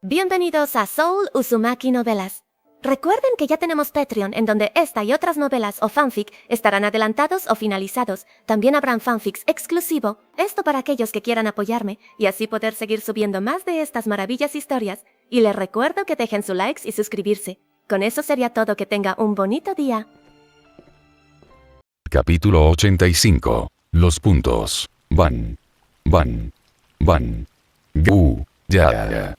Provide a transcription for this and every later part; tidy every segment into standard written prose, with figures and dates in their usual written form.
Bienvenidos a Soul Uzumaki Novelas. Recuerden que ya tenemos Patreon, en donde esta y otras novelas o fanfic estarán adelantados o finalizados. También habrán fanfics exclusivo, esto para aquellos que quieran apoyarme, y así poder seguir subiendo más de estas maravillas historias. Y les recuerdo que dejen su likes y suscribirse. Con eso sería todo, que tenga un bonito día. Capítulo 85. Los puntos. Van. Ya.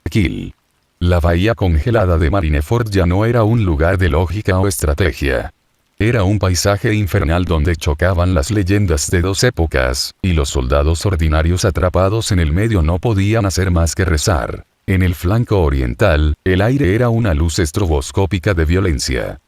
Kill. La bahía congelada de Marineford ya no era un lugar de lógica o estrategia. Era un paisaje infernal donde chocaban las leyendas de dos épocas, y los soldados ordinarios atrapados en el medio no podían hacer más que rezar. En el flanco oriental, el aire era una luz estroboscópica de violencia.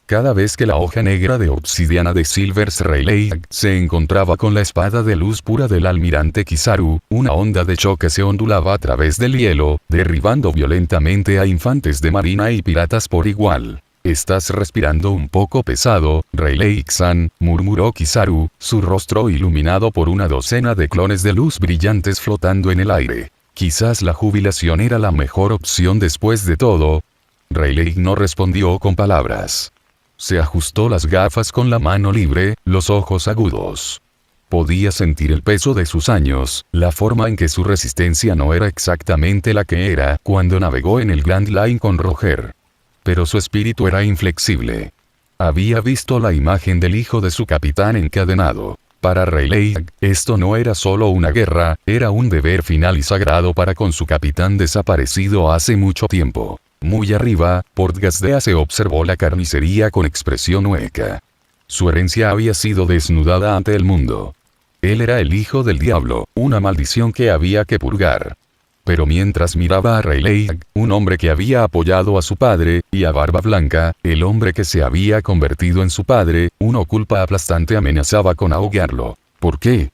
Cada vez que la hoja negra de obsidiana de Silver's Rayleigh se encontraba con la espada de luz pura del almirante Kizaru, una onda de choque se ondulaba a través del hielo, derribando violentamente a infantes de marina y piratas por igual. «Estás respirando un poco pesado, Rayleigh-san», murmuró Kizaru, su rostro iluminado por una docena de clones de luz brillantes flotando en el aire. Quizás la jubilación era la mejor opción después de todo. Rayleigh no respondió con palabras. Se ajustó las gafas con la mano libre, los ojos agudos. Podía sentir el peso de sus años, la forma en que su resistencia no era exactamente la que era cuando navegó en el Grand Line con Roger. Pero su espíritu era inflexible. Había visto la imagen del hijo de su capitán encadenado. Para Rayleigh, esto no era solo una guerra, era un deber final y sagrado para con su capitán desaparecido hace mucho tiempo. Muy arriba, Port Gazdea se observó la carnicería con expresión hueca. Su herencia había sido desnudada ante el mundo. Él era el hijo del diablo, una maldición que había que purgar. Pero mientras miraba a Rayleigh, un hombre que había apoyado a su padre, y a Barba Blanca, el hombre que se había convertido en su padre, una culpa aplastante amenazaba con ahogarlo. ¿Por qué?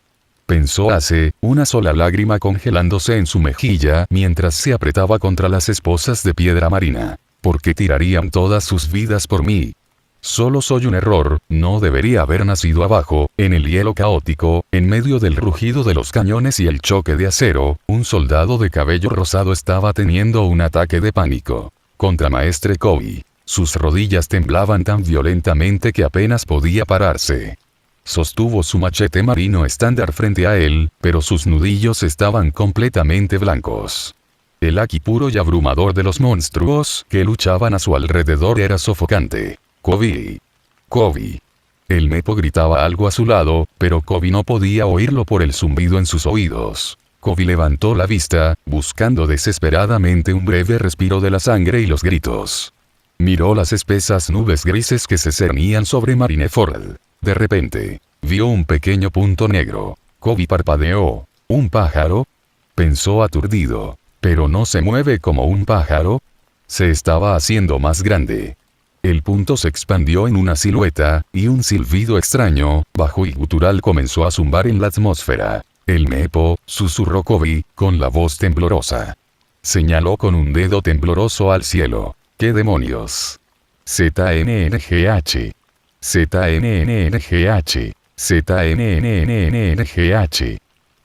Pensó hace, una sola lágrima congelándose en su mejilla mientras se apretaba contra las esposas de piedra marina. ¿Por qué tirarían todas sus vidas por mí? Solo soy un error, no debería haber nacido abajo, en el hielo caótico, en medio del rugido de los cañones y el choque de acero. Un soldado de cabello rosado estaba teniendo un ataque de pánico. Contramaestre Kobe. Sus rodillas temblaban tan violentamente que apenas podía pararse. Sostuvo su machete marino estándar frente a él, pero sus nudillos estaban completamente blancos. El haki puro y abrumador de los monstruos que luchaban a su alrededor era sofocante. Kobe. Kobe. El mepo gritaba algo a su lado, pero Kobe no podía oírlo por el zumbido en sus oídos. Kobe levantó la vista, buscando desesperadamente un breve respiro de la sangre y los gritos. Miró las espesas nubes grises que se cernían sobre Marineford. De repente, vio un pequeño punto negro. Kobe parpadeó. ¿Un pájaro? Pensó aturdido. ¿Pero no se mueve como un pájaro? Se estaba haciendo más grande. El punto se expandió en una silueta, y un silbido extraño, bajo y gutural comenzó a zumbar en la atmósfera. «El mepo», susurró Kobe, con la voz temblorosa. Señaló con un dedo tembloroso al cielo. «¿Qué demonios?» ZNNGH. ZNNNGH. ZNNNNGH.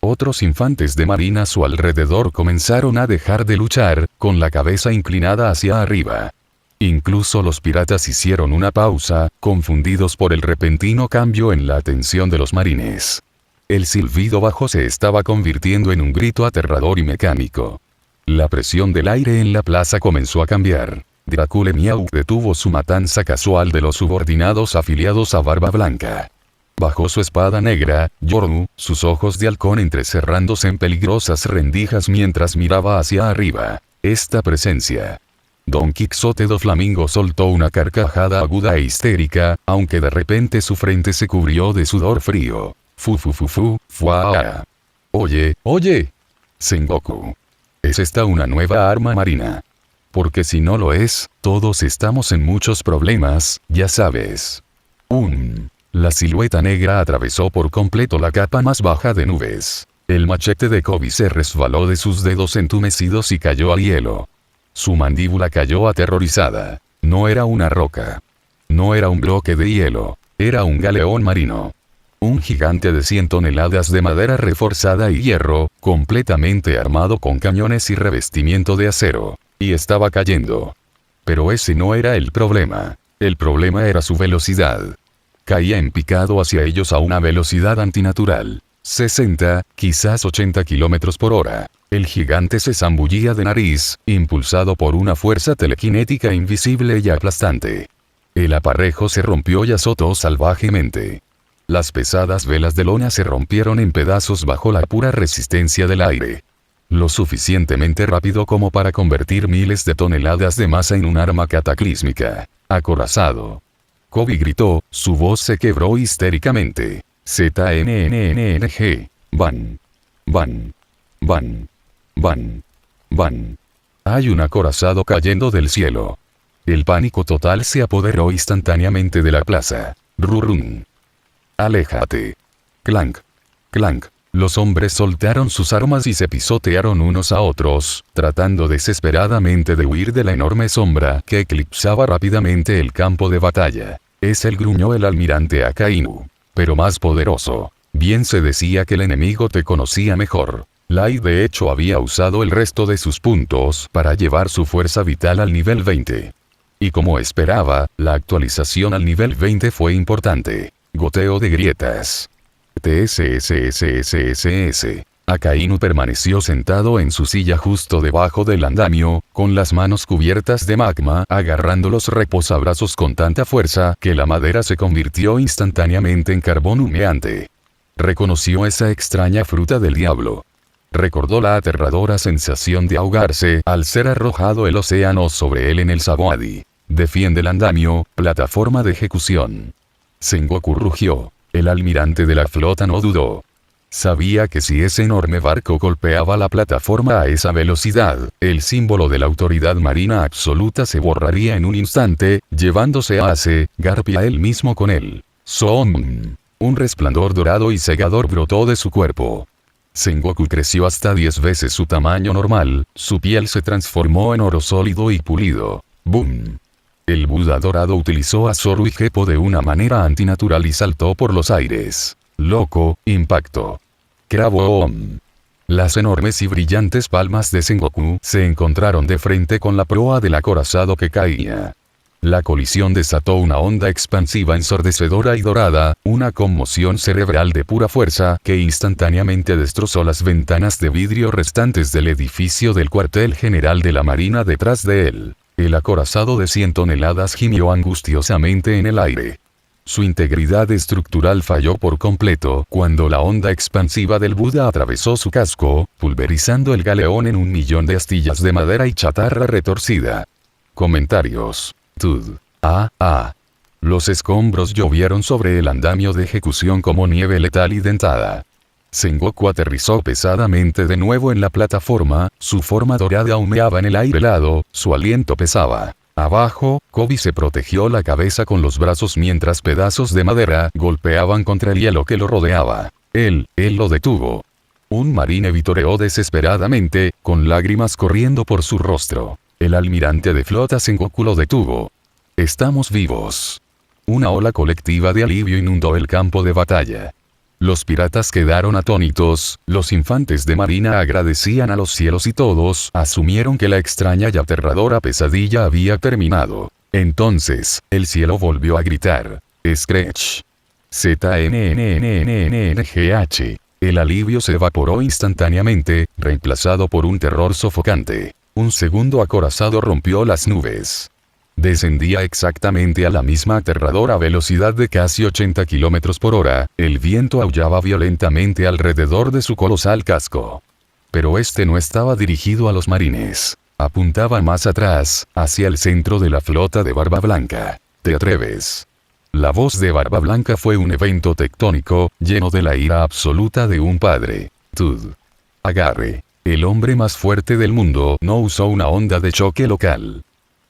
Otros infantes de marina a su alrededor comenzaron a dejar de luchar, con la cabeza inclinada hacia arriba. Incluso los piratas hicieron una pausa, confundidos por el repentino cambio en la atención de los marines. El silbido bajo se estaba convirtiendo en un grito aterrador y mecánico. La presión del aire en la plaza comenzó a cambiar. Dracule Miau detuvo su matanza casual de los subordinados afiliados a Barba Blanca. Bajó su espada negra, Yornu, sus ojos de halcón entrecerrándose en peligrosas rendijas mientras miraba hacia arriba. Esta presencia. Don Quixote do Flamingo soltó una carcajada aguda e histérica, aunque de repente su frente se cubrió de sudor frío. Fuá. Oye. Sengoku. ¿Es esta una nueva arma marina? Porque si no lo es, todos estamos en muchos problemas, ya sabes. La silueta negra atravesó por completo la capa más baja de nubes. El machete de Kobe se resbaló de sus dedos entumecidos y cayó al hielo. Su mandíbula cayó aterrorizada. No era una roca. No era un bloque de hielo. Era un galeón marino. Un gigante de 100 toneladas de madera reforzada y hierro, completamente armado con cañones y revestimiento de acero. Y estaba cayendo. Pero ese no era el problema. El problema era su velocidad. Caía en picado hacia ellos a una velocidad antinatural. 60, quizás 80 kilómetros por hora. El gigante se zambullía de nariz, impulsado por una fuerza telequinética invisible y aplastante. El aparejo se rompió y azotó salvajemente. Las pesadas velas de lona se rompieron en pedazos bajo la pura resistencia del aire. Lo suficientemente rápido como para convertir miles de toneladas de masa en un arma cataclísmica. Acorazado. Kobe gritó, su voz se quebró histéricamente. ZNNNG. Van. Van. Van. Van. Van. Hay un acorazado cayendo del cielo. El pánico total se apoderó instantáneamente de la plaza. Rurrun. Aléjate. Clank. Clank. Los hombres soltaron sus armas y se pisotearon unos a otros, tratando desesperadamente de huir de la enorme sombra que eclipsaba rápidamente el campo de batalla. Es el gruñó el almirante Akainu. Pero más poderoso. Bien se decía que el enemigo te conocía mejor. Lai de hecho había usado el resto de sus puntos para llevar su fuerza vital al nivel 20. Y como esperaba, la actualización al nivel 20 fue importante. Goteo de grietas. TSSSSSS. Akainu permaneció sentado en su silla justo debajo del andamio, con las manos cubiertas de magma, agarrando los reposabrazos con tanta fuerza que la madera se convirtió instantáneamente en carbón humeante. Reconoció esa extraña fruta del diablo. Recordó la aterradora sensación de ahogarse al ser arrojado el océano sobre él en el Saboadi. Defiende el andamio, plataforma de ejecución. Sengoku rugió. El almirante de la flota no dudó. Sabía que si ese enorme barco golpeaba la plataforma a esa velocidad, el símbolo de la autoridad marina absoluta se borraría en un instante, llevándose a Ace, Garp y a él mismo con él. Son. Un resplandor dorado y cegador brotó de su cuerpo. Sengoku creció hasta 10 veces su tamaño normal, su piel se transformó en oro sólido y pulido. ¡Boom! El Buda dorado utilizó a Zoru y Geppo de una manera antinatural y saltó por los aires. Loco, impacto. Crabo-om. Las enormes y brillantes palmas de Sengoku se encontraron de frente con la proa del acorazado que caía. La colisión desató una onda expansiva ensordecedora y dorada, una conmoción cerebral de pura fuerza que instantáneamente destrozó las ventanas de vidrio restantes del edificio del cuartel general de la Marina detrás de él. El acorazado de 100 toneladas gimió angustiosamente en el aire. Su integridad estructural falló por completo cuando la onda expansiva del Buda atravesó su casco, pulverizando el galeón en 1.000.000 de astillas de madera y chatarra retorcida. Comentarios. Tud. Los escombros llovieron sobre el andamio de ejecución como nieve letal y dentada. Sengoku aterrizó pesadamente de nuevo en la plataforma, su forma dorada humeaba en el aire helado, su aliento pesaba. Abajo, Kobe se protegió la cabeza con los brazos mientras pedazos de madera golpeaban contra el hielo que lo rodeaba. Él lo detuvo. Un marine vitoreó desesperadamente, con lágrimas corriendo por su rostro. El almirante de flota Sengoku lo detuvo. Estamos vivos. Una ola colectiva de alivio inundó el campo de batalla. Los piratas quedaron atónitos, los infantes de marina agradecían a los cielos y todos asumieron que la extraña y aterradora pesadilla había terminado. Entonces, el cielo volvió a gritar. Scratch. ZNNNNNGH. El alivio se evaporó instantáneamente, reemplazado por un terror sofocante. Un segundo acorazado rompió las nubes. Descendía exactamente a la misma aterradora velocidad de casi 80 kilómetros por hora, el viento aullaba violentamente alrededor de su colosal casco. Pero este no estaba dirigido a los marines. Apuntaba más atrás, hacia el centro de la flota de Barba Blanca. ¿Te atreves? La voz de Barba Blanca fue un evento tectónico, lleno de la ira absoluta de un padre. Tud. Agarre. El hombre más fuerte del mundo no usó una onda de choque local.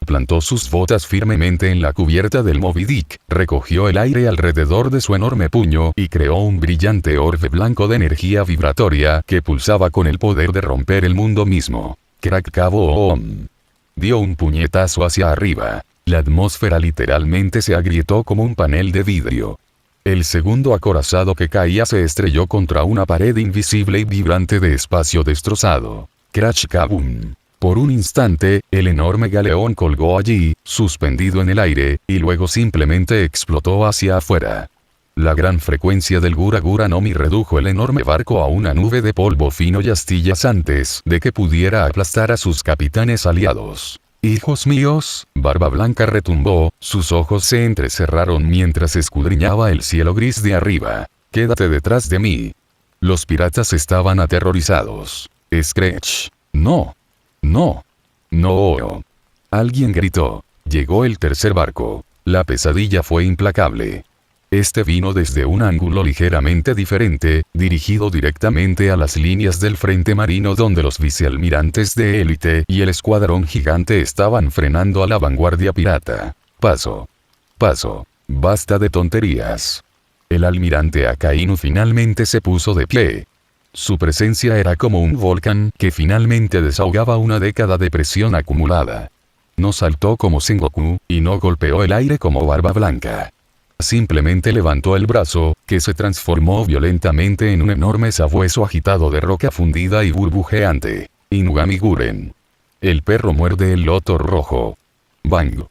Plantó sus botas firmemente en la cubierta del Moby Dick, recogió el aire alrededor de su enorme puño y creó un brillante orbe blanco de energía vibratoria que pulsaba con el poder de romper el mundo mismo. Crack cabo om. Dio un puñetazo hacia arriba. La atmósfera literalmente se agrietó como un panel de vidrio. El segundo acorazado que caía se estrelló contra una pared invisible y vibrante de espacio destrozado. Crash kaboom. Por un instante, el enorme galeón colgó allí, suspendido en el aire, y luego simplemente explotó hacia afuera. La gran frecuencia del Gura Gura no Mi redujo el enorme barco a una nube de polvo fino y astillas antes de que pudiera aplastar a sus capitanes aliados. «Hijos míos», Barba Blanca retumbó, sus ojos se entrecerraron mientras escudriñaba el cielo gris de arriba. «Quédate detrás de mí». Los piratas estaban aterrorizados. «Screech. No. No. No». Alguien gritó. Llegó el tercer barco. La pesadilla fue implacable. Este vino desde un ángulo ligeramente diferente, dirigido directamente a las líneas del frente marino donde los vicealmirantes de élite y el escuadrón gigante estaban frenando a la vanguardia pirata. «Paso. Paso. Basta de tonterías». El almirante Akainu finalmente se puso de pie. Su presencia era como un volcán que finalmente desahogaba una década de presión acumulada. No saltó como Sengoku, y no golpeó el aire como Barba Blanca. Simplemente levantó el brazo, que se transformó violentamente en un enorme sabueso agitado de roca fundida y burbujeante. Inugami Guren. El perro muerde el loto rojo. Bang.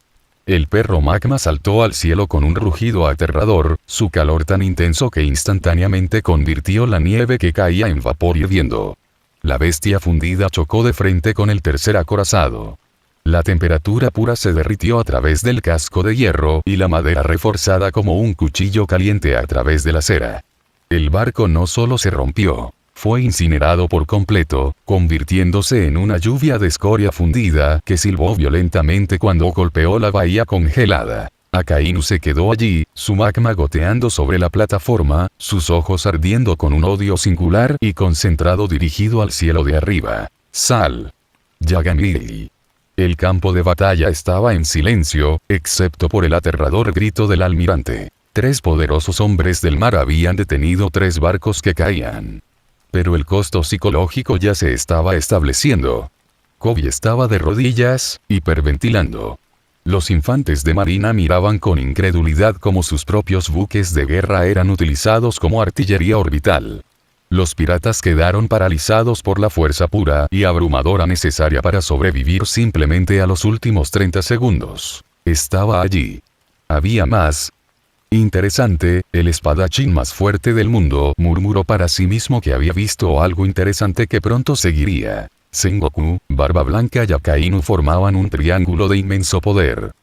El perro magma saltó al cielo con un rugido aterrador, su calor tan intenso que instantáneamente convirtió la nieve que caía en vapor hirviendo. La bestia fundida chocó de frente con el tercer acorazado. La temperatura pura se derritió a través del casco de hierro y la madera reforzada como un cuchillo caliente a través de la cera. El barco no solo se rompió, fue incinerado por completo, convirtiéndose en una lluvia de escoria fundida que silbó violentamente cuando golpeó la bahía congelada. Akainu se quedó allí, su magma goteando sobre la plataforma, sus ojos ardiendo con un odio singular y concentrado dirigido al cielo de arriba. «Sal. Yagami». El campo de batalla estaba en silencio, excepto por el aterrador grito del almirante. 3 poderosos hombres del mar habían detenido 3 barcos que caían. Pero el costo psicológico ya se estaba estableciendo. Kobe estaba de rodillas, hiperventilando. Los infantes de marina miraban con incredulidad cómo sus propios buques de guerra eran utilizados como artillería orbital. Los piratas quedaron paralizados por la fuerza pura y abrumadora necesaria para sobrevivir simplemente a los últimos 30 segundos. Estaba allí. Había más. «Interesante, el espadachín más fuerte del mundo», murmuró para sí mismo que había visto algo interesante que pronto seguiría. Sengoku, Barba Blanca y Akainu formaban un triángulo de inmenso poder.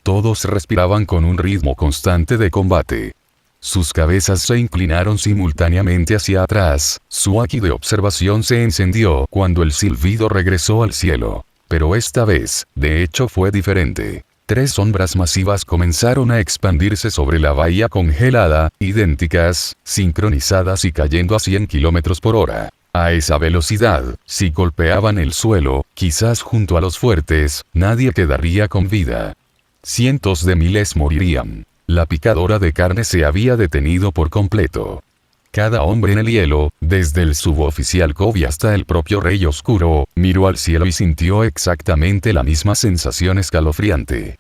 Todos respiraban con un ritmo constante de combate. Sus cabezas se inclinaron simultáneamente hacia atrás, su haki de observación se encendió cuando el silbido regresó al cielo. Pero esta vez, de hecho fue diferente. 3 sombras masivas comenzaron a expandirse sobre la bahía congelada, idénticas, sincronizadas y cayendo a 100 km por hora. A esa velocidad, si golpeaban el suelo, quizás junto a los fuertes, nadie quedaría con vida. Cientos de miles morirían. La picadora de carne se había detenido por completo. Cada hombre en el hielo, desde el suboficial Kobe hasta el propio Rey Oscuro, miró al cielo y sintió exactamente la misma sensación escalofriante.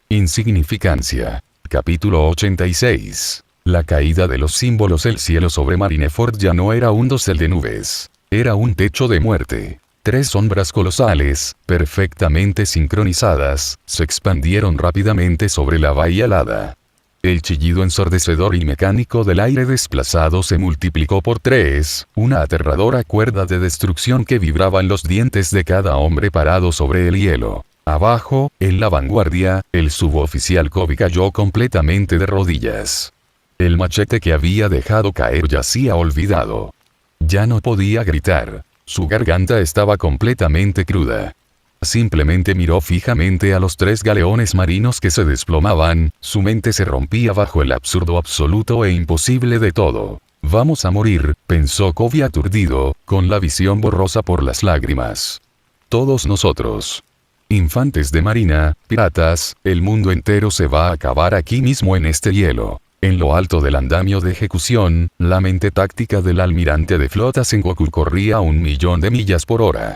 Insignificancia. Capítulo 86. La caída de los símbolos. El cielo sobre Marineford ya no era un dosel de nubes. Era un techo de muerte. 3 sombras colosales, perfectamente sincronizadas, se expandieron rápidamente sobre la bahía helada. El chillido ensordecedor y mecánico del aire desplazado se multiplicó por 3, una aterradora cuerda de destrucción que vibraba en los dientes de cada hombre parado sobre el hielo. Abajo, en la vanguardia, el suboficial Kobe cayó completamente de rodillas. El machete que había dejado caer yacía olvidado. Ya no podía gritar. Su garganta estaba completamente cruda. Simplemente miró fijamente a los 3 galeones marinos que se desplomaban, su mente se rompía bajo el absurdo absoluto e imposible de todo. «Vamos a morir», pensó Kobe aturdido, con la visión borrosa por las lágrimas. «Todos nosotros. Infantes de marina, piratas, el mundo entero se va a acabar aquí mismo en este hielo». En lo alto del andamio de ejecución, la mente táctica del almirante de flota Sengoku corría a 1.000.000 de millas por hora.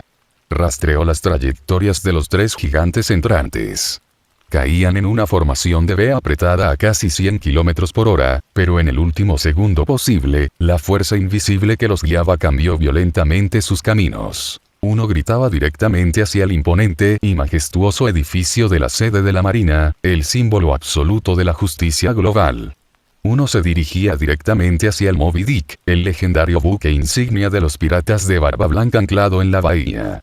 Rastreó las trayectorias de los 3 gigantes entrantes. caían en una formación de V apretada a casi 100 km por hora, pero en el último segundo posible, la fuerza invisible que los guiaba cambió violentamente sus caminos. Uno gritaba directamente hacia el imponente y majestuoso edificio de la sede de la Marina, el símbolo absoluto de la justicia global. Uno se dirigía directamente hacia el Moby Dick, el legendario buque insignia de los piratas de Barba Blanca anclado en la bahía.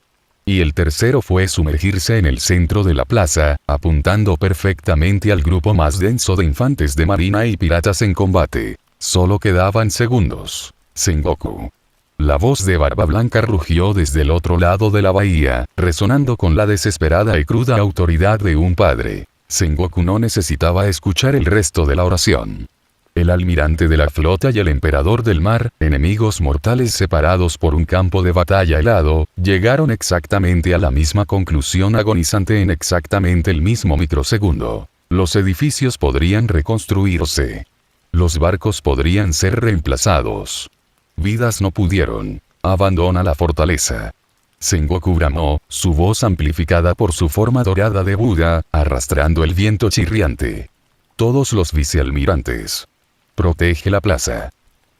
Y el tercero fue sumergirse en el centro de la plaza, apuntando perfectamente al grupo más denso de infantes de marina y piratas en combate. Solo quedaban segundos. Sengoku. La voz de Barba Blanca rugió desde el otro lado de la bahía, resonando con la desesperada y cruda autoridad de un padre. Sengoku no necesitaba escuchar el resto de la oración. El almirante de la flota y el emperador del mar, enemigos mortales separados por un campo de batalla helado, llegaron exactamente a la misma conclusión agonizante en exactamente el mismo microsegundo. Los edificios podrían reconstruirse. Los barcos podrían ser reemplazados. Vidas no pudieron. Abandona la fortaleza. Sengoku bramó, su voz amplificada por su forma dorada de Buda, arrastrando el viento chirriante. Todos los vicealmirantes. Protege la plaza.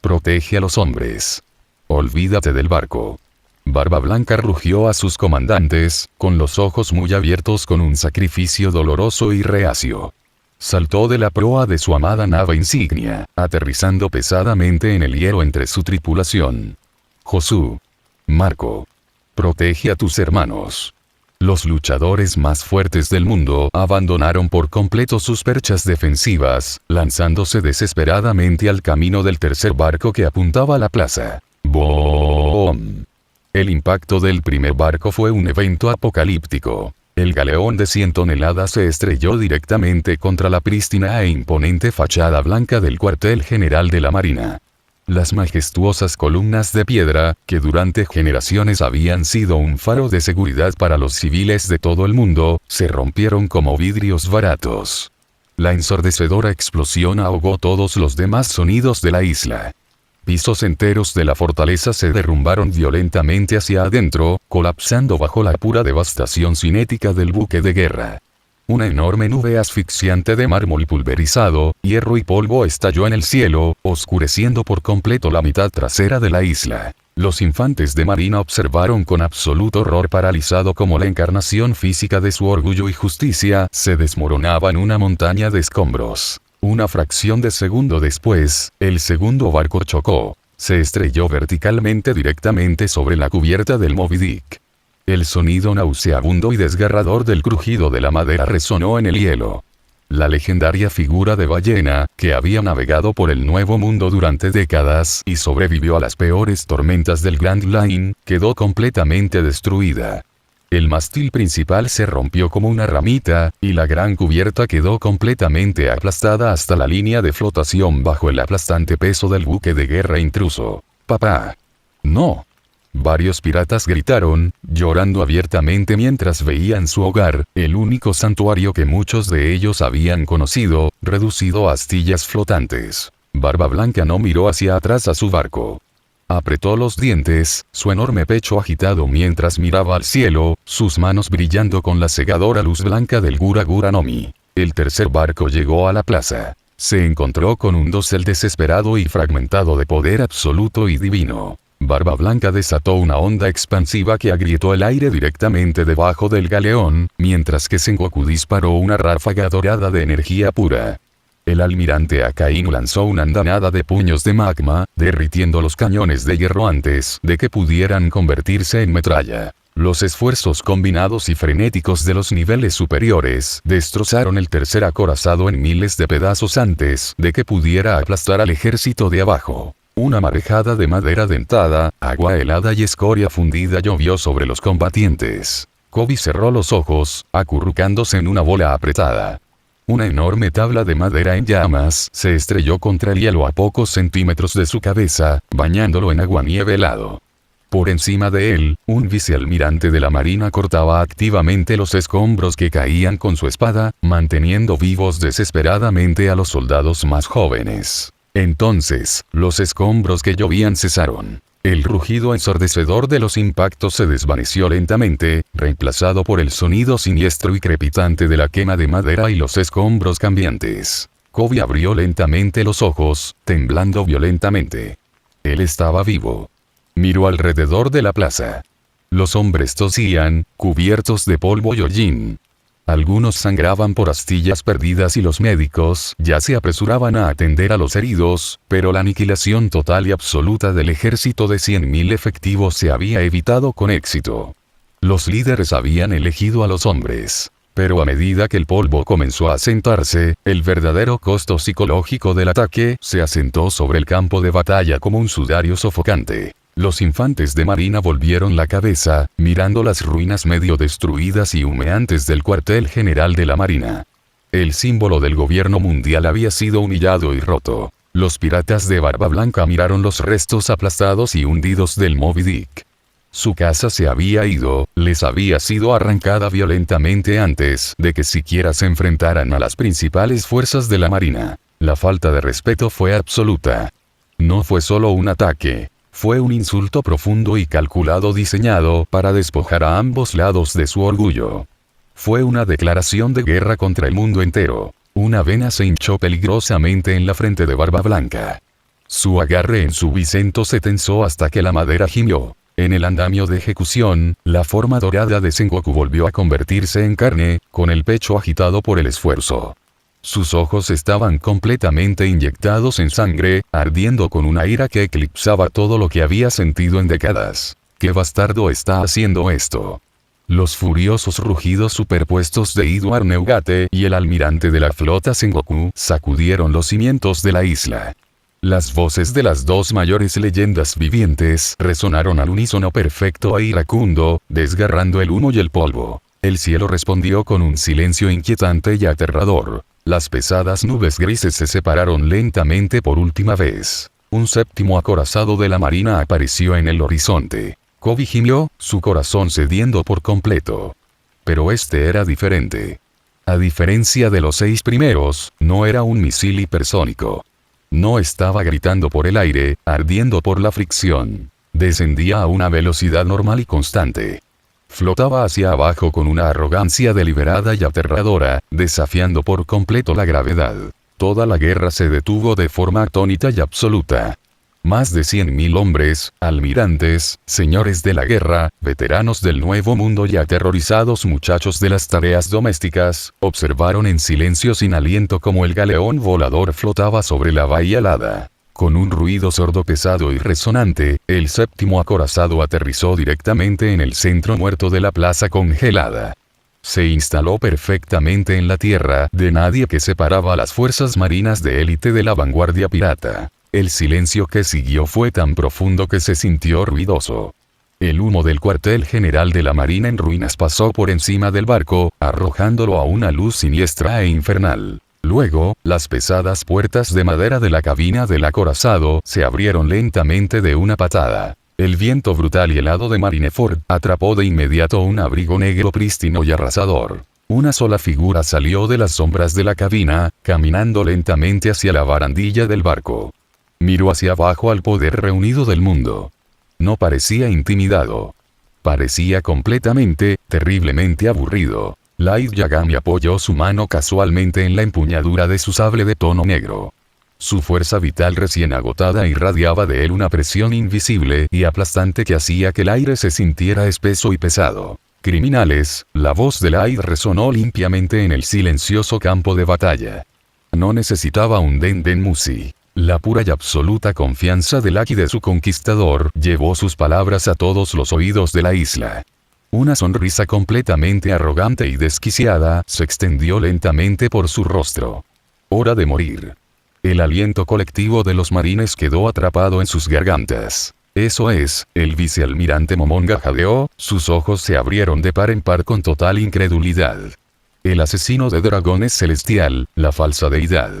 Protege a los hombres. Olvídate del barco. Barba Blanca rugió a sus comandantes, con los ojos muy abiertos con un sacrificio doloroso y reacio. Saltó de la proa de su amada nave insignia, aterrizando pesadamente en el hielo entre su tripulación. Josué. Marco. Protege a tus hermanos. Los luchadores más fuertes del mundo abandonaron por completo sus perchas defensivas, lanzándose desesperadamente al camino del tercer barco que apuntaba a la plaza. ¡Boom! El impacto del primer barco fue un evento apocalíptico. El galeón de 100 toneladas se estrelló directamente contra la prístina e imponente fachada blanca del cuartel general de la Marina. Las majestuosas columnas de piedra, que durante generaciones habían sido un faro de seguridad para los civiles de todo el mundo, se rompieron como vidrios baratos. La ensordecedora explosión ahogó todos los demás sonidos de la isla. Pisos enteros de la fortaleza se derrumbaron violentamente hacia adentro, colapsando bajo la pura devastación cinética del buque de guerra. Una enorme nube asfixiante de mármol pulverizado, hierro y polvo estalló en el cielo, oscureciendo por completo la mitad trasera de la isla. Los infantes de marina observaron con absoluto horror, paralizado como la encarnación física de su orgullo y justicia se desmoronaba en una montaña de escombros. Una fracción de segundo después, el segundo barco chocó. Se estrelló verticalmente directamente sobre la cubierta del Moby Dick. El sonido nauseabundo y desgarrador del crujido de la madera resonó en el hielo. La legendaria figura de ballena, que había navegado por el Nuevo Mundo durante décadas y sobrevivió a las peores tormentas del Grand Line, quedó completamente destruida. El mástil principal se rompió como una ramita, y la gran cubierta quedó completamente aplastada hasta la línea de flotación bajo el aplastante peso del buque de guerra intruso. ¡Papá! ¡No! Varios piratas gritaron, llorando abiertamente mientras veían su hogar, el único santuario que muchos de ellos habían conocido, reducido a astillas flotantes. Barba Blanca no miró hacia atrás a su barco. Apretó los dientes, su enorme pecho agitado mientras miraba al cielo, sus manos brillando con la cegadora luz blanca del Gura Gura no Mi. El tercer barco llegó a la plaza. Se encontró con un dosel desesperado y fragmentado de poder absoluto y divino. Barba Blanca desató una onda expansiva que agrietó el aire directamente debajo del galeón, mientras que Sengoku disparó una ráfaga dorada de energía pura. El almirante Akainu lanzó una andanada de puños de magma, derritiendo los cañones de hierro antes de que pudieran convertirse en metralla. Los esfuerzos combinados y frenéticos de los niveles superiores destrozaron el tercer acorazado en miles de pedazos antes de que pudiera aplastar al ejército de abajo. Una marejada de madera dentada, agua helada y escoria fundida llovió sobre los combatientes. Kobe cerró los ojos, acurrucándose en una bola apretada. Una enorme tabla de madera en llamas se estrelló contra el hielo a pocos centímetros de su cabeza, bañándolo en aguanieve helado. Por encima de él, un vicealmirante de la marina cortaba activamente los escombros que caían con su espada, manteniendo vivos desesperadamente a los soldados más jóvenes. Entonces, los escombros que llovían cesaron. El rugido ensordecedor de los impactos se desvaneció lentamente, reemplazado por el sonido siniestro y crepitante de la quema de madera y los escombros cambiantes. Kobe abrió lentamente los ojos, temblando violentamente. Él estaba vivo. Miró alrededor de la plaza. Los hombres tosían, cubiertos de polvo y hollín. Algunos sangraban por astillas perdidas y los médicos ya se apresuraban a atender a los heridos, pero la aniquilación total y absoluta del ejército de 100.000 efectivos se había evitado con éxito. Los líderes habían elegido a los hombres. Pero a medida que el polvo comenzó a asentarse, el verdadero costo psicológico del ataque se asentó sobre el campo de batalla como un sudario sofocante. Los infantes de marina volvieron la cabeza, mirando las ruinas medio destruidas y humeantes del cuartel general de la marina. El símbolo del gobierno mundial había sido humillado y roto. Los piratas de Barba Blanca miraron los restos aplastados y hundidos del Moby Dick. Su casa se había ido, les había sido arrancada violentamente antes de que siquiera se enfrentaran a las principales fuerzas de la marina. La falta de respeto fue absoluta. No fue solo un ataque. Fue un insulto profundo y calculado diseñado para despojar a ambos lados de su orgullo. Fue una declaración de guerra contra el mundo entero. Una vena se hinchó peligrosamente en la frente de Barba Blanca. Su agarre en su bisento se tensó hasta que la madera gimió. En el andamio de ejecución, la forma dorada de Sengoku volvió a convertirse en carne, con el pecho agitado por el esfuerzo. Sus ojos estaban completamente inyectados en sangre, ardiendo con una ira que eclipsaba todo lo que había sentido en décadas. ¿Qué bastardo está haciendo esto? Los furiosos rugidos superpuestos de Edward Neugate y el almirante de la flota Sengoku sacudieron los cimientos de la isla. Las voces de las dos mayores leyendas vivientes resonaron al unísono perfecto e iracundo, desgarrando el humo y el polvo. El cielo respondió con un silencio inquietante y aterrador. Las pesadas nubes grises se separaron lentamente por última vez. Un séptimo acorazado de la marina apareció en el horizonte. Kobe gimió, su corazón cediendo por completo. Pero este era diferente. A diferencia de los 6 primeros, no era un misil hipersónico. No estaba gritando por el aire, ardiendo por la fricción. Descendía a una velocidad normal y constante. Flotaba hacia abajo con una arrogancia deliberada y aterradora, desafiando por completo la gravedad. Toda la guerra se detuvo de forma atónita y absoluta. Más de 100.000 hombres, almirantes, señores de la guerra, veteranos del nuevo mundo y aterrorizados muchachos de las tareas domésticas, observaron en silencio sin aliento como el galeón volador flotaba sobre la bahía helada. Con un ruido sordo pesado y resonante, el séptimo acorazado aterrizó directamente en el centro muerto de la plaza congelada. Se instaló perfectamente en la tierra de nadie que separaba a las fuerzas marinas de élite de la vanguardia pirata. El silencio que siguió fue tan profundo que se sintió ruidoso. El humo del cuartel general de la marina en ruinas pasó por encima del barco, arrojándolo a una luz siniestra e infernal. Luego, las pesadas puertas de madera de la cabina del acorazado se abrieron lentamente de una patada. El viento brutal y helado de Marineford atrapó de inmediato un abrigo negro prístino y arrasador. Una sola figura salió de las sombras de la cabina, caminando lentamente hacia la barandilla del barco. Miró hacia abajo al poder reunido del mundo. No parecía intimidado. Parecía completamente, terriblemente aburrido. Light Yagami apoyó su mano casualmente en la empuñadura de su sable de tono negro. Su fuerza vital recién agotada irradiaba de él una presión invisible y aplastante que hacía que el aire se sintiera espeso y pesado. Criminales, la voz de Light resonó limpiamente en el silencioso campo de batalla. No necesitaba un Denden Musi. La pura y absoluta confianza del Aki de su conquistador llevó sus palabras a todos los oídos de la isla. Una sonrisa completamente arrogante y desquiciada se extendió lentamente por su rostro. Hora de morir. El aliento colectivo de los marines quedó atrapado en sus gargantas. Eso es, el vicealmirante Momonga jadeó, sus ojos se abrieron de par en par con total incredulidad. El asesino de dragones celestial, la falsa deidad.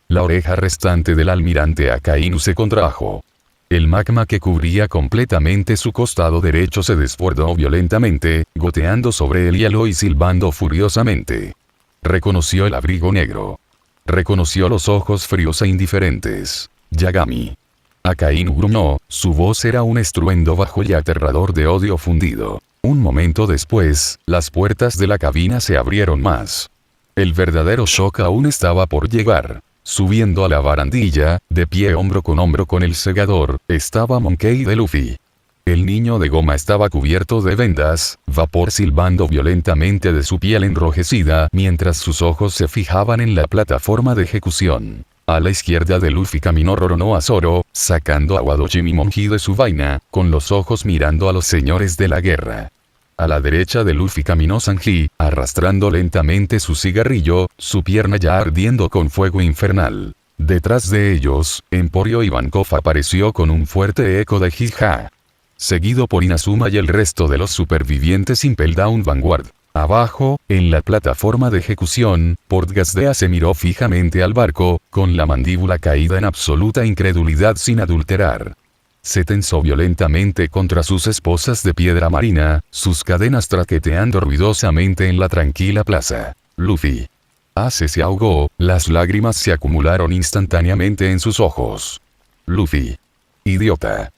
La oreja restante del almirante Akainu se contrajo. El magma que cubría completamente su costado derecho se desbordó violentamente, goteando sobre el hielo y silbando furiosamente. Reconoció el abrigo negro. Reconoció los ojos fríos e indiferentes. Yagami. Akainu gruñó, su voz era un estruendo bajo y aterrador de odio fundido. Un momento después, las puertas de la cabina se abrieron más. El verdadero shock aún estaba por llegar. Subiendo a la barandilla, de pie hombro con el segador, estaba Monkey D. Luffy. El niño de goma estaba cubierto de vendas, vapor silbando violentamente de su piel enrojecida mientras sus ojos se fijaban en la plataforma de ejecución. A la izquierda de Luffy caminó Roronoa Zoro, sacando a Wado Monkey de su vaina, con los ojos mirando a los señores de la guerra. A la derecha de Luffy caminó Sanji, arrastrando lentamente su cigarrillo, su pierna ya ardiendo con fuego infernal. Detrás de ellos, Emporio Ivankov apareció con un fuerte eco de Hija. Seguido por Inazuma y el resto de los supervivientes Impel Down Vanguard. Abajo, en la plataforma de ejecución, Portgas se miró fijamente al barco, con la mandíbula caída en absoluta incredulidad sin adulterar. Se tensó violentamente contra sus esposas de piedra marina, sus cadenas traqueteando ruidosamente en la tranquila plaza. Luffy. Ace se ahogó, las lágrimas se acumularon instantáneamente en sus ojos. Luffy. Idiota.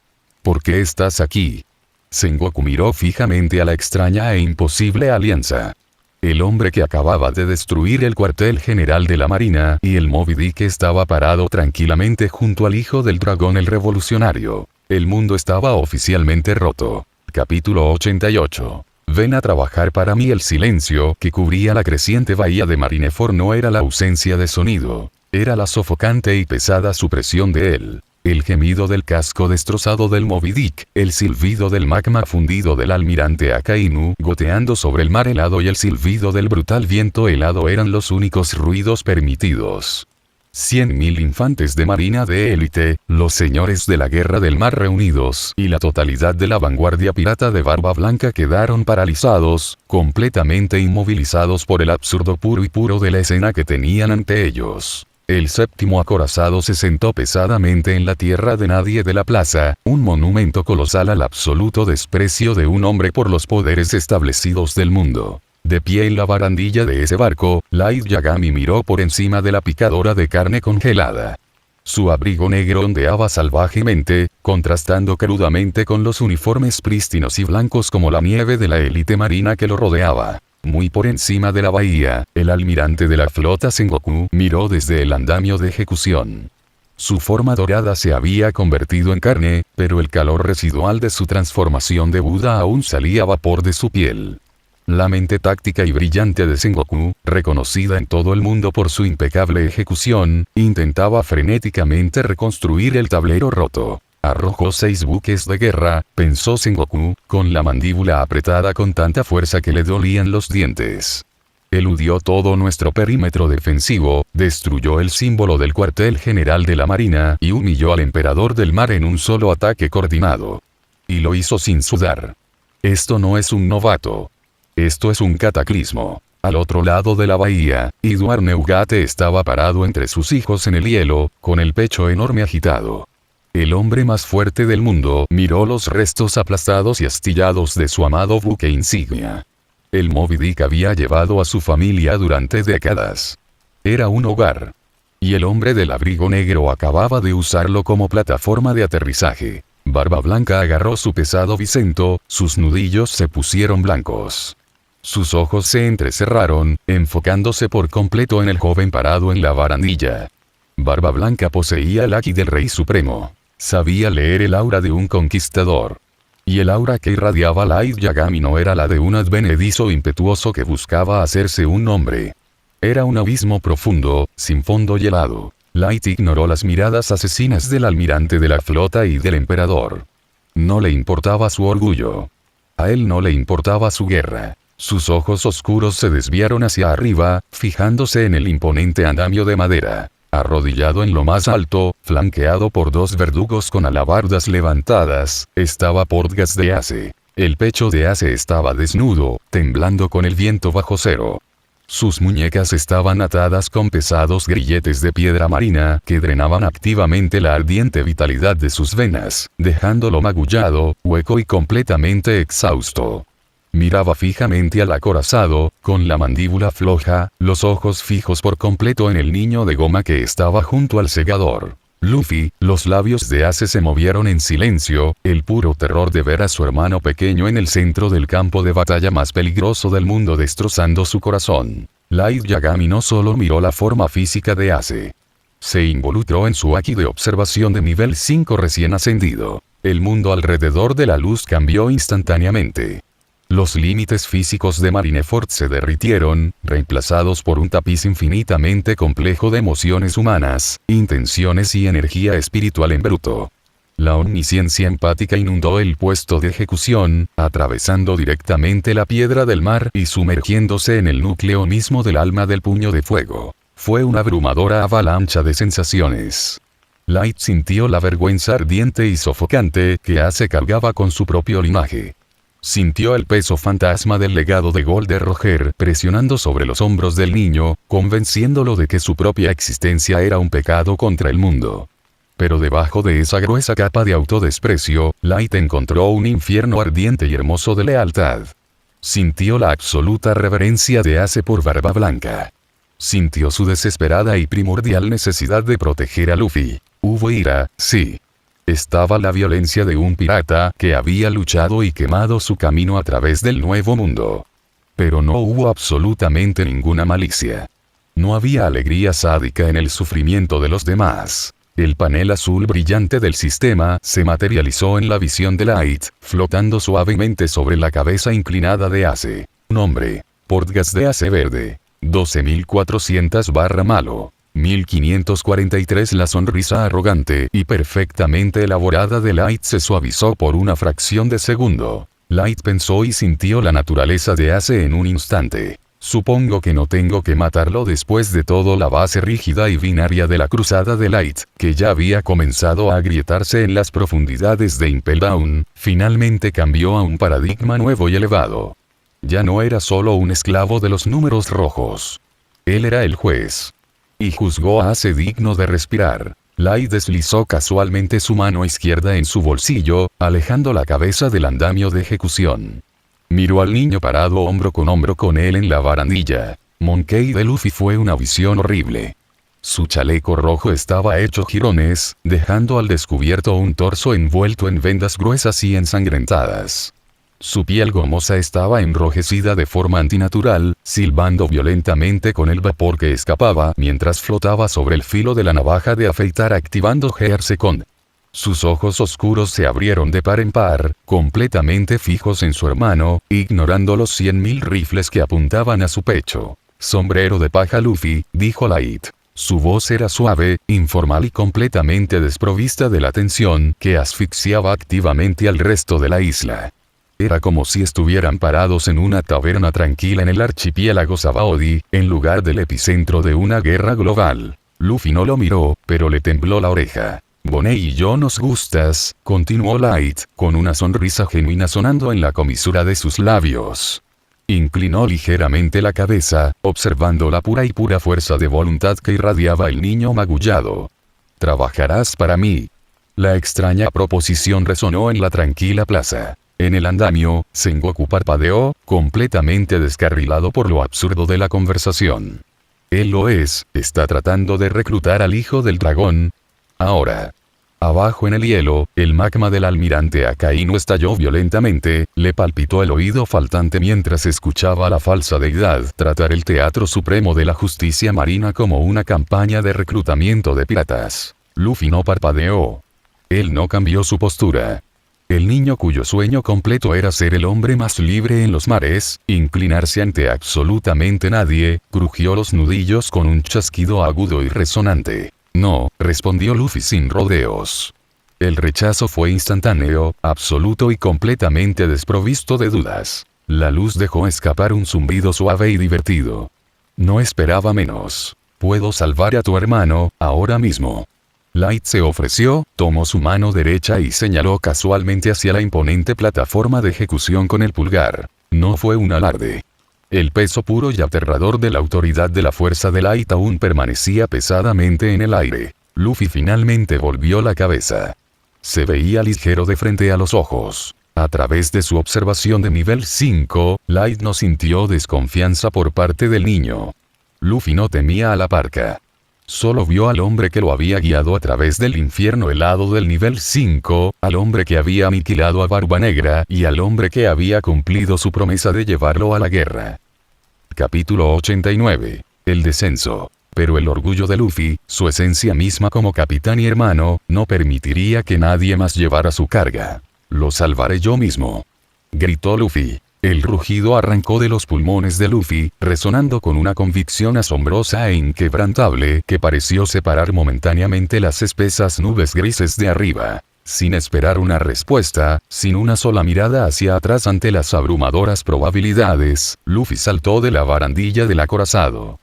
¿Por qué estás aquí? Sengoku miró fijamente a la extraña e imposible alianza. El hombre que acababa de destruir el cuartel general de la marina y el Moby Dick estaba parado tranquilamente junto al hijo del dragón el revolucionario. El mundo estaba oficialmente roto. Capítulo 88. Ven a trabajar para mí. El silencio que cubría la creciente bahía de Marineford no era la ausencia de sonido. Era la sofocante y pesada supresión de él. El gemido del casco destrozado del Moby Dick, el silbido del magma fundido del almirante Akainu goteando sobre el mar helado y el silbido del brutal viento helado eran los únicos ruidos permitidos. 100.000 infantes de marina de élite, los señores de la guerra del mar reunidos y la totalidad de la vanguardia pirata de Barba Blanca quedaron paralizados, completamente inmovilizados por el absurdo puro y puro de la escena que tenían ante ellos. El séptimo acorazado se sentó pesadamente en la tierra de nadie de la plaza, un monumento colosal al absoluto desprecio de un hombre por los poderes establecidos del mundo. De pie en la barandilla de ese barco, Light Yagami miró por encima de la picadora de carne congelada. Su abrigo negro ondeaba salvajemente, contrastando crudamente con los uniformes prístinos y blancos como la nieve de la élite marina que lo rodeaba. Muy por encima de la bahía, el almirante de la flota Sengoku miró desde el andamio de ejecución. Su forma dorada se había convertido en carne, pero el calor residual de su transformación de Buda aún salía vapor de su piel. La mente táctica y brillante de Sengoku, reconocida en todo el mundo por su impecable ejecución, intentaba frenéticamente reconstruir el tablero roto. Arrojó 6 buques de guerra, pensó Sengoku, con la mandíbula apretada con tanta fuerza que le dolían los dientes. Eludió todo nuestro perímetro defensivo, destruyó el símbolo del cuartel general de la marina y humilló al emperador del mar en un solo ataque coordinado. Y lo hizo sin sudar. Esto no es un novato. Esto es un cataclismo. Al otro lado de la bahía, Edward Neugate estaba parado entre sus hijos en el hielo, con el pecho enorme agitado. El hombre más fuerte del mundo miró los restos aplastados y astillados de su amado buque insignia. El Moby Dick había llevado a su familia durante décadas. Era un hogar. Y el hombre del abrigo negro acababa de usarlo como plataforma de aterrizaje. Barba Blanca agarró su pesado bisento, sus nudillos se pusieron blancos. Sus ojos se entrecerraron, enfocándose por completo en el joven parado en la barandilla. Barba Blanca poseía el Haki del Rey Supremo. Sabía leer el aura de un conquistador. Y el aura que irradiaba Light Yagami no era la de un advenedizo impetuoso que buscaba hacerse un nombre. Era un abismo profundo, sin fondo y helado. Light ignoró las miradas asesinas del almirante de la flota y del emperador. No le importaba su orgullo. A él no le importaba su guerra. Sus ojos oscuros se desviaron hacia arriba, fijándose en el imponente andamio de madera. Arrodillado en lo más alto, flanqueado por 2 verdugos con alabardas levantadas, estaba Portgas de Ace. El pecho de Ace estaba desnudo, temblando con el viento bajo cero. Sus muñecas estaban atadas con pesados grilletes de piedra marina que drenaban activamente la ardiente vitalidad de sus venas, dejándolo magullado, hueco y completamente exhausto. Miraba fijamente al acorazado, con la mandíbula floja, los ojos fijos por completo en el niño de goma que estaba junto al segador. Luffy, los labios de Ace se movieron en silencio, el puro terror de ver a su hermano pequeño en el centro del campo de batalla más peligroso del mundo destrozando su corazón. Light Yagami no solo miró la forma física de Ace. Se involucró en su haki de observación de nivel 5 recién ascendido. El mundo alrededor de la luz cambió instantáneamente. Los límites físicos de Marineford se derritieron, reemplazados por un tapiz infinitamente complejo de emociones humanas, intenciones y energía espiritual en bruto. La omnisciencia empática inundó el puesto de ejecución, atravesando directamente la piedra del mar y sumergiéndose en el núcleo mismo del alma del puño de fuego. Fue una abrumadora avalancha de sensaciones. Light sintió la vergüenza ardiente y sofocante que Ace cargaba con su propio linaje. Sintió el peso fantasma del legado de Golden Roger presionando sobre los hombros del niño, convenciéndolo de que su propia existencia era un pecado contra el mundo. Pero debajo de esa gruesa capa de autodesprecio, Light encontró un infierno ardiente y hermoso de lealtad. Sintió la absoluta reverencia de Ace por Barba Blanca. Sintió su desesperada y primordial necesidad de proteger a Luffy. Hubo ira, sí. Estaba la violencia de un pirata que había luchado y quemado su camino a través del nuevo mundo. Pero no hubo absolutamente ninguna malicia. No había alegría sádica en el sufrimiento de los demás. El panel azul brillante del sistema se materializó en la visión de Light, flotando suavemente sobre la cabeza inclinada de Ace. Nombre: Portgas de Ace Verde. 12400/malo. 1543. La sonrisa arrogante y perfectamente elaborada de Light se suavizó por una fracción de segundo. Light pensó y sintió la naturaleza de Ace en un instante. Supongo que no tengo que matarlo después de todo. La base rígida y binaria de la cruzada de Light, que ya había comenzado a agrietarse en las profundidades de Impel Down, finalmente cambió a un paradigma nuevo y elevado. Ya no era solo un esclavo de los números rojos. Él era el juez. Y juzgó a Ace digno de respirar. Light deslizó casualmente su mano izquierda en su bolsillo, alejando la cabeza del andamio de ejecución. Miró al niño parado hombro con él en la barandilla. Monkey de Luffy fue una visión horrible. Su chaleco rojo estaba hecho jirones, dejando al descubierto un torso envuelto en vendas gruesas y ensangrentadas. Su piel gomosa estaba enrojecida de forma antinatural, silbando violentamente con el vapor que escapaba mientras flotaba sobre el filo de la navaja de afeitar activando Gear Second. Sus ojos oscuros se abrieron de par en par, completamente fijos en su hermano, ignorando los 100.000 rifles que apuntaban a su pecho. Sombrero de paja Luffy, dijo Light. Su voz era suave, informal y completamente desprovista de la tensión que asfixiaba activamente al resto de la isla. Era como si estuvieran parados en una taberna tranquila en el archipiélago Sabaody, en lugar del epicentro de una guerra global. Luffy no lo miró, pero le tembló la oreja. Bonnie y yo nos gustas, continuó Light, con una sonrisa genuina sonando en la comisura de sus labios. Inclinó ligeramente la cabeza, observando la pura y pura fuerza de voluntad que irradiaba el niño magullado. «Trabajarás para mí». La extraña proposición resonó en la tranquila plaza. En el andamio, Sengoku parpadeó, completamente descarrilado por lo absurdo de la conversación. Él lo es, está tratando de reclutar al hijo del dragón. Ahora. Abajo en el hielo, el magma del almirante Akainu estalló violentamente, le palpitó el oído faltante mientras escuchaba a la falsa deidad tratar el teatro supremo de la justicia marina como una campaña de reclutamiento de piratas. Luffy no parpadeó. Él no cambió su postura. El niño cuyo sueño completo era ser el hombre más libre en los mares, inclinarse ante absolutamente nadie, crujió los nudillos con un chasquido agudo y resonante. No, respondió Luffy sin rodeos. El rechazo fue instantáneo, absoluto y completamente desprovisto de dudas. La luz dejó escapar un zumbido suave y divertido. No esperaba menos. Puedo salvar a tu hermano, ahora mismo. Light se ofreció, tomó su mano derecha y señaló casualmente hacia la imponente plataforma de ejecución con el pulgar. No fue un alarde. El peso puro y aterrador de la autoridad de la fuerza de Light aún permanecía pesadamente en el aire. Luffy finalmente volvió la cabeza. Se veía ligero de frente a los ojos. A través de su observación de nivel 5, Light no sintió desconfianza por parte del niño. Luffy no temía a la parca. Solo vio al hombre que lo había guiado a través del infierno helado del nivel 5, al hombre que había aniquilado a Barba Negra y al hombre que había cumplido su promesa de llevarlo a la guerra. Capítulo 89. El descenso. Pero el orgullo de Luffy, su esencia misma como capitán y hermano, no permitiría que nadie más llevara su carga. Lo salvaré yo mismo, gritó Luffy. El rugido arrancó de los pulmones de Luffy, resonando con una convicción asombrosa e inquebrantable que pareció separar momentáneamente las espesas nubes grises de arriba. Sin esperar una respuesta, sin una sola mirada hacia atrás ante las abrumadoras probabilidades, Luffy saltó de la barandilla del acorazado.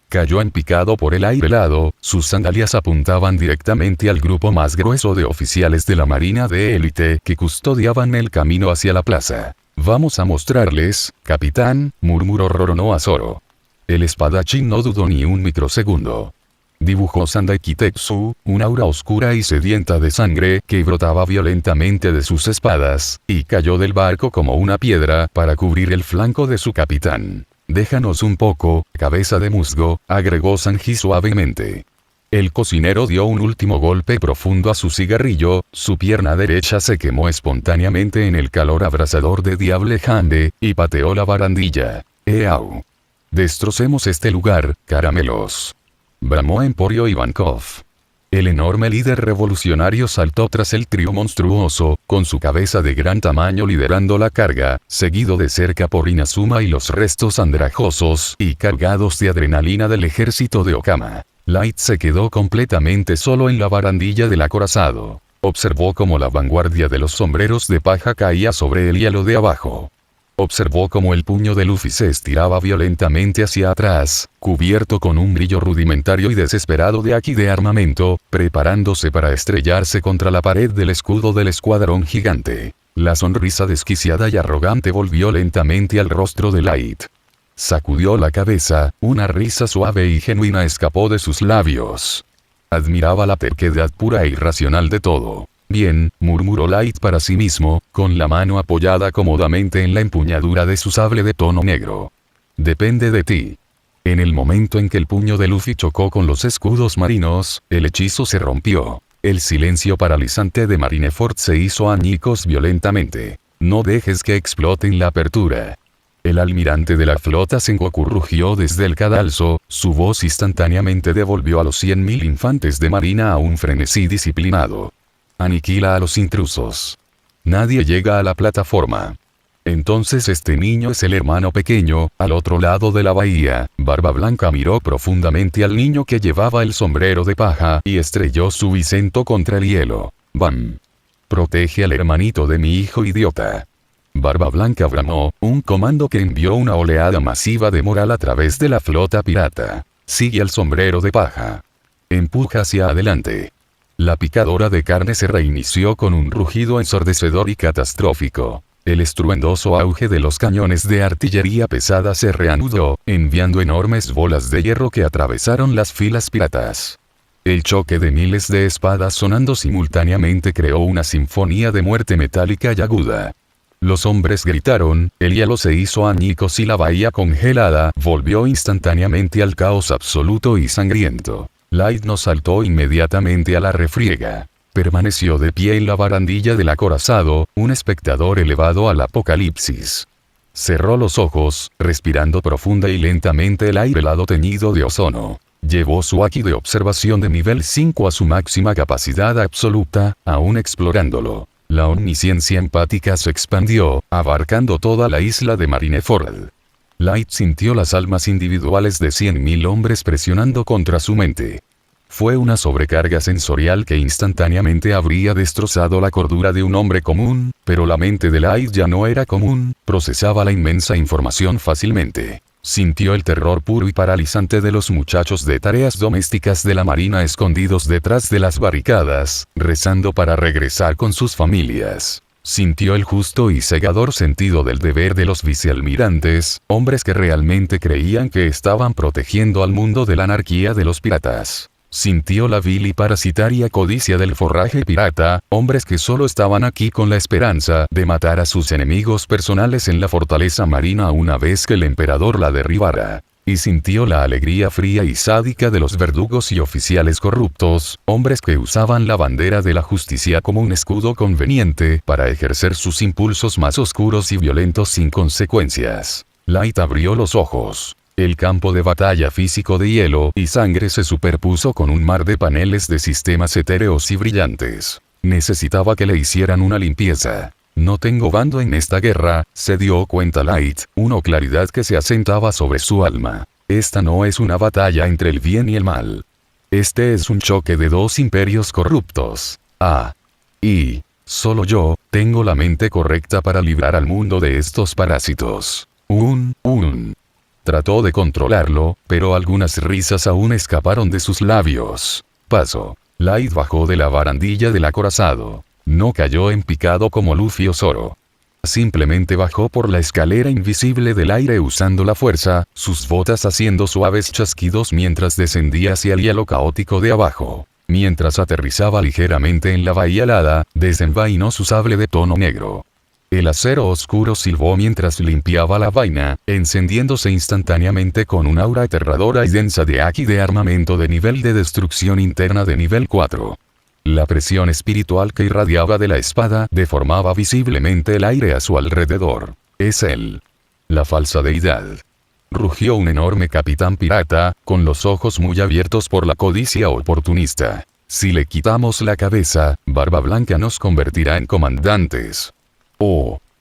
Cayó en picado por el aire helado, sus sandalias apuntaban directamente al grupo más grueso de oficiales de la Marina de élite que custodiaban el camino hacia la plaza. «Vamos a mostrarles, capitán», murmuró Roronoa Zoro. El espadachín no dudó ni un microsegundo. Dibujó Sandai Kitetsu, una aura oscura y sedienta de sangre que brotaba violentamente de sus espadas, y cayó del barco como una piedra para cubrir el flanco de su capitán. «Déjanos un poco, cabeza de musgo», agregó Sanji suavemente. El cocinero dio un último golpe profundo a su cigarrillo, su pierna derecha se quemó espontáneamente en el calor abrasador de Diable Hande, y pateó la barandilla. «¡Eau! Destrocemos este lugar, caramelos», bramó Emporio Ivankov. El enorme líder revolucionario saltó tras el trío monstruoso, con su cabeza de gran tamaño liderando la carga, seguido de cerca por Inazuma y los restos andrajosos y cargados de adrenalina del ejército de Okama. Light se quedó completamente solo en la barandilla del acorazado. Observó cómo la vanguardia de los sombreros de paja caía sobre el hielo de abajo. Observó cómo el puño de Luffy se estiraba violentamente hacia atrás, cubierto con un brillo rudimentario y desesperado de haki de armamento, preparándose para estrellarse contra la pared del escudo del escuadrón gigante. La sonrisa desquiciada y arrogante volvió lentamente al rostro de Light. Sacudió la cabeza, una risa suave y genuina escapó de sus labios. Admiraba la terquedad pura e irracional de todo. «Bien», murmuró Light para sí mismo, con la mano apoyada cómodamente en la empuñadura de su sable de tono negro. «Depende de ti». En el momento en que el puño de Luffy chocó con los escudos marinos, el hechizo se rompió. El silencio paralizante de Marineford se hizo añicos violentamente. «No dejes que exploten la apertura». El almirante de la flota Sengoku rugió desde el cadalso, su voz instantáneamente devolvió a los 100.000 infantes de marina a un frenesí disciplinado. «Aniquila a los intrusos. Nadie llega a la plataforma». «Entonces este niño es el hermano pequeño», al otro lado de la bahía, Barba Blanca miró profundamente al niño que llevaba el sombrero de paja y estrelló su bicento contra el hielo. «¡Bam! Protege al hermanito de mi hijo idiota». Barba Blanca bramó, un comando que envió una oleada masiva de moral a través de la flota pirata. «Sigue al sombrero de paja. Empuja hacia adelante». La picadora de carne se reinició con un rugido ensordecedor y catastrófico. El estruendoso auge de los cañones de artillería pesada se reanudó, enviando enormes bolas de hierro que atravesaron las filas piratas. El choque de miles de espadas sonando simultáneamente creó una sinfonía de muerte metálica y aguda. Los hombres gritaron, el hielo se hizo añicos y la bahía congelada volvió instantáneamente al caos absoluto y sangriento. Light no saltó inmediatamente a la refriega. Permaneció de pie en la barandilla del acorazado, un espectador elevado al apocalipsis. Cerró los ojos, respirando profunda y lentamente el aire helado teñido de ozono. Llevó su haki de observación de nivel 5 a su máxima capacidad absoluta, aún explorándolo. La omnisciencia empática se expandió, abarcando toda la isla de Marineford. Light sintió las almas individuales de 100.000 hombres presionando contra su mente. Fue una sobrecarga sensorial que instantáneamente habría destrozado la cordura de un hombre común, pero la mente de Light ya no era común, procesaba la inmensa información fácilmente. Sintió el terror puro y paralizante de los muchachos de tareas domésticas de la marina escondidos detrás de las barricadas, rezando para regresar con sus familias. Sintió el justo y cegador sentido del deber de los vicealmirantes, hombres que realmente creían que estaban protegiendo al mundo de la anarquía de los piratas. Sintió la vil y parasitaria codicia del forraje pirata, hombres que solo estaban aquí con la esperanza de matar a sus enemigos personales en la fortaleza marina una vez que el emperador la derribara. Y sintió la alegría fría y sádica de los verdugos y oficiales corruptos, hombres que usaban la bandera de la justicia como un escudo conveniente para ejercer sus impulsos más oscuros y violentos sin consecuencias. Light abrió los ojos. El campo de batalla físico de hielo y sangre se superpuso con un mar de paneles de sistemas etéreos y brillantes. Necesitaba que le hicieran una limpieza. No tengo bando en esta guerra, se dio cuenta Light, una claridad que se asentaba sobre su alma. Esta no es una batalla entre el bien y el mal. Este es un choque de dos imperios corruptos. Y solo yo tengo la mente correcta para librar al mundo de estos parásitos. Trató de controlarlo, pero algunas risas aún escaparon de sus labios. Paso. Light bajó de la barandilla del acorazado. No cayó en picado como Luffy o Zoro. Simplemente bajó por la escalera invisible del aire usando la fuerza, sus botas haciendo suaves chasquidos mientras descendía hacia el hielo caótico de abajo. Mientras aterrizaba ligeramente en la bahía helada, desenvainó su sable de tono negro. El acero oscuro silbó mientras limpiaba la vaina, encendiéndose instantáneamente con un aura aterradora y densa de haki de armamento de nivel de destrucción interna de nivel 4. La presión espiritual que irradiaba de la espada deformaba visiblemente el aire a su alrededor. Es él. La falsa deidad. Rugió un enorme capitán pirata, con los ojos muy abiertos por la codicia oportunista. Si le quitamos la cabeza, Barba Blanca nos convertirá en comandantes.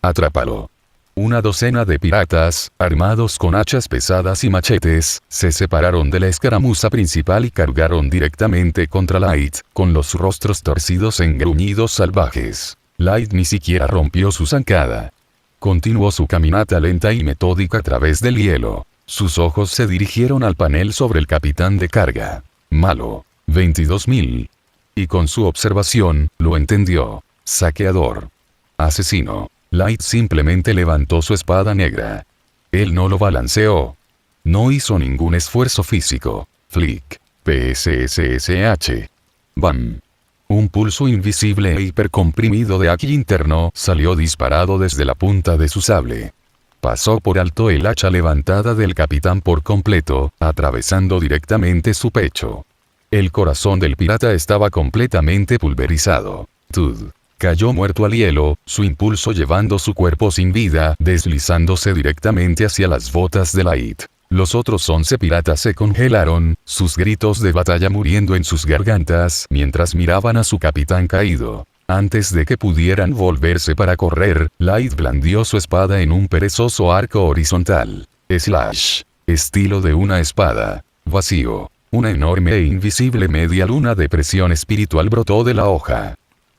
Atrápalo. Una docena de piratas, armados con hachas pesadas y machetes, se separaron de la escaramuza principal y cargaron directamente contra Light, con los rostros torcidos en gruñidos salvajes. Light ni siquiera rompió su zancada. Continuó su caminata lenta y metódica a través del hielo. Sus ojos se dirigieron al panel sobre el capitán de carga. Malo. 22.000. Y con su observación, lo entendió. Saqueador. Asesino. Light simplemente levantó su espada negra. Él no lo balanceó. No hizo ningún esfuerzo físico. Flick. PSSSH. Bam. Un pulso invisible e hipercomprimido de haki interno salió disparado desde la punta de su sable. Pasó por alto el hacha levantada del capitán por completo, atravesando directamente su pecho. El corazón del pirata estaba completamente pulverizado. Tud. Cayó muerto al hielo, su impulso llevando su cuerpo sin vida, deslizándose directamente hacia las botas de Light. Los otros 11 piratas se congelaron, sus gritos de batalla muriendo en sus gargantas mientras miraban a su capitán caído. Antes de que pudieran volverse para correr, Light blandió su espada en un perezoso arco horizontal. Slash. Estilo de una espada. Vacío. Una enorme e invisible media luna de presión espiritual brotó de la hoja.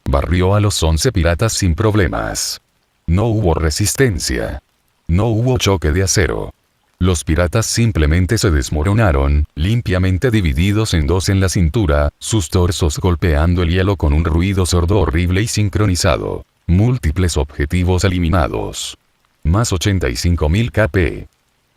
Barrió a los 11 piratas sin problemas. No hubo resistencia. No hubo choque de acero. Los piratas simplemente se desmoronaron, limpiamente divididos en dos en la cintura, sus torsos golpeando el hielo con un ruido sordo horrible y sincronizado. Múltiples objetivos eliminados. Más 85.000 KP.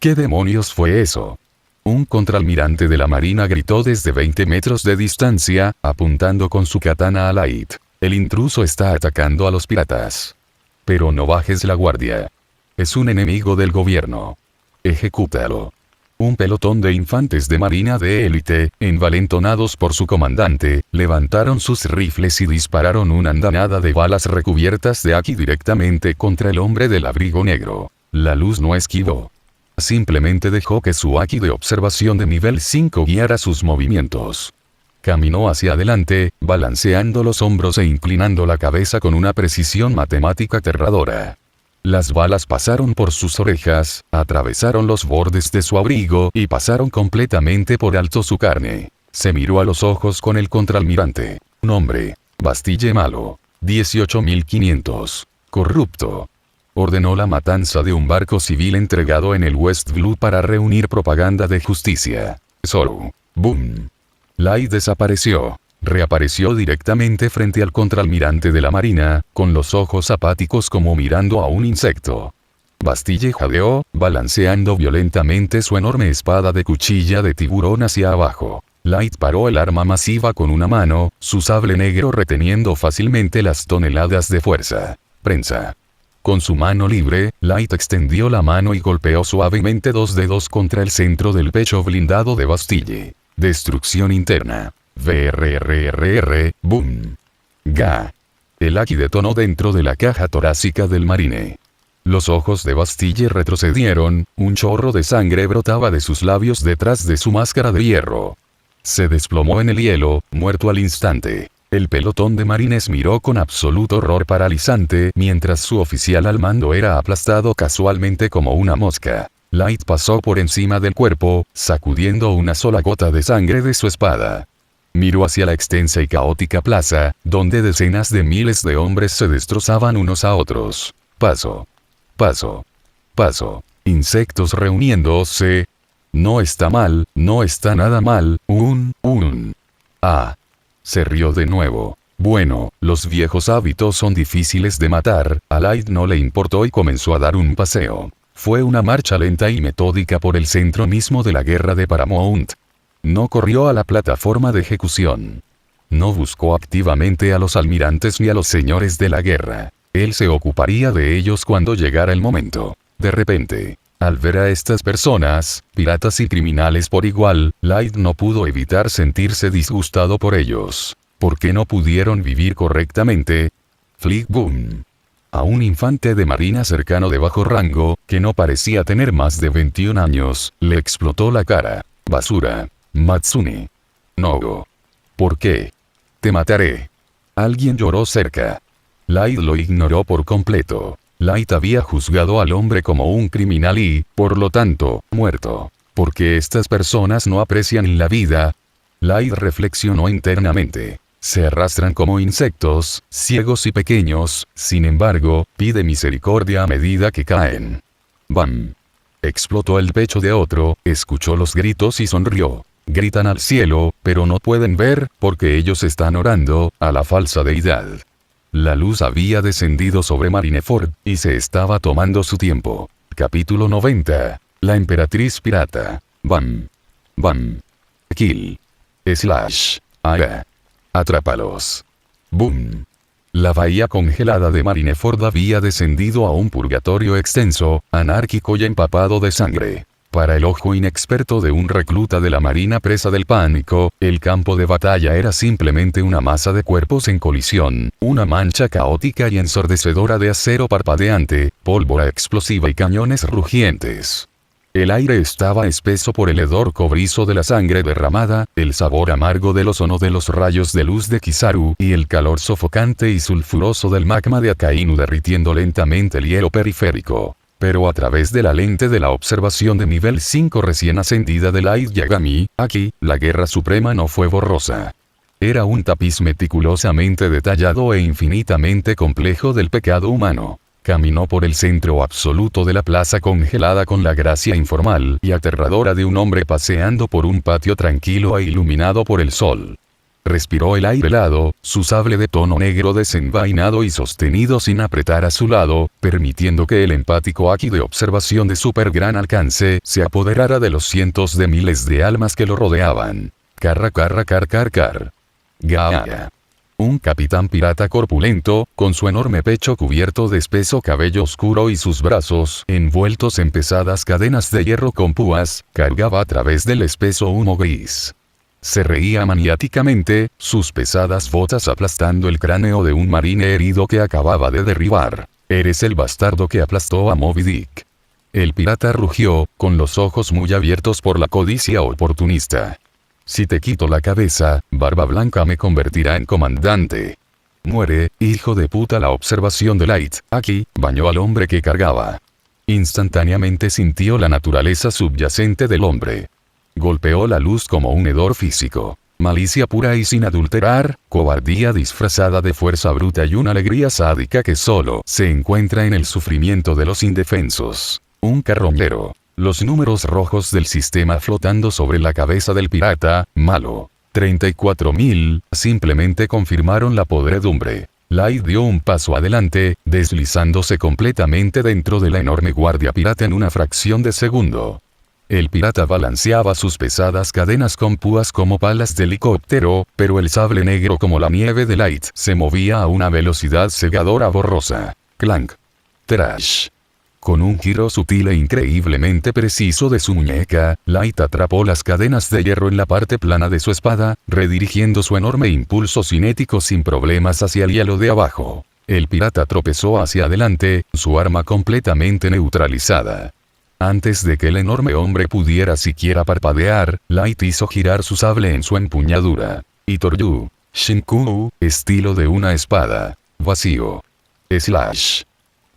¿Qué demonios fue eso? Un contraalmirante de la marina gritó desde 20 metros de distancia, apuntando con su katana a Light. El intruso está atacando a los piratas. Pero no bajes la guardia. Es un enemigo del gobierno. Ejecútalo. Un pelotón de infantes de marina de élite, envalentonados por su comandante, levantaron sus rifles y dispararon una andanada de balas recubiertas de haki directamente contra el hombre del abrigo negro. La luz no esquivó. Simplemente dejó que su haki de observación de nivel 5 guiara sus movimientos. Caminó hacia adelante, balanceando los hombros e inclinando la cabeza con una precisión matemática aterradora. Las balas pasaron por sus orejas, atravesaron los bordes de su abrigo y pasaron completamente por alto su carne. Se miró a los ojos con el contraalmirante. Un hombre. Bastille malo. 18.500. Corrupto. Ordenó la matanza de un barco civil entregado en el West Blue para reunir propaganda de justicia. Zoro. Boom. Light desapareció. Reapareció directamente frente al contraalmirante de la marina, con los ojos apáticos como mirando a un insecto. Bastille jadeó, balanceando violentamente su enorme espada de cuchilla de tiburón hacia abajo. Light paró el arma masiva con una mano, su sable negro reteniendo fácilmente las toneladas de fuerza. Prensa. Con su mano libre, Light extendió la mano y golpeó suavemente 2 dedos contra el centro del pecho blindado de Bastille. Destrucción interna. VRRRR, boom. Ga. El Aki detonó dentro de la caja torácica del marine. Los ojos de Bastille retrocedieron, un chorro de sangre brotaba de sus labios detrás de su máscara de hierro. Se desplomó en el hielo, muerto al instante. El pelotón de marines miró con absoluto horror paralizante mientras su oficial al mando era aplastado casualmente como una mosca. Light pasó por encima del cuerpo, sacudiendo una sola gota de sangre de su espada. Miró hacia la extensa y caótica plaza, donde decenas de miles de hombres se destrozaban unos a otros. Paso. Paso. Paso. Insectos reuniéndose. No está mal, no está nada mal, Ah. Se rió de nuevo. Bueno, los viejos hábitos son difíciles de matar, a Light no le importó y comenzó a dar un paseo. Fue una marcha lenta y metódica por el centro mismo de la guerra de Paramount. No corrió a la plataforma de ejecución. No buscó activamente a los almirantes ni a los señores de la guerra. Él se ocuparía de ellos cuando llegara el momento. De repente, al ver a estas personas, piratas y criminales por igual, Light no pudo evitar sentirse disgustado por ellos. ¿Por qué no pudieron vivir correctamente? Flick boom. A un infante de marina cercano de bajo rango, que no parecía tener más de 21 años, le explotó la cara. Basura. Matsune. No. ¿Por qué? Te mataré. Alguien lloró cerca. Light lo ignoró por completo. Light había juzgado al hombre como un criminal y, por lo tanto, muerto. ¿Por qué estas personas no aprecian la vida? Light reflexionó internamente. Se arrastran como insectos, ciegos y pequeños, sin embargo, pide misericordia a medida que caen. ¡Bam! Explotó el pecho de otro, escuchó los gritos y sonrió. Gritan al cielo, pero no pueden ver, porque ellos están orando a la falsa deidad. La luz había descendido sobre Marineford, y se estaba tomando su tiempo. Capítulo 90. La emperatriz pirata. Bam. Bam. Kill. Slash. Haga. Atrápalos. Boom. La bahía congelada de Marineford había descendido a un purgatorio extenso, anárquico y empapado de sangre. Para el ojo inexperto de un recluta de la marina presa del pánico, el campo de batalla era simplemente una masa de cuerpos en colisión, una mancha caótica y ensordecedora de acero parpadeante, pólvora explosiva y cañones rugientes. El aire estaba espeso por el hedor cobrizo de la sangre derramada, el sabor amargo del ozono de los rayos de luz de Kizaru y el calor sofocante y sulfuroso del magma de Akainu derritiendo lentamente el hielo periférico. Pero a través de la lente de la observación de nivel 5 recién ascendida de Light Yagami, aquí, la guerra suprema no fue borrosa. Era un tapiz meticulosamente detallado e infinitamente complejo del pecado humano. Caminó por el centro absoluto de la plaza congelada con la gracia informal y aterradora de un hombre paseando por un patio tranquilo e iluminado por el sol. Respiró el aire helado, su sable de tono negro desenvainado y sostenido sin apretar a su lado, permitiendo que el empático Aki de observación de super gran alcance se apoderara de los cientos de miles de almas que lo rodeaban. Carra. Gaia. Un capitán pirata corpulento, con su enorme pecho cubierto de espeso cabello oscuro y sus brazos envueltos en pesadas cadenas de hierro con púas, cargaba a través del espeso humo gris. Se reía maniáticamente, sus pesadas botas aplastando el cráneo de un marine herido que acababa de derribar. Eres el bastardo que aplastó a Moby Dick. El pirata rugió, con los ojos muy abiertos por la codicia oportunista. Si te quito la cabeza, Barba Blanca me convertirá en comandante. Muere, hijo de puta. La observación de Light, aquí, bañó al hombre que cargaba. Instantáneamente sintió la naturaleza subyacente del hombre. Golpeó la luz como un hedor físico. Malicia pura y sin adulterar, cobardía disfrazada de fuerza bruta y una alegría sádica que solo se encuentra en el sufrimiento de los indefensos. Un carroñero. Los números rojos del sistema flotando sobre la cabeza del pirata, malo. 34.000, simplemente confirmaron la podredumbre. Light dio un paso adelante, deslizándose completamente dentro de la enorme guardia pirata en una fracción de segundo. El pirata balanceaba sus pesadas cadenas con púas como palas de helicóptero, pero el sable negro como la nieve de Light se movía a una velocidad cegadora borrosa. Clank. Trash. Con un giro sutil e increíblemente preciso de su muñeca, Light atrapó las cadenas de hierro en la parte plana de su espada, redirigiendo su enorme impulso cinético sin problemas hacia el hielo de abajo. El pirata tropezó hacia adelante, su arma completamente neutralizada. Antes de que el enorme hombre pudiera siquiera parpadear, Light hizo girar su sable en su empuñadura. Itoryu. Shinku, estilo de una espada. Vacío. Slash.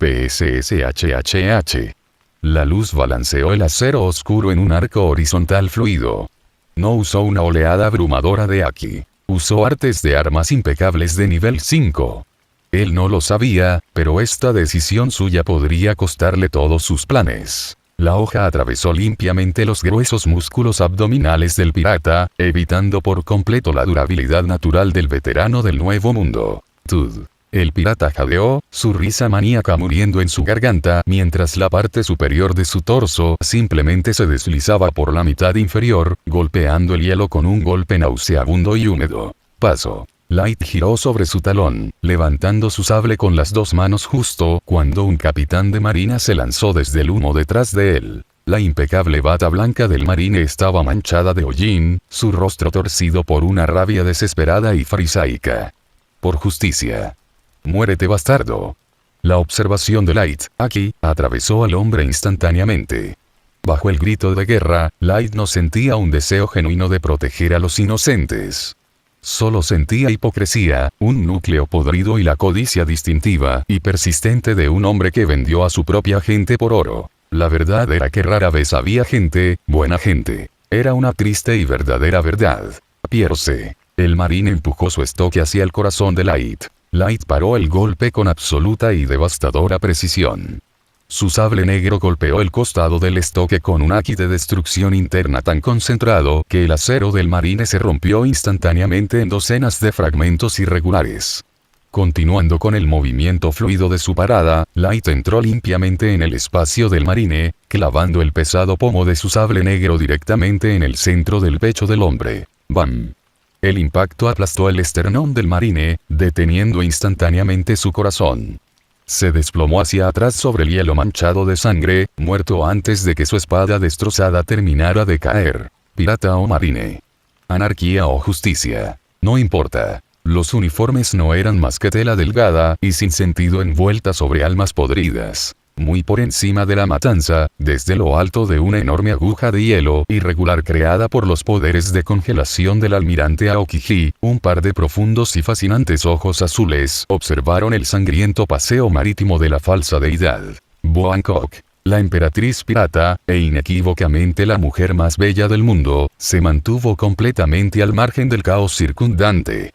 PSSHHH. La luz balanceó el acero oscuro en un arco horizontal fluido. No usó una oleada abrumadora de Aki. Usó artes de armas impecables de nivel 5. Él no lo sabía, pero esta decisión suya podría costarle todos sus planes. La hoja atravesó limpiamente los gruesos músculos abdominales del pirata, evitando por completo la durabilidad natural del veterano del Nuevo Mundo. Tud. El pirata jadeó, su risa maníaca muriendo en su garganta, mientras la parte superior de su torso simplemente se deslizaba por la mitad inferior, golpeando el hielo con un golpe nauseabundo y húmedo. Paso. Light giró sobre su talón, levantando su sable con las dos manos justo cuando un capitán de marina se lanzó desde el humo detrás de él. La impecable bata blanca del marine estaba manchada de hollín, su rostro torcido por una rabia desesperada y farisaica. Por justicia. Muérete, bastardo. La observación de Light, aquí, atravesó al hombre instantáneamente. Bajo el grito de guerra, Light no sentía un deseo genuino de proteger a los inocentes. Solo sentía hipocresía, un núcleo podrido y la codicia distintiva y persistente de un hombre que vendió a su propia gente por oro. La verdad era que rara vez había gente, buena gente. Era una triste y verdadera verdad. Pierce. El marine empujó su estoque hacia el corazón de Light. Light paró el golpe con absoluta y devastadora precisión. Su sable negro golpeó el costado del estoque con un haki de destrucción interna tan concentrado que el acero del marine se rompió instantáneamente en docenas de fragmentos irregulares. Continuando con el movimiento fluido de su parada, Light entró limpiamente en el espacio del marine, clavando el pesado pomo de su sable negro directamente en el centro del pecho del hombre. ¡Bam! El impacto aplastó el esternón del marine, deteniendo instantáneamente su corazón. Se desplomó hacia atrás sobre el hielo manchado de sangre, muerto antes de que su espada destrozada terminara de caer. Pirata o marine. Anarquía o justicia. No importa. Los uniformes no eran más que tela delgada y sin sentido envuelta sobre almas podridas. Muy por encima de la matanza, desde lo alto de una enorme aguja de hielo irregular creada por los poderes de congelación del almirante Aokiji, un par de profundos y fascinantes ojos azules observaron el sangriento paseo marítimo de la falsa deidad. Bangkok. La emperatriz pirata, e inequívocamente la mujer más bella del mundo, se mantuvo completamente al margen del caos circundante.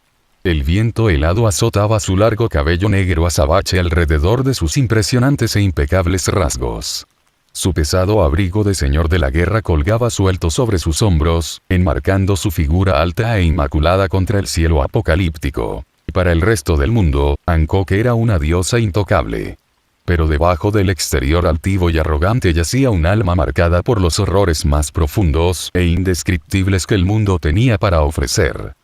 El viento helado azotaba su largo cabello negro azabache alrededor de sus impresionantes e impecables rasgos. Su pesado abrigo de señor de la guerra colgaba suelto sobre sus hombros, enmarcando su figura alta e inmaculada contra el cielo apocalíptico. Para el resto del mundo, Bangkok era una diosa intocable. Pero debajo del exterior altivo y arrogante yacía un alma marcada por los horrores más profundos e indescriptibles que el mundo tenía para ofrecer.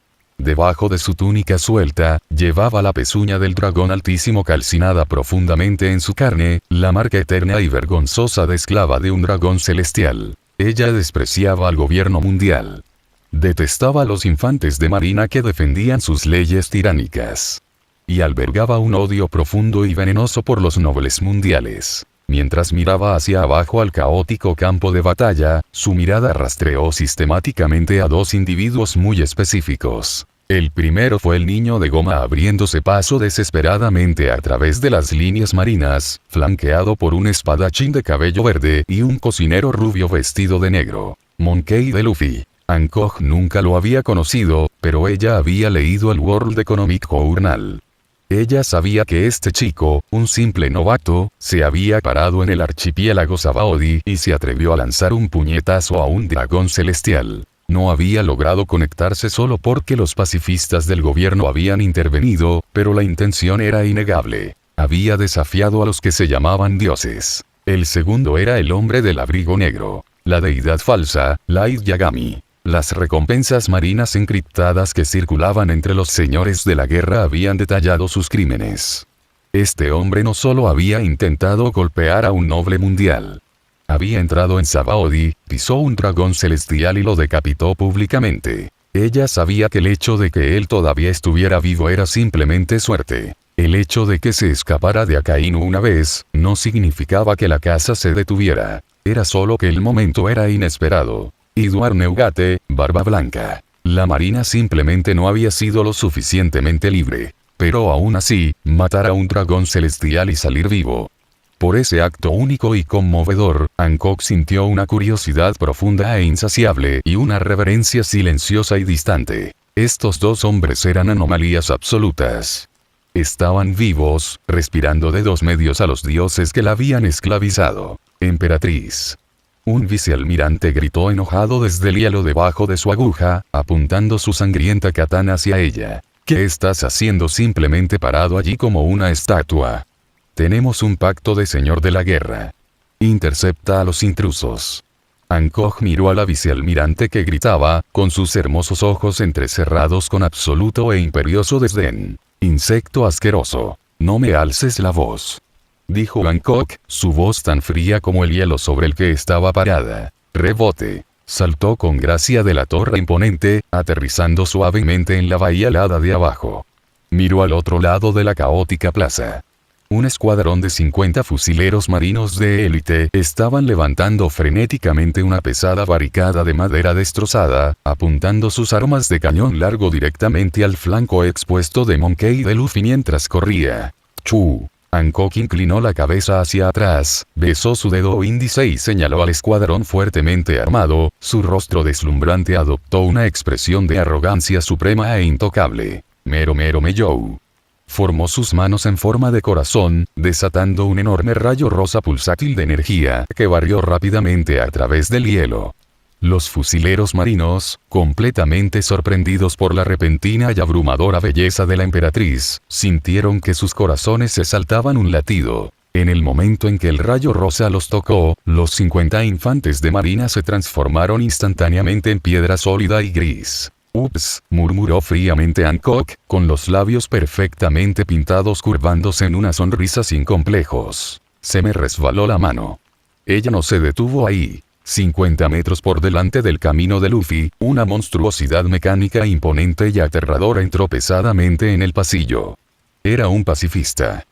Debajo de su túnica suelta, llevaba la pezuña del dragón altísimo calcinada profundamente en su carne, la marca eterna y vergonzosa de esclava de un dragón celestial. Ella despreciaba al gobierno mundial. Detestaba a los infantes de marina que defendían sus leyes tiránicas. Y albergaba un odio profundo y venenoso por los nobles mundiales. Mientras miraba hacia abajo al caótico campo de batalla, su mirada rastreó sistemáticamente a dos individuos muy específicos. El primero fue el niño de goma abriéndose paso desesperadamente a través de las líneas marinas, flanqueado por un espadachín de cabello verde y un cocinero rubio vestido de negro. Monkey de Luffy. Bangkok nunca lo había conocido, pero ella había leído el World Economic Journal. Ella sabía que este chico, un simple novato, se había parado en el archipiélago Sabaody y se atrevió a lanzar un puñetazo a un dragón celestial. No había logrado conectarse solo porque los pacifistas del gobierno habían intervenido, pero la intención era innegable. Había desafiado a los que se llamaban dioses. El segundo era el hombre del abrigo negro. La deidad falsa, Light Yagami. Las recompensas marinas encriptadas que circulaban entre los señores de la guerra habían detallado sus crímenes. Este hombre no solo había intentado golpear a un noble mundial. Había entrado en Sabaody, pisó un dragón celestial y lo decapitó públicamente. Ella sabía que el hecho de que él todavía estuviera vivo era simplemente suerte. El hecho de que se escapara de Akainu una vez, no significaba que la casa se detuviera. Era solo que el momento era inesperado. Edward Neugate, Barba Blanca. La marina simplemente no había sido lo suficientemente libre. Pero aún así, matar a un dragón celestial y salir vivo. Por ese acto único y conmovedor, Hancock sintió una curiosidad profunda e insaciable y una reverencia silenciosa y distante. Estos dos hombres eran anomalías absolutas. Estaban vivos, respirando dedos medios a los dioses que la habían esclavizado. Emperatriz. Un vicealmirante gritó enojado desde el hielo debajo de su aguja, apuntando su sangrienta katana hacia ella. ¿Qué estás haciendo simplemente parado allí como una estatua? Tenemos un pacto de señor de la guerra. Intercepta a los intrusos. Hancock miró a la vicealmirante que gritaba, con sus hermosos ojos entrecerrados con absoluto e imperioso desdén. Insecto asqueroso. No me alces la voz. Dijo Hancock, su voz tan fría como el hielo sobre el que estaba parada. Rebote. Saltó con gracia de la torre imponente, aterrizando suavemente en la bahía helada de abajo. Miró al otro lado de la caótica plaza. Un escuadrón de 50 fusileros marinos de élite estaban levantando frenéticamente una pesada barricada de madera destrozada, apuntando sus armas de cañón largo directamente al flanco expuesto de Monkey D. Luffy mientras corría. ¡Chu! Hancock inclinó la cabeza hacia atrás, besó su dedo índice y señaló al escuadrón fuertemente armado, su rostro deslumbrante adoptó una expresión de arrogancia suprema e intocable. Mero Meyou. Formó sus manos en forma de corazón, desatando un enorme rayo rosa pulsátil de energía que barrió rápidamente a través del hielo. Los fusileros marinos, completamente sorprendidos por la repentina y abrumadora belleza de la emperatriz, sintieron que sus corazones se saltaban un latido. En el momento en que el rayo rosa los tocó, los 50 infantes de marina se transformaron instantáneamente en piedra sólida y gris. «Ups», murmuró fríamente Hancock, con los labios perfectamente pintados curvándose en una sonrisa sin complejos. Se me resbaló la mano. Ella no se detuvo ahí. 50 metros por delante del camino de Luffy, una monstruosidad mecánica imponente y aterradora entró pesadamente en el pasillo. Era un pacifista.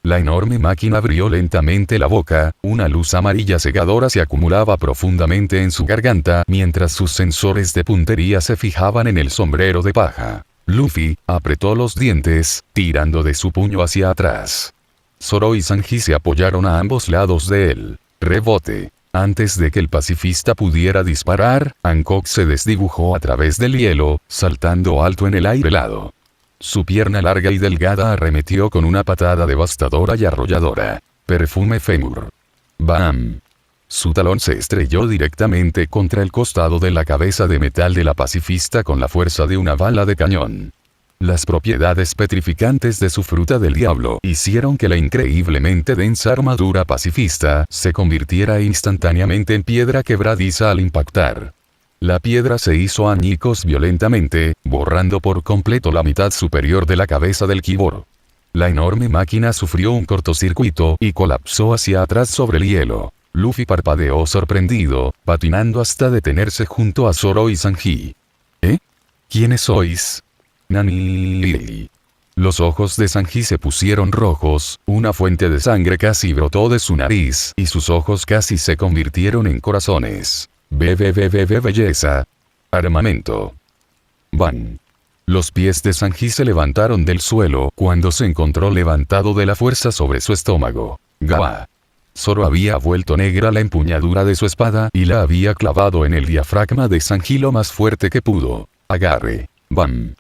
La enorme máquina abrió lentamente la boca, una luz amarilla cegadora se acumulaba profundamente en su garganta mientras sus sensores de puntería se fijaban en el sombrero de paja. Luffy apretó los dientes, tirando de su puño hacia atrás. Zoro y Sanji se apoyaron a ambos lados de él. Rebote. Antes de que el pacifista pudiera disparar, Hancock se desdibujó a través del hielo, saltando alto en el aire helado. Su pierna larga y delgada arremetió con una patada devastadora y arrolladora. Perfume fémur. ¡Bam! Su talón se estrelló directamente contra el costado de la cabeza de metal de la pacifista con la fuerza de una bala de cañón. Las propiedades petrificantes de su fruta del diablo hicieron que la increíblemente densa armadura pacifista se convirtiera instantáneamente en piedra quebradiza al impactar. La piedra se hizo añicos violentamente, borrando por completo la mitad superior de la cabeza del Kibor. La enorme máquina sufrió un cortocircuito y colapsó hacia atrás sobre el hielo. Luffy parpadeó sorprendido, patinando hasta detenerse junto a Zoro y Sanji. ¿Eh? ¿Quiénes sois? Nani. Los ojos de Sanji se pusieron rojos, una fuente de sangre casi brotó de su nariz y sus ojos casi se convirtieron en corazones. Belleza. Armamento. Van. Los pies de Sanji se levantaron del suelo cuando se encontró levantado de la fuerza sobre su estómago. Gaba. Zoro había vuelto negra la empuñadura de su espada y la había clavado en el diafragma de Sanji lo más fuerte que pudo. Agarre. Bam.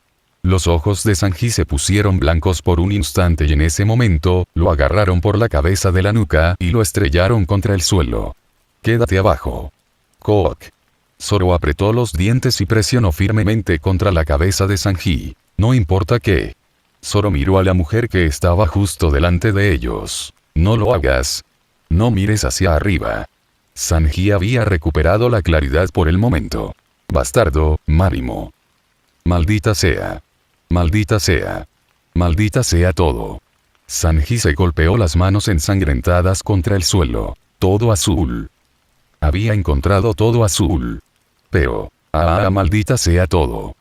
Los ojos de Sanji se pusieron blancos por un instante y en ese momento, lo agarraron por la cabeza de la nuca y lo estrellaron contra el suelo. Quédate abajo. Kook. Zoro apretó los dientes y presionó firmemente contra la cabeza de Sanji. No importa qué. Zoro miró a la mujer que estaba justo delante de ellos. No lo hagas. No mires hacia arriba. Sanji había recuperado la claridad por el momento. Bastardo, Marimo. Maldita sea. Maldita sea. Maldita sea todo. Sanji se golpeó las manos ensangrentadas contra el suelo. Todo azul. Había encontrado todo azul. Pero, maldita sea todo.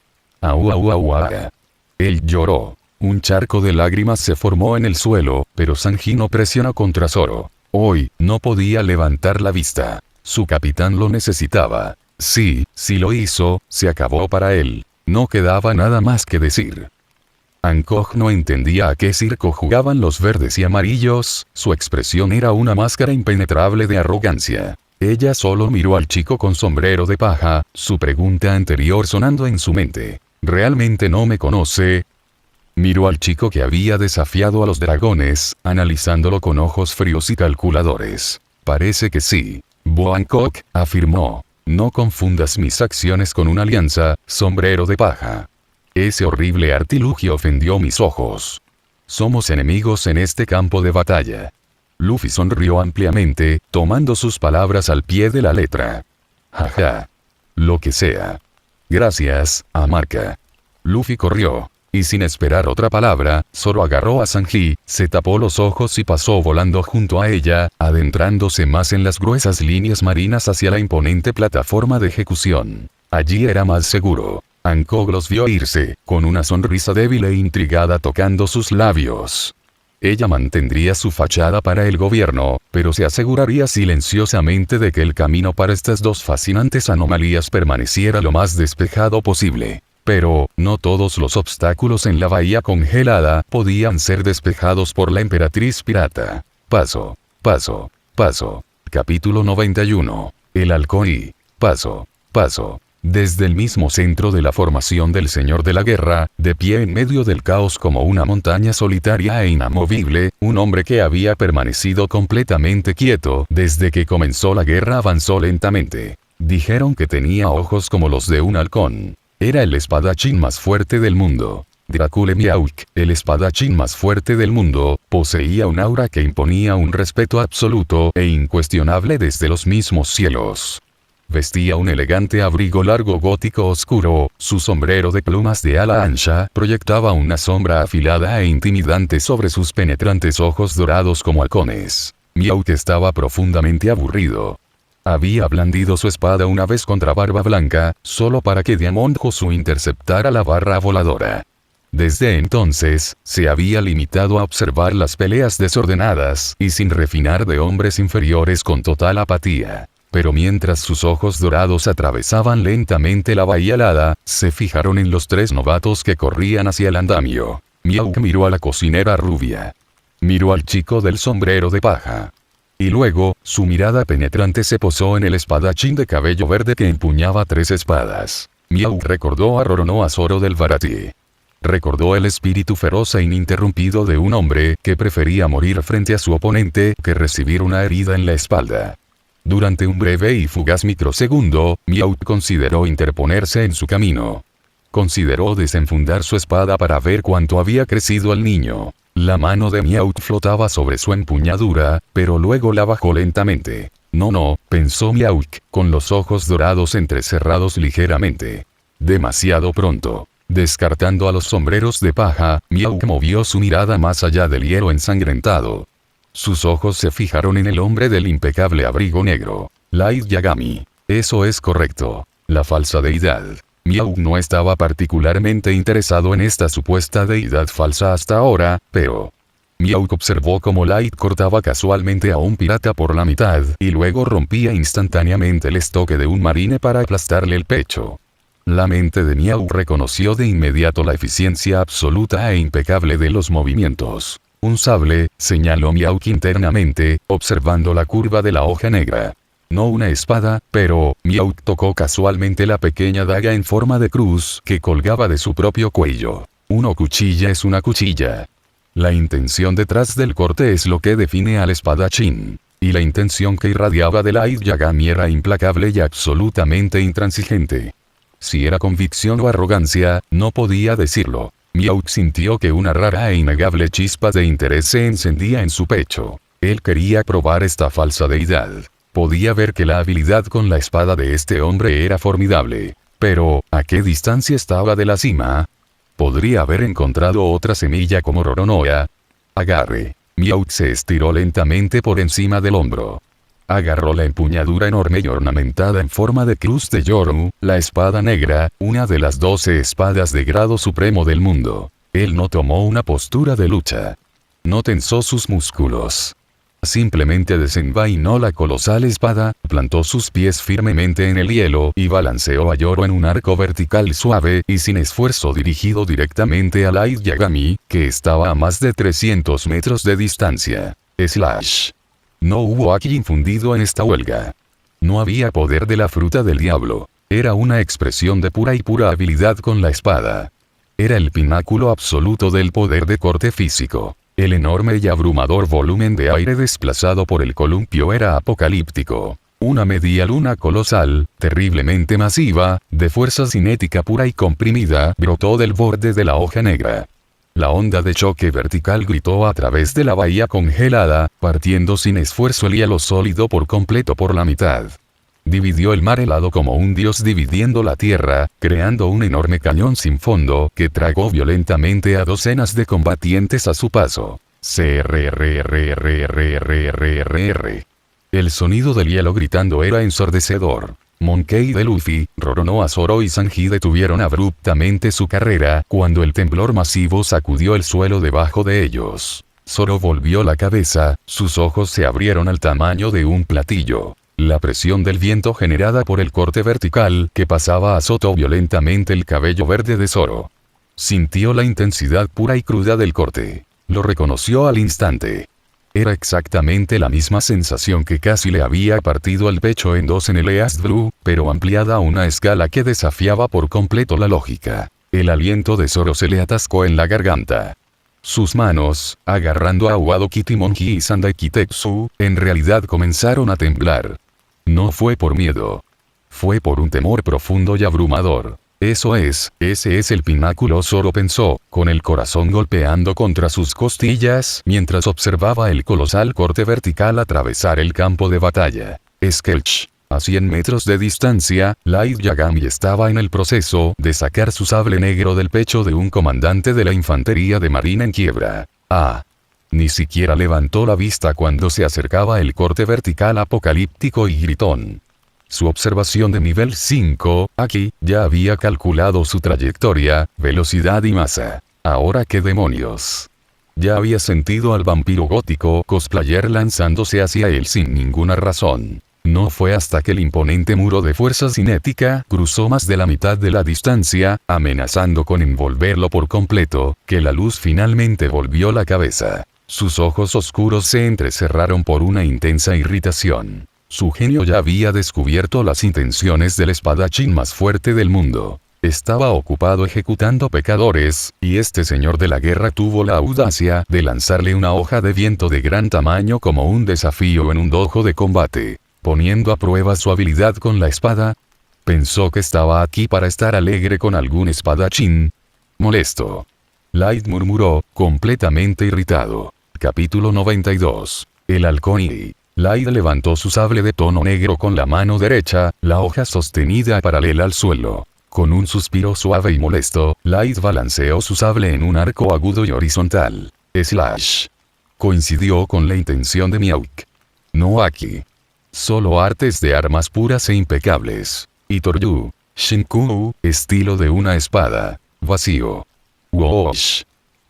Él lloró. Un charco de lágrimas se formó en el suelo, pero Sanji no presionó contra Zoro. Hoy, no podía levantar la vista. Su capitán lo necesitaba. Sí, si lo hizo, se acabó para él. No quedaba nada más que decir. Hancock no entendía a qué circo jugaban los verdes y amarillos, su expresión era una máscara impenetrable de arrogancia. Ella solo miró al chico con sombrero de paja, su pregunta anterior sonando en su mente. ¿Realmente no me conoce? Miró al chico que había desafiado a los dragones, analizándolo con ojos fríos y calculadores. Parece que sí. Bo Hancock afirmó. No confundas mis acciones con una alianza, sombrero de paja. Ese horrible artilugio ofendió mis ojos. Somos enemigos en este campo de batalla. Luffy sonrió ampliamente, tomando sus palabras al pie de la letra. Jaja. Lo que sea. Gracias, Amarca. Luffy corrió. Y sin esperar otra palabra, Zoro agarró a Sanji, se tapó los ojos y pasó volando junto a ella, adentrándose más en las gruesas líneas marinas hacia la imponente plataforma de ejecución. Allí era más seguro. Hancock los vio irse, con una sonrisa débil e intrigada tocando sus labios. Ella mantendría su fachada para el gobierno, pero se aseguraría silenciosamente de que el camino para estas dos fascinantes anomalías permaneciera lo más despejado posible. Pero, no todos los obstáculos en la bahía congelada podían ser despejados por la emperatriz pirata. Paso. Capítulo 91. El halcón y... Paso. Desde el mismo centro de la formación del Señor de la Guerra, de pie en medio del caos como una montaña solitaria e inamovible, un hombre que había permanecido completamente quieto desde que comenzó la guerra avanzó lentamente. Dijeron que tenía ojos como los de un halcón. Era el espadachín más fuerte del mundo. Dracule Miauk, el espadachín más fuerte del mundo, poseía un aura que imponía un respeto absoluto e incuestionable desde los mismos cielos. Vestía un elegante abrigo largo gótico oscuro, su sombrero de plumas de ala ancha proyectaba una sombra afilada e intimidante sobre sus penetrantes ojos dorados como halcones. Miauk estaba profundamente aburrido. Había blandido su espada una vez contra Barba Blanca, solo para que Diamond Josu interceptara la barra voladora. Desde entonces, se había limitado a observar las peleas desordenadas y sin refinar de hombres inferiores con total apatía. Pero mientras sus ojos dorados atravesaban lentamente la bahía helada, se fijaron en los tres novatos que corrían hacia el andamio. Miauk miró a la cocinera rubia. Miró al chico del sombrero de paja. Y luego, su mirada penetrante se posó en el espadachín de cabello verde que empuñaba tres espadas. Miauk recordó a Roronoa Zoro del Baratie. Recordó el espíritu feroz e ininterrumpido de un hombre que prefería morir frente a su oponente que recibir una herida en la espalda. Durante un breve y fugaz microsegundo, Miauk consideró interponerse en su camino. Consideró desenfundar su espada para ver cuánto había crecido el niño. La mano de Miauk flotaba sobre su empuñadura, pero luego la bajó lentamente. No, pensó Miauk, con los ojos dorados entrecerrados ligeramente. Demasiado pronto. Descartando a los sombreros de paja, Miauk movió su mirada más allá del hielo ensangrentado. Sus ojos se fijaron en el hombre del impecable abrigo negro. Light Yagami. Eso es correcto. La falsa deidad. Miauk no estaba particularmente interesado en esta supuesta deidad falsa hasta ahora, pero... Miauk observó cómo Light cortaba casualmente a un pirata por la mitad y luego rompía instantáneamente el estoque de un marine para aplastarle el pecho. La mente de Miauk reconoció de inmediato la eficiencia absoluta e impecable de los movimientos. Un sable, señaló Miauk internamente, observando la curva de la hoja negra. No una espada, pero, Miauk tocó casualmente la pequeña daga en forma de cruz que colgaba de su propio cuello. Una cuchilla es una cuchilla. La intención detrás del corte es lo que define al espadachín. Y la intención que irradiaba de Light Yagami era implacable y absolutamente intransigente. Si era convicción o arrogancia, no podía decirlo. Miauk sintió que una rara e innegable chispa de interés se encendía en su pecho. Él quería probar esta falsa deidad. Podía ver que la habilidad con la espada de este hombre era formidable. Pero, ¿a qué distancia estaba de la cima? ¿Podría haber encontrado otra semilla como Roronoa? Agarre. Meowth se estiró lentamente por encima del hombro. Agarró la empuñadura enorme y ornamentada en forma de cruz de Yoru, la espada negra, una de las 12 espadas de grado supremo del mundo. Él no tomó una postura de lucha. No tensó sus músculos. Simplemente desenvainó la colosal espada, plantó sus pies firmemente en el hielo y balanceó a Yoru en un arco vertical suave y sin esfuerzo dirigido directamente a Light Yagami, que estaba a más de 300 metros de distancia. Slash. No hubo Haki infundido en esta huelga. No había poder de la fruta del diablo. Era una expresión de pura y pura habilidad con la espada. Era el pináculo absoluto del poder de corte físico. El enorme y abrumador volumen de aire desplazado por el columpio era apocalíptico. Una media luna colosal, terriblemente masiva, de fuerza cinética pura y comprimida, brotó del borde de la hoja negra. La onda de choque vertical gritó a través de la bahía congelada, partiendo sin esfuerzo el hielo sólido por completo por la mitad. Dividió el mar helado como un dios dividiendo la tierra, creando un enorme cañón sin fondo que tragó violentamente a docenas de combatientes a su paso. CRRRRRRRR. El sonido del hielo gritando era ensordecedor. Monkey D. Luffy, Roronoa Zoro y Sanji detuvieron abruptamente su carrera cuando el temblor masivo sacudió el suelo debajo de ellos. Zoro volvió la cabeza, sus ojos se abrieron al tamaño de un platillo. La presión del viento generada por el corte vertical que pasaba azotó violentamente el cabello verde de Zoro. Sintió la intensidad pura y cruda del corte. Lo reconoció al instante. Era exactamente la misma sensación que casi le había partido el pecho en dos en el East Blue, pero ampliada a una escala que desafiaba por completo la lógica. El aliento de Zoro se le atascó en la garganta. Sus manos, agarrando a Wado Kimonji y Sandai Kitetsu, en realidad comenzaron a temblar. No fue por miedo. Fue por un temor profundo y abrumador. Ese es el pináculo, Zoro pensó, con el corazón golpeando contra sus costillas mientras observaba el colosal corte vertical atravesar el campo de batalla. Skelch. A 100 metros de distancia, Light Yagami estaba en el proceso de sacar su sable negro del pecho de un comandante de la infantería de marina en quiebra. Ni siquiera levantó la vista cuando se acercaba el corte vertical apocalíptico y gritón. Su observación de nivel 5, aquí, ya había calculado su trayectoria, velocidad y masa. Ahora qué demonios. Ya había sentido al vampiro gótico cosplayer lanzándose hacia él sin ninguna razón. No fue hasta que el imponente muro de fuerza cinética cruzó más de la mitad de la distancia, amenazando con envolverlo por completo, que la luz finalmente volvió la cabeza. Sus ojos oscuros se entrecerraron por una intensa irritación. Su genio ya había descubierto las intenciones del espadachín más fuerte del mundo. Estaba ocupado ejecutando pecadores, y este señor de la guerra tuvo la audacia de lanzarle una hoja de viento de gran tamaño como un desafío en un dojo de combate. Poniendo a prueba su habilidad con la espada, pensó que estaba aquí para estar alegre con algún espadachín. Molesto. Light murmuró, completamente irritado. Capítulo 92. El halcón y... Light levantó su sable de tono negro con la mano derecha, la hoja sostenida paralela al suelo. Con un suspiro suave y molesto, Light balanceó su sable en un arco agudo y horizontal. Slash. Coincidió con la intención de Meowth. No aquí. Solo artes de armas puras e impecables. Itoryu. Shinku, estilo de una espada. Vacío. Whoosh.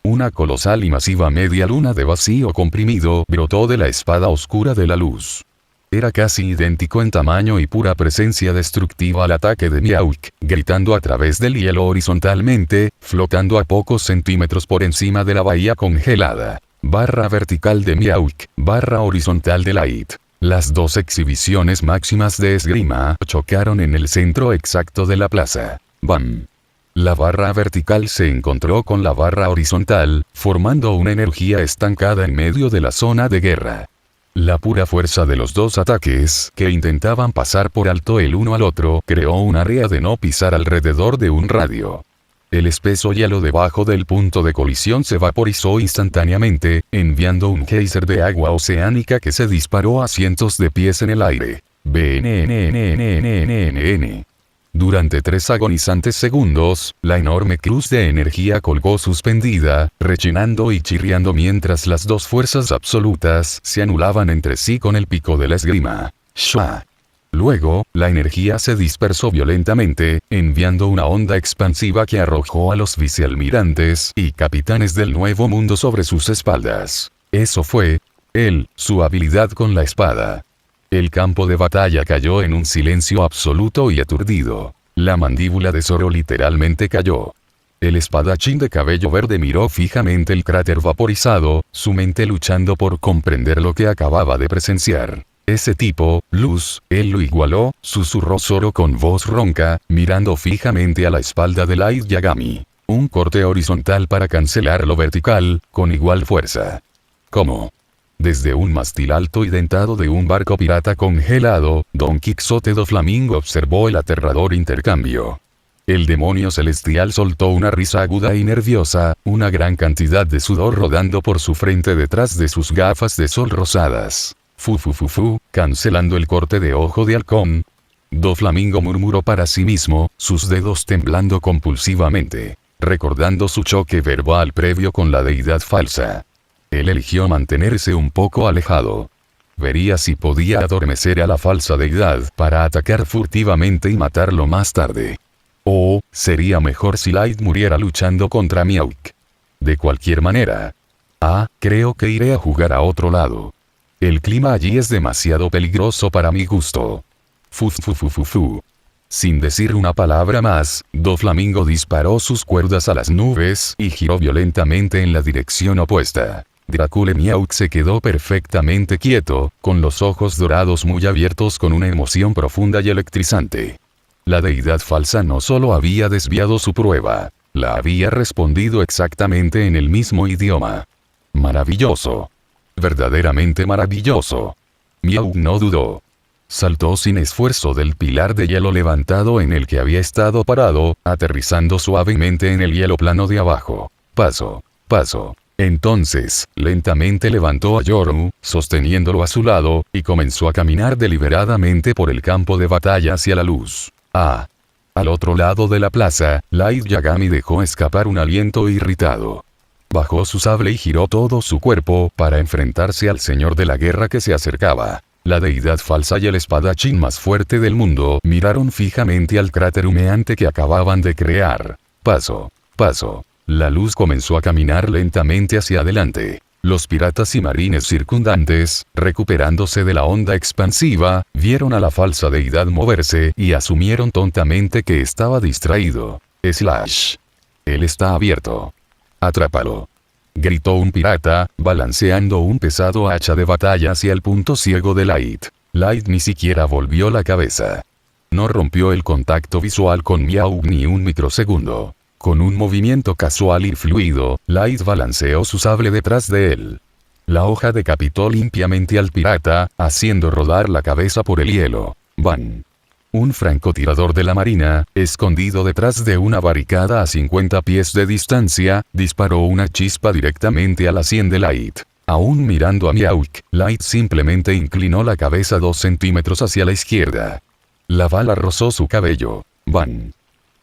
Una colosal y masiva media luna de vacío comprimido brotó de la espada oscura de la luz. Era casi idéntico en tamaño y pura presencia destructiva al ataque de Meowth, gritando a través del hielo horizontalmente, flotando a pocos centímetros por encima de la bahía congelada. Barra vertical de Meowth, barra horizontal de Light. Las dos exhibiciones máximas de esgrima chocaron en el centro exacto de la plaza. ¡Bam! La barra vertical se encontró con la barra horizontal, formando una energía estancada en medio de la zona de guerra. La pura fuerza de los dos ataques, que intentaban pasar por alto el uno al otro, creó un área de no pisar alrededor de un radio. El espeso hielo debajo del punto de colisión se vaporizó instantáneamente, enviando un geyser de agua oceánica que se disparó a cientos de pies en el aire. BNNNNNNN. Durante 3 agonizantes segundos, la enorme cruz de energía colgó suspendida, rechinando y chirriando mientras las dos fuerzas absolutas se anulaban entre sí con el pico de la esgrima. ¡Shua! Luego, la energía se dispersó violentamente, enviando una onda expansiva que arrojó a los vicealmirantes y capitanes del Nuevo Mundo sobre sus espaldas. Eso fue su habilidad con la espada. El campo de batalla cayó en un silencio absoluto y aturdido. La mandíbula de Zoro literalmente cayó. El espadachín de cabello verde miró fijamente el cráter vaporizado, su mente luchando por comprender lo que acababa de presenciar. Ese tipo, Luz, él lo igualó, susurró Zoro con voz ronca, mirando fijamente a la espalda de Light Yagami. Un corte horizontal para cancelar lo vertical, con igual fuerza. ¿Cómo? Desde un mástil alto y dentado de un barco pirata congelado, Don Quixote do Flamingo observó el aterrador intercambio. El demonio celestial soltó una risa aguda y nerviosa, una gran cantidad de sudor rodando por su frente detrás de sus gafas de sol rosadas. Fu, cancelando el corte de ojo de halcón. Do Flamingo murmuró para sí mismo, sus dedos temblando compulsivamente, recordando su choque verbal previo con la deidad falsa. Él eligió mantenerse un poco alejado. Vería si podía adormecer a la falsa deidad para atacar furtivamente y matarlo más tarde. O, sería mejor si Light muriera luchando contra Miauk. De cualquier manera. Creo que iré a jugar a otro lado. El clima allí es demasiado peligroso para mi gusto. Fu. Sin decir una palabra más, Do Flamingo disparó sus cuerdas a las nubes y giró violentamente en la dirección opuesta. Dracule Miauk se quedó perfectamente quieto, con los ojos dorados muy abiertos con una emoción profunda y electrizante. La deidad falsa no solo había desviado su prueba, la había respondido exactamente en el mismo idioma. Maravilloso. Verdaderamente maravilloso. Miauk no dudó. Saltó sin esfuerzo del pilar de hielo levantado en el que había estado parado, aterrizando suavemente en el hielo plano de abajo. Paso. Entonces, lentamente levantó a Yoru, sosteniéndolo a su lado, y comenzó a caminar deliberadamente por el campo de batalla hacia la luz. Al otro lado de la plaza, Light Yagami dejó escapar un aliento irritado. Bajó su sable y giró todo su cuerpo para enfrentarse al señor de la guerra que se acercaba. La deidad falsa y el espadachín más fuerte del mundo miraron fijamente al cráter humeante que acababan de crear. Paso. La luz comenzó a caminar lentamente hacia adelante. Los piratas y marines circundantes, recuperándose de la onda expansiva, vieron a la falsa deidad moverse y asumieron tontamente que estaba distraído. Él está abierto. Atrápalo. Gritó un pirata, balanceando un pesado hacha de batalla hacia el punto ciego de Light. Light ni siquiera volvió la cabeza. No rompió el contacto visual con Miauk ni un microsegundo. Con un movimiento casual y fluido, Light balanceó su sable detrás de él. La hoja decapitó limpiamente al pirata, haciendo rodar la cabeza por el hielo. ¡Bam! Un francotirador de la marina, escondido detrás de una barricada a 50 pies de distancia, disparó una chispa directamente a la sien de Light. Aún mirando a Miauk, Light simplemente inclinó la cabeza 2 centímetros hacia la izquierda. La bala rozó su cabello. ¡Bam!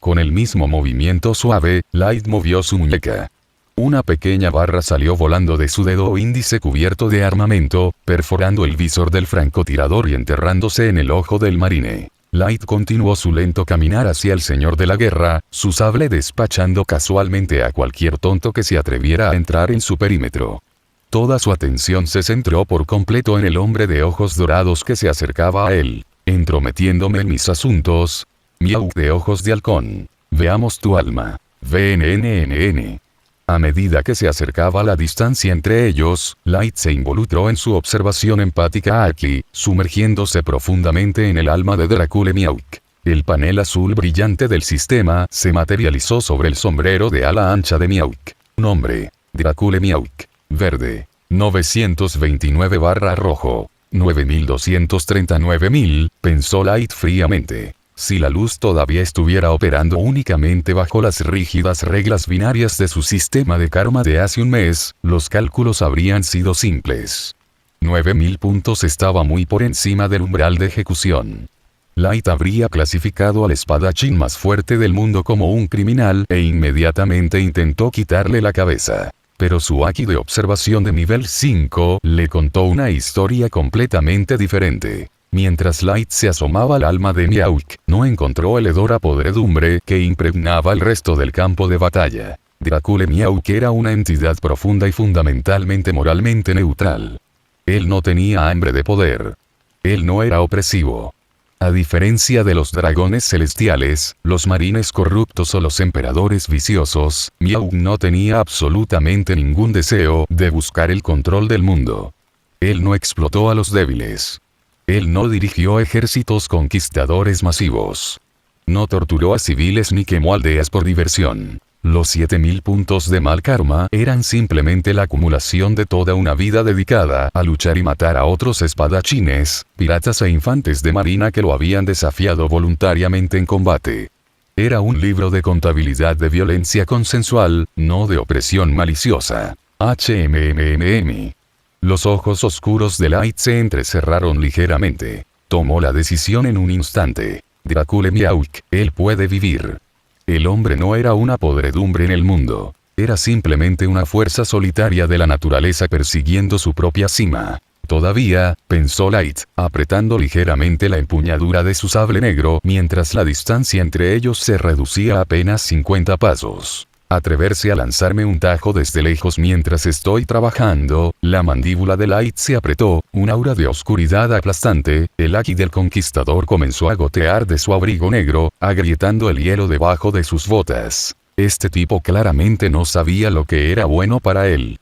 Con el mismo movimiento suave, Light movió su muñeca. Una pequeña barra salió volando de su dedo índice cubierto de armamento, perforando el visor del francotirador y enterrándose en el ojo del marine. Light continuó su lento caminar hacia el señor de la guerra, su sable despachando casualmente a cualquier tonto que se atreviera a entrar en su perímetro. Toda su atención se centró por completo en el hombre de ojos dorados que se acercaba a él. Entrometiéndome en mis asuntos. Miauk de ojos de halcón. Veamos tu alma. VNNNN. A medida que se acercaba la distancia entre ellos, Light se involucró en su observación empática aquí, sumergiéndose profundamente en el alma de Dracule Miauk. El panel azul brillante del sistema se materializó sobre el sombrero de ala ancha de Miauk. Nombre: Dracule Miauk. Verde: 929/rojo. 9239.000, pensó Light fríamente. Si la luz todavía estuviera operando únicamente bajo las rígidas reglas binarias de su sistema de karma de hace un mes, los cálculos habrían sido simples. 9.000 puntos estaba muy por encima del umbral de ejecución. Light habría clasificado al espadachín más fuerte del mundo como un criminal e inmediatamente intentó quitarle la cabeza. Pero su haki de observación de nivel 5 le contó una historia completamente diferente. Mientras Light se asomaba al alma de Miauk, no encontró el hedor a podredumbre que impregnaba el resto del campo de batalla. Dracule Miauk era una entidad profunda y fundamentalmente moralmente neutral. Él no tenía hambre de poder. Él no era opresivo. A diferencia de los dragones celestiales, los marines corruptos o los emperadores viciosos, Miauk no tenía absolutamente ningún deseo de buscar el control del mundo. Él no explotó a los débiles. Él no dirigió ejércitos conquistadores masivos. No torturó a civiles ni quemó aldeas por diversión. Los 7000 puntos de mal karma eran simplemente la acumulación de toda una vida dedicada a luchar y matar a otros espadachines, piratas e infantes de marina que lo habían desafiado voluntariamente en combate. Era un libro de contabilidad de violencia consensual, no de opresión maliciosa. HMMMM. Los ojos oscuros de Light se entrecerraron ligeramente. Tomó la decisión en un instante. Dracule Miauk, él puede vivir. El hombre no era una podredumbre en el mundo. Era simplemente una fuerza solitaria de la naturaleza persiguiendo su propia cima. Todavía, pensó Light, apretando ligeramente la empuñadura de su sable negro mientras la distancia entre ellos se reducía a apenas 50 pasos. Atreverse a lanzarme un tajo desde lejos mientras estoy trabajando, la mandíbula de Light se apretó, un aura de oscuridad aplastante, el haki del conquistador comenzó a gotear de su abrigo negro, agrietando el hielo debajo de sus botas. Este tipo claramente no sabía lo que era bueno para él.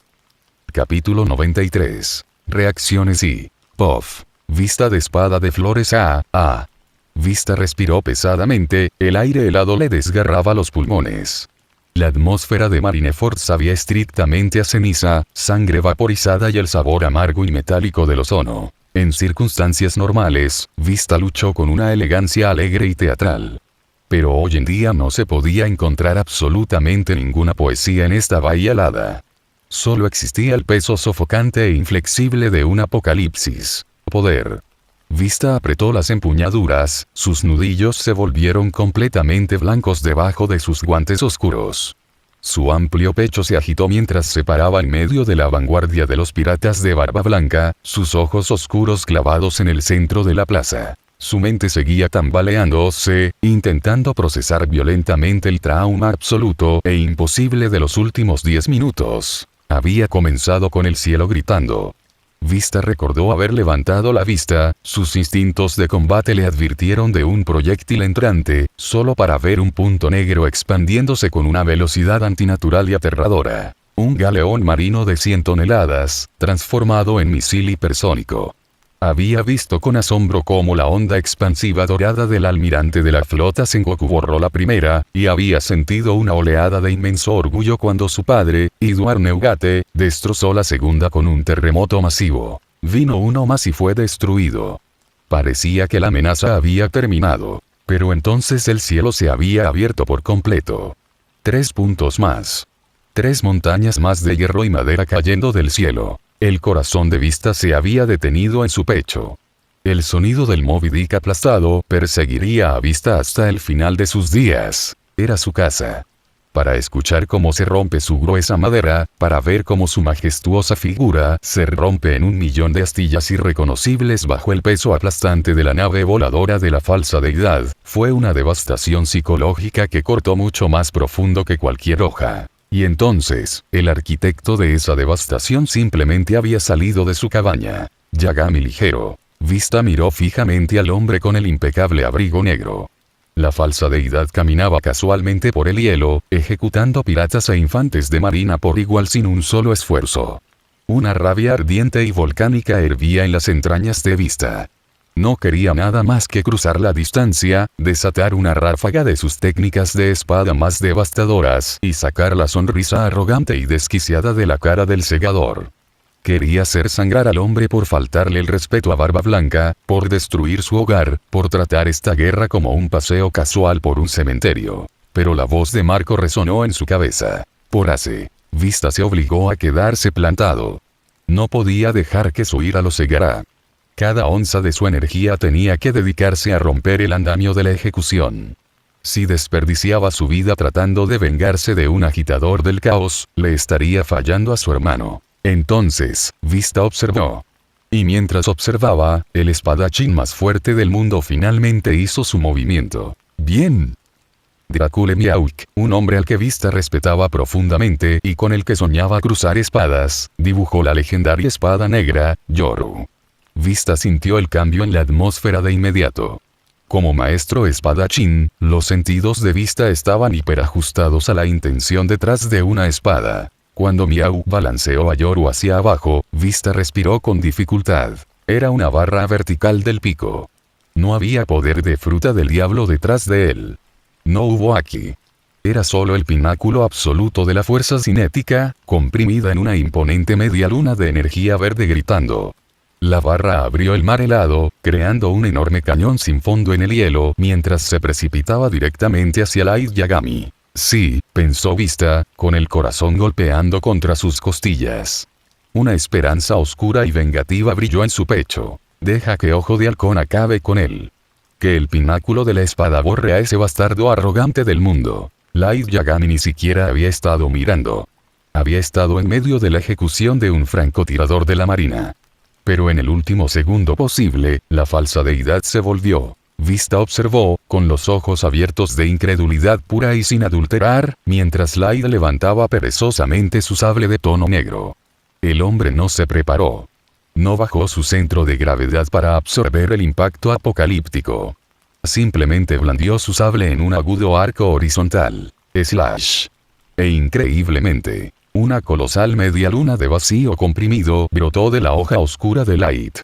Capítulo 93. Reacciones y... Puff. Vista de espada de flores Vista respiró pesadamente, el aire helado le desgarraba los pulmones. La atmósfera de Marineford sabía estrictamente a ceniza, sangre vaporizada y el sabor amargo y metálico del ozono. En circunstancias normales, Vista luchó con una elegancia alegre y teatral. Pero hoy en día no se podía encontrar absolutamente ninguna poesía en esta bahía helada. Solo existía el peso sofocante e inflexible de un apocalipsis. Poder. Vista apretó las empuñaduras, sus nudillos se volvieron completamente blancos debajo de sus guantes oscuros. Su amplio pecho se agitó mientras se paraba en medio de la vanguardia de los piratas de barba blanca, sus ojos oscuros clavados en el centro de la plaza. Su mente seguía tambaleándose, intentando procesar violentamente el trauma absoluto e imposible de los últimos 10 minutos. Había comenzado con el cielo gritando. Vista recordó haber levantado la vista, sus instintos de combate le advirtieron de un proyectil entrante, solo para ver un punto negro expandiéndose con una velocidad antinatural y aterradora. Un galeón marino de 100 toneladas, transformado en misil hipersónico. Había visto con asombro cómo la onda expansiva dorada del almirante de la flota Sengoku borró la primera, y había sentido una oleada de inmenso orgullo cuando su padre, Edward Neugate, destrozó la segunda con un terremoto masivo. Vino uno más y fue destruido. Parecía que la amenaza había terminado. Pero entonces el cielo se había abierto por completo. 3 puntos más. 3 montañas más de hierro y madera cayendo del cielo. El corazón de Vista se había detenido en su pecho. El sonido del Moby Dick aplastado perseguiría a Vista hasta el final de sus días. Era su casa. Para escuchar cómo se rompe su gruesa madera, para ver cómo su majestuosa figura se rompe en 1.000.000 de astillas irreconocibles bajo el peso aplastante de la nave voladora de la falsa deidad, fue una devastación psicológica que cortó mucho más profundo que cualquier hoja. Y entonces, el arquitecto de esa devastación simplemente había salido de su cabaña. Yagami ligero. Vista miró fijamente al hombre con el impecable abrigo negro. La falsa deidad caminaba casualmente por el hielo, ejecutando piratas e infantes de marina por igual sin un solo esfuerzo. Una rabia ardiente y volcánica hervía en las entrañas de Vista. No quería nada más que cruzar la distancia, desatar una ráfaga de sus técnicas de espada más devastadoras y sacar la sonrisa arrogante y desquiciada de la cara del segador. Quería hacer sangrar al hombre por faltarle el respeto a Barba Blanca, por destruir su hogar, por tratar esta guerra como un paseo casual por un cementerio. Pero la voz de Marco resonó en su cabeza. Por hace. Vista se obligó a quedarse plantado. No podía dejar que su ira lo cegara. Cada onza de su energía tenía que dedicarse a romper el andamio de la ejecución. Si desperdiciaba su vida tratando de vengarse de un agitador del caos, le estaría fallando a su hermano. Entonces, Vista observó. Y mientras observaba, el espadachín más fuerte del mundo finalmente hizo su movimiento. ¡Bien! Dracule Miauk, un hombre al que Vista respetaba profundamente y con el que soñaba cruzar espadas, dibujó la legendaria espada negra, Yoru. Vista sintió el cambio en la atmósfera de inmediato. Como maestro espadachín, los sentidos de Vista estaban hiperajustados a la intención detrás de una espada. Cuando Miau balanceó a Yoru hacia abajo, Vista respiró con dificultad. Era una barra vertical del pico. No había poder de fruta del diablo detrás de él. No hubo Aki. Era solo el pináculo absoluto de la fuerza cinética, comprimida en una imponente media luna de energía verde gritando. La barra abrió el mar helado, creando un enorme cañón sin fondo en el hielo mientras se precipitaba directamente hacia Light Yagami. Sí, pensó Vista, con el corazón golpeando contra sus costillas. Una esperanza oscura y vengativa brilló en su pecho. Deja que Ojo de Halcón acabe con él. Que el pináculo de la espada borre a ese bastardo arrogante del mundo. Light Yagami ni siquiera había estado mirando. Había estado en medio de la ejecución de un francotirador de la marina. Pero en el último segundo posible, la falsa deidad se volvió. Vista observó, con los ojos abiertos de incredulidad pura y sin adulterar, mientras Light levantaba perezosamente su sable de tono negro. El hombre no se preparó. No bajó su centro de gravedad para absorber el impacto apocalíptico. Simplemente blandió su sable en un agudo arco horizontal. Slash. E increíblemente, una colosal media luna de vacío comprimido brotó de la hoja oscura de Light.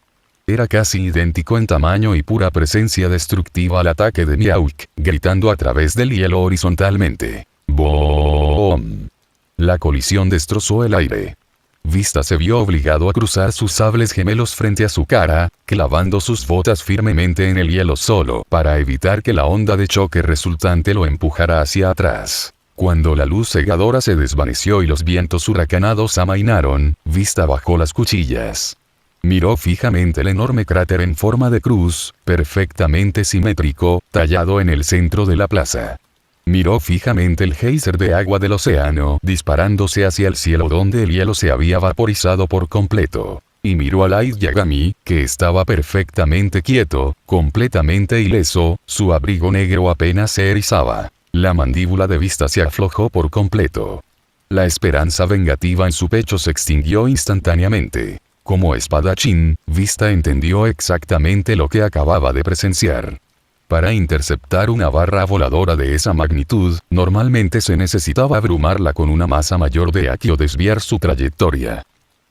Era casi idéntico en tamaño y pura presencia destructiva al ataque de Miauk, gritando a través del hielo horizontalmente. ¡Boom! La colisión destrozó el aire. Vista se vio obligado a cruzar sus sables gemelos frente a su cara, clavando sus botas firmemente en el hielo solo para evitar que la onda de choque resultante lo empujara hacia atrás. Cuando la luz cegadora se desvaneció y los vientos huracanados amainaron, Vista bajó las cuchillas. Miró fijamente el enorme cráter en forma de cruz, perfectamente simétrico, tallado en el centro de la plaza. Miró fijamente el geyser de agua del océano disparándose hacia el cielo donde el hielo se había vaporizado por completo. Y miró a Light Yagami, que estaba perfectamente quieto, completamente ileso, su abrigo negro apenas se erizaba. La mandíbula de Vista se aflojó por completo. La esperanza vengativa en su pecho se extinguió instantáneamente. Como espadachín, Vista entendió exactamente lo que acababa de presenciar. Para interceptar una barra voladora de esa magnitud, normalmente se necesitaba abrumarla con una masa mayor de Aki o desviar su trayectoria.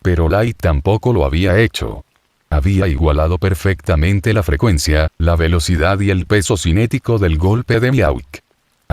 Pero Light tampoco lo había hecho. Había igualado perfectamente la frecuencia, la velocidad y el peso cinético del golpe de Miauk.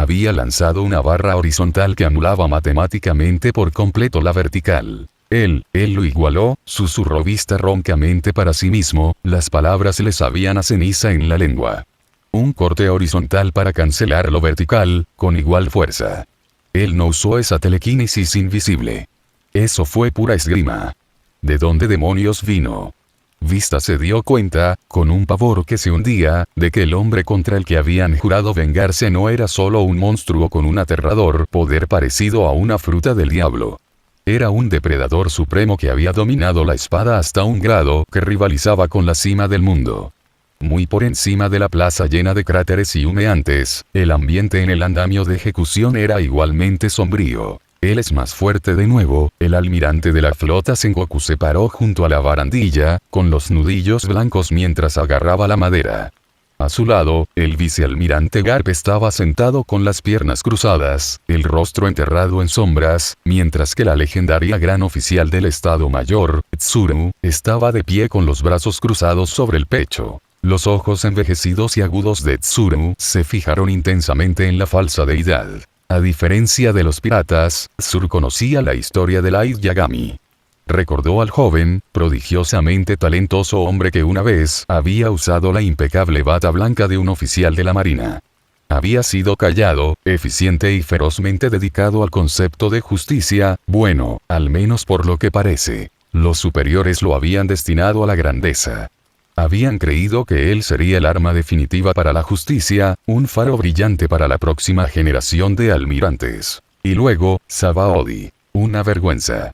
Había lanzado una barra horizontal que anulaba matemáticamente por completo la vertical. Él lo igualó, susurró Vista roncamente para sí mismo, las palabras le sabían a ceniza en la lengua. Un corte horizontal para cancelar lo vertical, con igual fuerza. Él no usó esa telequinesis invisible. Eso fue pura esgrima. ¿De dónde demonios vino? Vista se dio cuenta, con un pavor que se hundía, de que el hombre contra el que habían jurado vengarse no era solo un monstruo con un aterrador poder parecido a una fruta del diablo. Era un depredador supremo que había dominado la espada hasta un grado que rivalizaba con la cima del mundo. Muy por encima de la plaza llena de cráteres y humeantes, el ambiente en el andamio de ejecución era igualmente sombrío. Él es más fuerte de nuevo, el almirante de la flota Sengoku se paró junto a la barandilla, con los nudillos blancos mientras agarraba la madera. A su lado, el vicealmirante Garp estaba sentado con las piernas cruzadas, el rostro enterrado en sombras, mientras que la legendaria gran oficial del Estado Mayor, Tsuru, estaba de pie con los brazos cruzados sobre el pecho. Los ojos envejecidos y agudos de Tsuru se fijaron intensamente en la falsa deidad. A diferencia de los piratas, Tsuru conocía la historia de Light Yagami. Recordó al joven, prodigiosamente talentoso hombre que una vez había usado la impecable bata blanca de un oficial de la marina. Había sido callado, eficiente y ferozmente dedicado al concepto de justicia, bueno, al menos por lo que parece. Los superiores lo habían destinado a la grandeza. Habían creído que él sería el arma definitiva para la justicia, un faro brillante para la próxima generación de almirantes. Y luego, Sabaody. Una vergüenza.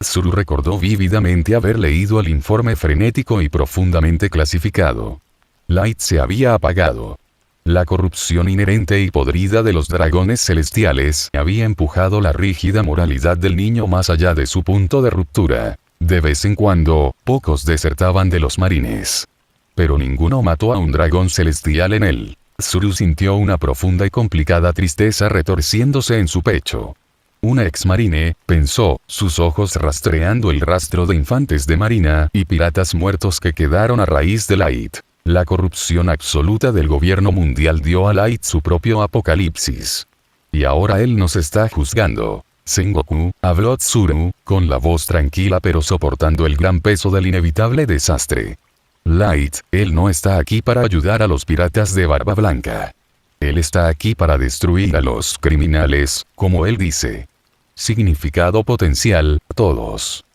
Zuru recordó vívidamente haber leído el informe frenético y profundamente clasificado. Light se había apagado. La corrupción inherente y podrida de los dragones celestiales había empujado la rígida moralidad del niño más allá de su punto de ruptura. De vez en cuando, pocos desertaban de los marines. Pero ninguno mató a un dragón celestial en él. Zuru sintió una profunda y complicada tristeza retorciéndose en su pecho. Una ex-marine, pensó, sus ojos rastreando el rastro de infantes de marina y piratas muertos que quedaron a raíz de Light. La corrupción absoluta del gobierno mundial dio a Light su propio apocalipsis. Y ahora él nos está juzgando. Sengoku, habló Tsuru, con la voz tranquila pero soportando el gran peso del inevitable desastre. Light, él no está aquí para ayudar a los piratas de Barba Blanca. Él está aquí para destruir a los criminales, como él dice. Significado potencial, todos.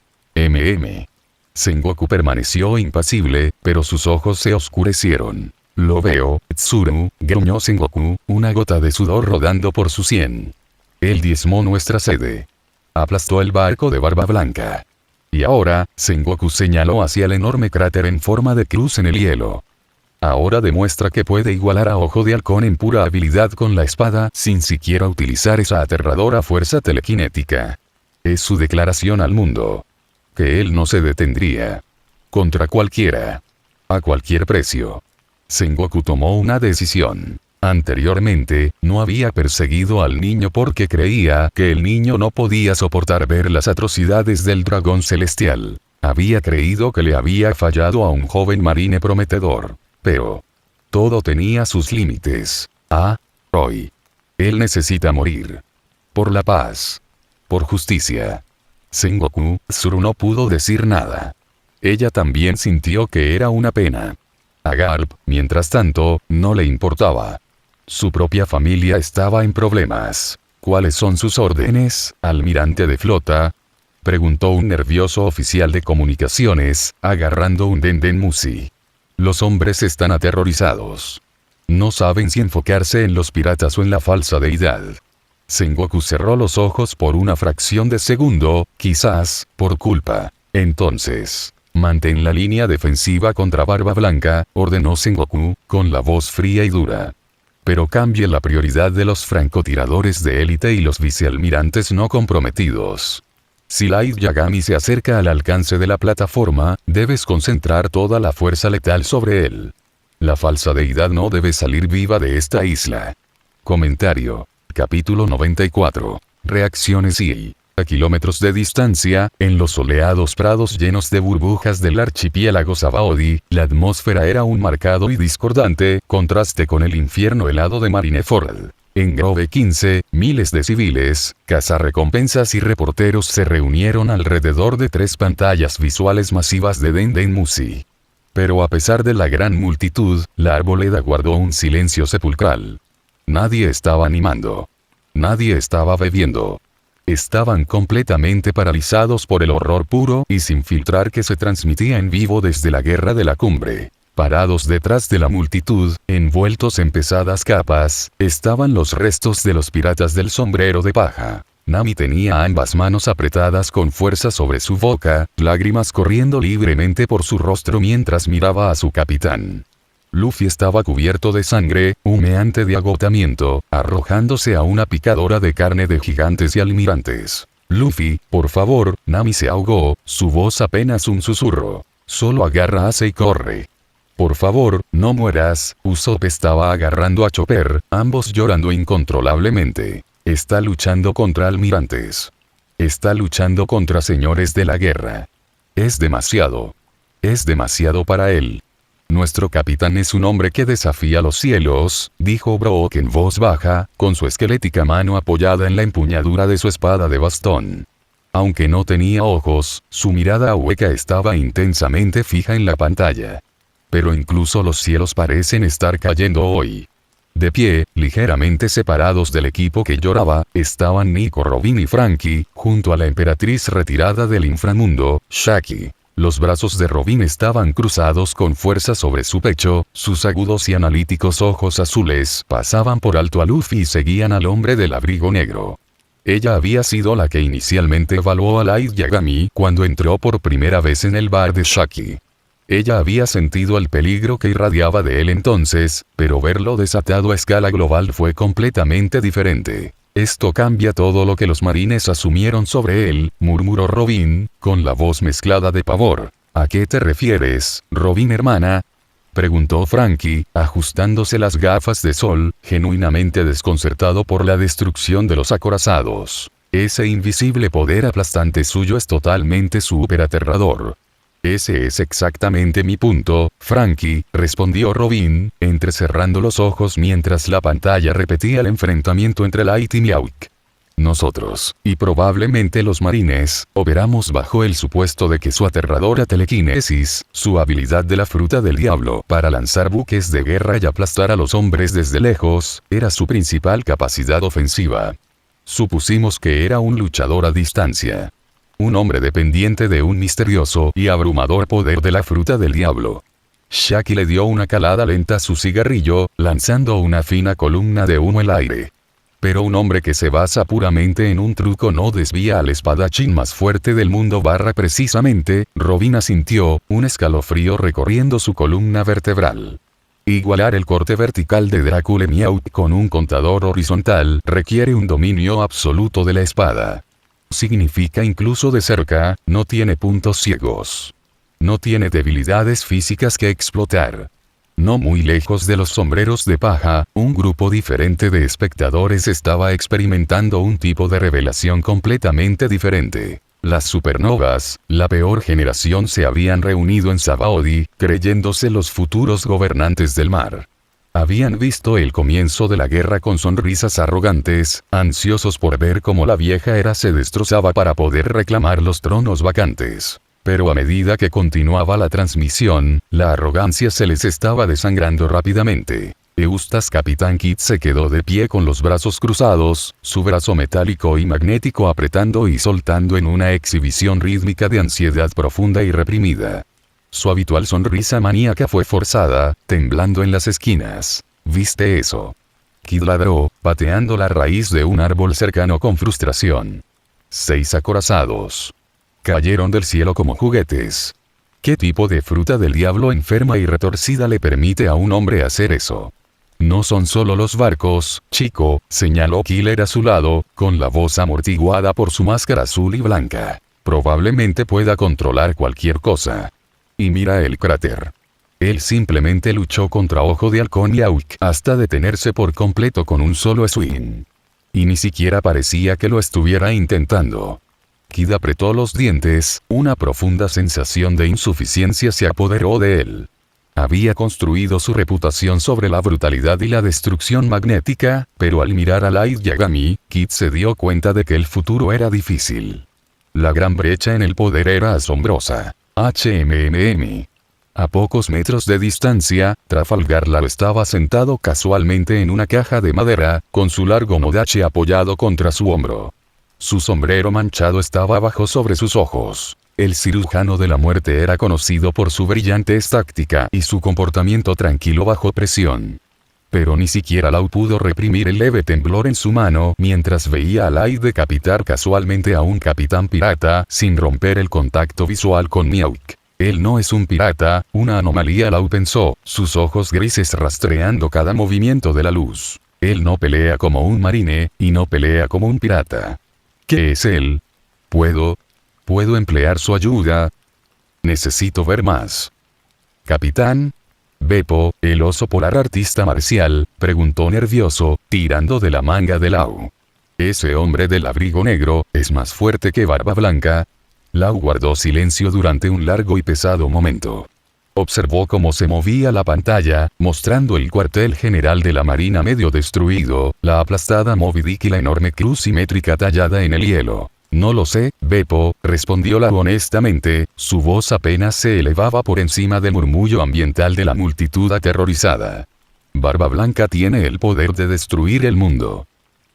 Sengoku permaneció impasible, pero sus ojos se oscurecieron. Lo veo, Tsuru, gruñó Sengoku, una gota de sudor rodando por su sien. Él diezmó nuestra sede. Aplastó el barco de Barba Blanca. Y ahora, Sengoku señaló hacia el enorme cráter en forma de cruz en el hielo. Ahora demuestra que puede igualar a Ojo de Halcón en pura habilidad con la espada sin siquiera utilizar esa aterradora fuerza telequinética. Es su declaración al mundo. Que él no se detendría. Contra cualquiera. A cualquier precio. Sengoku tomó una decisión. Anteriormente, no había perseguido al niño porque creía que el niño no podía soportar ver las atrocidades del dragón celestial. Había creído que le había fallado a un joven marine prometedor. Pero todo tenía sus límites. Hoy. Él necesita morir. Por la paz. Por justicia. Sengoku, Tsuru no pudo decir nada. Ella también sintió que era una pena. A Garp, mientras tanto, no le importaba. Su propia familia estaba en problemas. ¿Cuáles son sus órdenes, almirante de flota? Preguntó un nervioso oficial de comunicaciones, agarrando un Denden Musi. Los hombres están aterrorizados. No saben si enfocarse en los piratas o en la falsa deidad. Sengoku cerró los ojos por una fracción de segundo, quizás, por culpa. Entonces, mantén la línea defensiva contra Barba Blanca, ordenó Sengoku, con la voz fría y dura. Pero cambie la prioridad de los francotiradores de élite y los vicealmirantes no comprometidos. Si Light Yagami se acerca al alcance de la plataforma, debes concentrar toda la fuerza letal sobre él. La falsa deidad no debe salir viva de esta isla. Comentario. Capítulo 94. Reacciones y... A kilómetros de distancia, en los soleados prados llenos de burbujas del archipiélago Sabaody, la atmósfera era un marcado y discordante contraste con el infierno helado de Marineford. En Grove 15, miles de civiles, cazarrecompensas y reporteros se reunieron alrededor de 3 pantallas visuales masivas de Denden Musi. Pero a pesar de la gran multitud, la arboleda guardó un silencio sepulcral. Nadie estaba animando. Nadie estaba bebiendo. Estaban completamente paralizados por el horror puro y sin filtrar que se transmitía en vivo desde la guerra de la cumbre. Parados detrás de la multitud, envueltos en pesadas capas, estaban los restos de los piratas del sombrero de paja. Nami tenía ambas manos apretadas con fuerza sobre su boca, lágrimas corriendo libremente por su rostro mientras miraba a su capitán. Luffy estaba cubierto de sangre, humeante de agotamiento, arrojándose a una picadora de carne de gigantes y almirantes. Luffy, por favor, Nami se ahogó, su voz apenas un susurro. Solo agarra a Ace y corre. Por favor, no mueras. Usopp estaba agarrando a Chopper, ambos llorando incontrolablemente. Está luchando contra almirantes. Está luchando contra señores de la guerra. Es demasiado. Es demasiado para él. Nuestro capitán es un hombre que desafía los cielos, dijo Brook en voz baja, con su esquelética mano apoyada en la empuñadura de su espada de bastón. Aunque no tenía ojos, su mirada hueca estaba intensamente fija en la pantalla. Pero incluso los cielos parecen estar cayendo hoy. De pie, ligeramente separados del equipo que lloraba, estaban Nico, Robin y Frankie, junto a la emperatriz retirada del inframundo, Shaki. Los brazos de Robin estaban cruzados con fuerza sobre su pecho, sus agudos y analíticos ojos azules pasaban por alto a Luffy y seguían al hombre del abrigo negro. Ella había sido la que inicialmente evaluó a Light Yagami cuando entró por primera vez en el bar de Shaki. Ella había sentido el peligro que irradiaba de él entonces, pero verlo desatado a escala global fue completamente diferente. Esto cambia todo lo que los marines asumieron sobre él, murmuró Robin, con la voz mezclada de pavor. ¿A qué te refieres, Robin hermana? Preguntó Franky, ajustándose las gafas de sol, genuinamente desconcertado por la destrucción de los acorazados. Ese invisible poder aplastante suyo es totalmente súper aterrador. Ese es exactamente mi punto, Franky, respondió Robin, entrecerrando los ojos mientras la pantalla repetía el enfrentamiento entre Light y Mihawk. Nosotros, y probablemente los marines, operamos bajo el supuesto de que su aterradora telequinesis, su habilidad de la fruta del diablo para lanzar buques de guerra y aplastar a los hombres desde lejos, era su principal capacidad ofensiva. Supusimos que era un luchador a distancia. Un hombre dependiente de un misterioso y abrumador poder de la fruta del diablo. Shaki le dio una calada lenta a su cigarrillo, lanzando una fina columna de humo al aire. Pero un hombre que se basa puramente en un truco no desvía al espadachín más fuerte del mundo precisamente, Robin sintió un escalofrío recorriendo su columna vertebral. Igualar el corte vertical de Dracula Mihawk con un contador horizontal requiere un dominio absoluto de la espada. Significa incluso de cerca, no tiene puntos ciegos. No tiene debilidades físicas que explotar. No muy lejos de los sombreros de paja, un grupo diferente de espectadores estaba experimentando un tipo de revelación completamente diferente. Las supernovas, la peor generación, se habían reunido en Sabaody, creyéndose los futuros gobernantes del mar. Habían visto el comienzo de la guerra con sonrisas arrogantes, ansiosos por ver cómo la vieja era se destrozaba para poder reclamar los tronos vacantes. Pero a medida que continuaba la transmisión, la arrogancia se les estaba desangrando rápidamente. Eustas Capitán Kidd se quedó de pie con los brazos cruzados, su brazo metálico y magnético apretando y soltando en una exhibición rítmica de ansiedad profunda y reprimida. Su habitual sonrisa maníaca fue forzada, temblando en las esquinas. ¿Viste eso? Kidd ladró, pateando la raíz de un árbol cercano con frustración. 6 acorazados. Cayeron del cielo como juguetes. ¿Qué tipo de fruta del diablo enferma y retorcida le permite a un hombre hacer eso? No son solo los barcos, chico, señaló Killer a su lado, con la voz amortiguada por su máscara azul y blanca. Probablemente pueda controlar cualquier cosa. Y mira el cráter. Él simplemente luchó contra Ojo de Halcón y Auk hasta detenerse por completo con un solo swing. Y ni siquiera parecía que lo estuviera intentando. Kidd apretó los dientes, una profunda sensación de insuficiencia se apoderó de él. Había construido su reputación sobre la brutalidad y la destrucción magnética, pero al mirar a Light Yagami, Kidd se dio cuenta de que el futuro era difícil. La gran brecha en el poder era asombrosa. HMMM. A pocos metros de distancia, Trafalgar Law estaba sentado casualmente en una caja de madera, con su largo modache apoyado contra su hombro. Su sombrero manchado estaba abajo sobre sus ojos. El cirujano de la muerte era conocido por su brillante táctica y su comportamiento tranquilo bajo presión. Pero ni siquiera Law pudo reprimir el leve temblor en su mano mientras veía a Light decapitar casualmente a un capitán pirata sin romper el contacto visual con Mihawk. Él no es un pirata, una anomalía, Law pensó, sus ojos grises rastreando cada movimiento de la luz. Él no pelea como un marine, y no pelea como un pirata. ¿Qué es él? ¿Puedo emplear su ayuda? Necesito ver más. Capitán. Beppo, el oso polar artista marcial, preguntó nervioso, tirando de la manga de Law. ¿Ese hombre del abrigo negro es más fuerte que Barba Blanca? Law guardó silencio durante un largo y pesado momento. Observó cómo se movía la pantalla, mostrando el cuartel general de la marina medio destruido, la aplastada Moby Dick y la enorme cruz simétrica tallada en el hielo. No lo sé, Beppo, respondió Law honestamente, su voz apenas se elevaba por encima del murmullo ambiental de la multitud aterrorizada. Barba Blanca tiene el poder de destruir el mundo.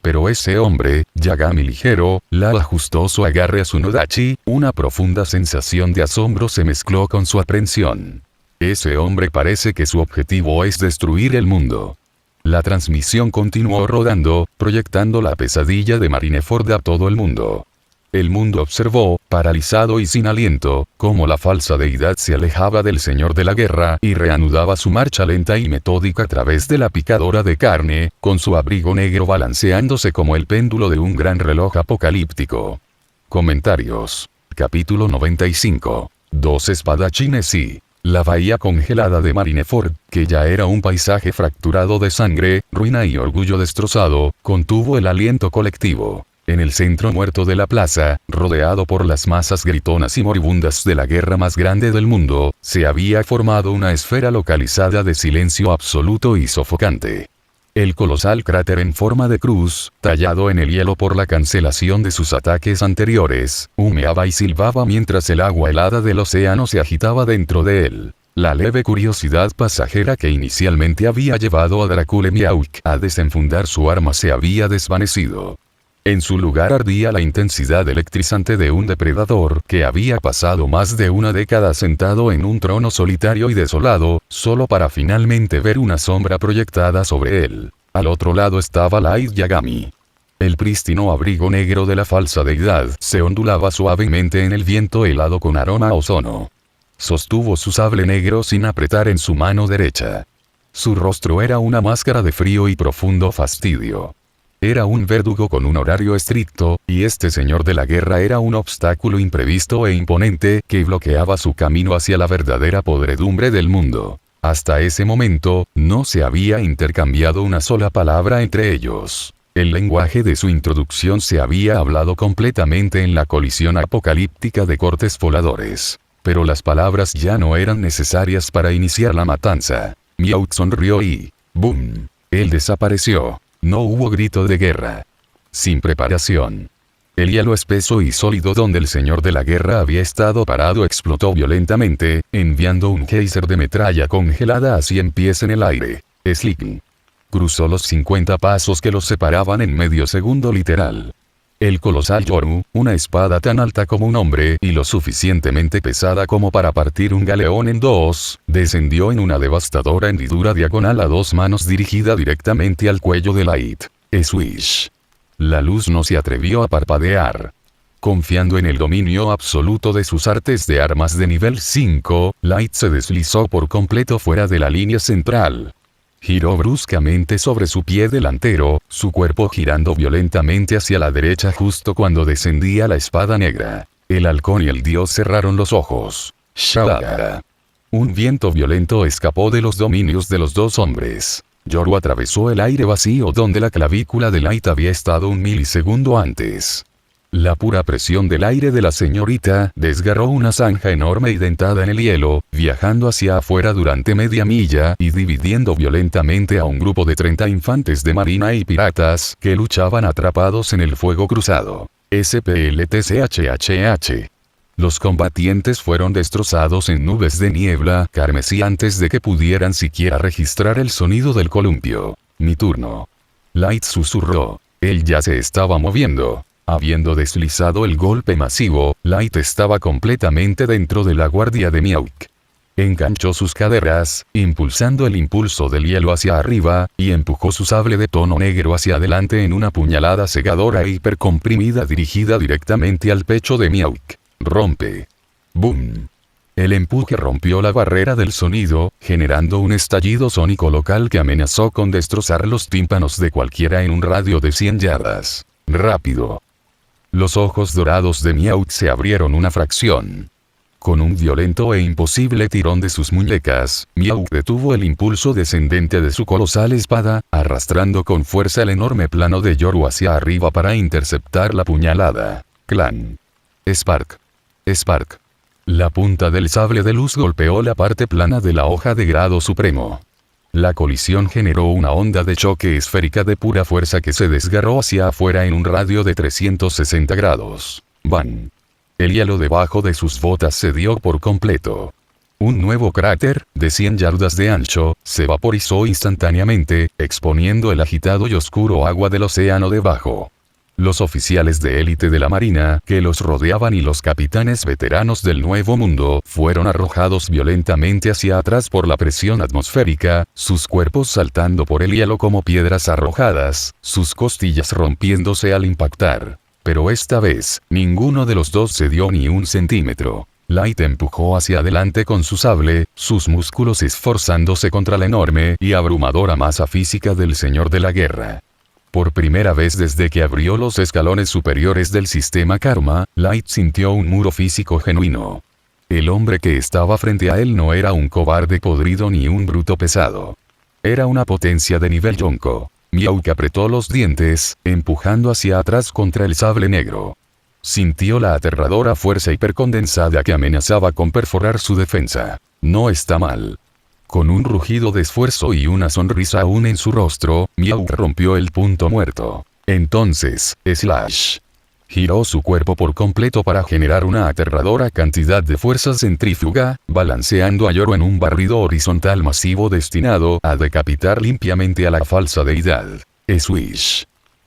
Pero ese hombre, Yagami ligero, la ajustó su agarre a su Nodachi, una profunda sensación de asombro se mezcló con su aprensión. Ese hombre parece que su objetivo es destruir el mundo. La transmisión continuó rodando, proyectando la pesadilla de Marineford a todo el mundo. El mundo observó, paralizado y sin aliento, cómo la falsa deidad se alejaba del señor de la guerra y reanudaba su marcha lenta y metódica a través de la picadora de carne, con su abrigo negro balanceándose como el péndulo de un gran reloj apocalíptico. Comentarios. Capítulo 95. Dos espadachines y la bahía congelada de Marineford, que ya era un paisaje fracturado de sangre, ruina y orgullo destrozado, contuvo el aliento colectivo. En el centro muerto de la plaza, rodeado por las masas gritonas y moribundas de la guerra más grande del mundo, se había formado una esfera localizada de silencio absoluto y sofocante. El colosal cráter en forma de cruz, tallado en el hielo por la cancelación de sus ataques anteriores, humeaba y silbaba mientras el agua helada del océano se agitaba dentro de él. La leve curiosidad pasajera que inicialmente había llevado a Dracule Miauk a desenfundar su arma se había desvanecido. En su lugar ardía la intensidad electrizante de un depredador que había pasado más de una década sentado en un trono solitario y desolado, solo para finalmente ver una sombra proyectada sobre él. Al otro lado estaba Light Yagami. El prístino abrigo negro de la falsa deidad se ondulaba suavemente en el viento helado con aroma a ozono. Sostuvo su sable negro sin apretar en su mano derecha. Su rostro era una máscara de frío y profundo fastidio. Era un verdugo con un horario estricto, y este señor de la guerra era un obstáculo imprevisto e imponente que bloqueaba su camino hacia la verdadera podredumbre del mundo. Hasta ese momento, no se había intercambiado una sola palabra entre ellos. El lenguaje de su introducción se había hablado completamente en la colisión apocalíptica de cortes voladores. Pero las palabras ya no eran necesarias para iniciar la matanza. Miauk sonrió y ¡boom! Él desapareció. No hubo grito de guerra. Sin preparación. El hielo espeso y sólido donde el señor de la guerra había estado parado explotó violentamente, enviando un geyser de metralla congelada a 100 pies en el aire. Slick cruzó los 50 pasos que los separaban en medio segundo literal. El colosal Yoru, una espada tan alta como un hombre y lo suficientemente pesada como para partir un galeón en dos, descendió en una devastadora hendidura diagonal a dos manos dirigida directamente al cuello de Light. Swish. La luz no se atrevió a parpadear. Confiando en el dominio absoluto de sus artes de armas de nivel 5, Light se deslizó por completo fuera de la línea central. Giró bruscamente sobre su pie delantero, su cuerpo girando violentamente hacia la derecha justo cuando descendía la espada negra. El halcón y el dios cerraron los ojos. Shadara. Un viento violento escapó de los dominios de los dos hombres. Yoru atravesó el aire vacío donde la clavícula de Light había estado un milisegundo antes. La pura presión del aire de la señorita desgarró una zanja enorme y dentada en el hielo, viajando hacia afuera durante media milla y dividiendo violentamente a un grupo de 30 infantes de marina y piratas que luchaban atrapados en el fuego cruzado. SPLTCHHH. Los combatientes fueron destrozados en nubes de niebla carmesí antes de que pudieran siquiera registrar el sonido del columpio. Mi turno. Light susurró. Él ya se estaba moviendo. Habiendo deslizado el golpe masivo, Light estaba completamente dentro de la guardia de Miauk. Enganchó sus caderas, impulsando el impulso del hielo hacia arriba, y empujó su sable de tono negro hacia adelante en una puñalada cegadora e hipercomprimida dirigida directamente al pecho de Miauk. Rompe. Boom. El empuje rompió la barrera del sonido, generando un estallido sónico local que amenazó con destrozar los tímpanos de cualquiera en un radio de 100 yardas. Rápido. Los ojos dorados de Miauk se abrieron una fracción. Con un violento e imposible tirón de sus muñecas, Miauk detuvo el impulso descendente de su colosal espada, arrastrando con fuerza el enorme plano de Yoru hacia arriba para interceptar la puñalada. Clan. Spark. Spark. La punta del sable de luz golpeó la parte plana de la hoja de grado supremo. La colisión generó una onda de choque esférica de pura fuerza que se desgarró hacia afuera en un radio de 360 grados. ¡Bam! El hielo debajo de sus botas cedió por completo. Un nuevo cráter, de 100 yardas de ancho, se vaporizó instantáneamente, exponiendo el agitado y oscuro agua del océano debajo. Los oficiales de élite de la Marina que los rodeaban y los capitanes veteranos del Nuevo Mundo fueron arrojados violentamente hacia atrás por la presión atmosférica, sus cuerpos saltando por el hielo como piedras arrojadas, sus costillas rompiéndose al impactar. Pero esta vez, ninguno de los dos cedió ni un centímetro. Light empujó hacia adelante con su sable, sus músculos esforzándose contra la enorme y abrumadora masa física del Señor de la Guerra. Por primera vez desde que abrió los escalones superiores del sistema Karma, Light sintió un muro físico genuino. El hombre que estaba frente a él no era un cobarde podrido ni un bruto pesado. Era una potencia de nivel Yonko. Miauk apretó los dientes, empujando hacia atrás contra el sable negro. Sintió la aterradora fuerza hipercondensada que amenazaba con perforar su defensa. No está mal. Con un rugido de esfuerzo y una sonrisa aún en su rostro, Miauk rompió el punto muerto. Entonces, Slash giró su cuerpo por completo para generar una aterradora cantidad de fuerza centrífuga, balanceando a Yoro en un barrido horizontal masivo destinado a decapitar limpiamente a la falsa deidad. Swish.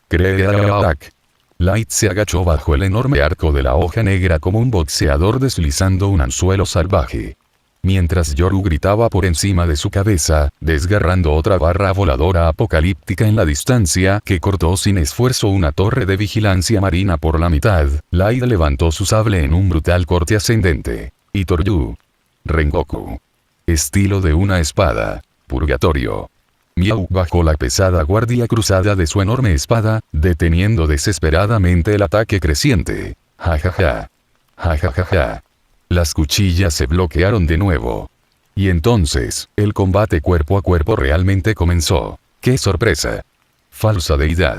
Crack. Light se agachó bajo el enorme arco de la hoja negra como un boxeador deslizando un anzuelo salvaje. Mientras Yoru gritaba por encima de su cabeza, desgarrando otra barra voladora apocalíptica en la distancia que cortó sin esfuerzo una torre de vigilancia marina por la mitad, Light levantó su sable en un brutal corte ascendente. Itoryu. Rengoku. Estilo de una espada. Purgatorio. Miauk bajó la pesada guardia cruzada de su enorme espada, deteniendo desesperadamente el ataque creciente. Jajaja. Jajajaja. Las cuchillas se bloquearon de nuevo. Y entonces, el combate cuerpo a cuerpo realmente comenzó. ¡Qué sorpresa! Falsa deidad.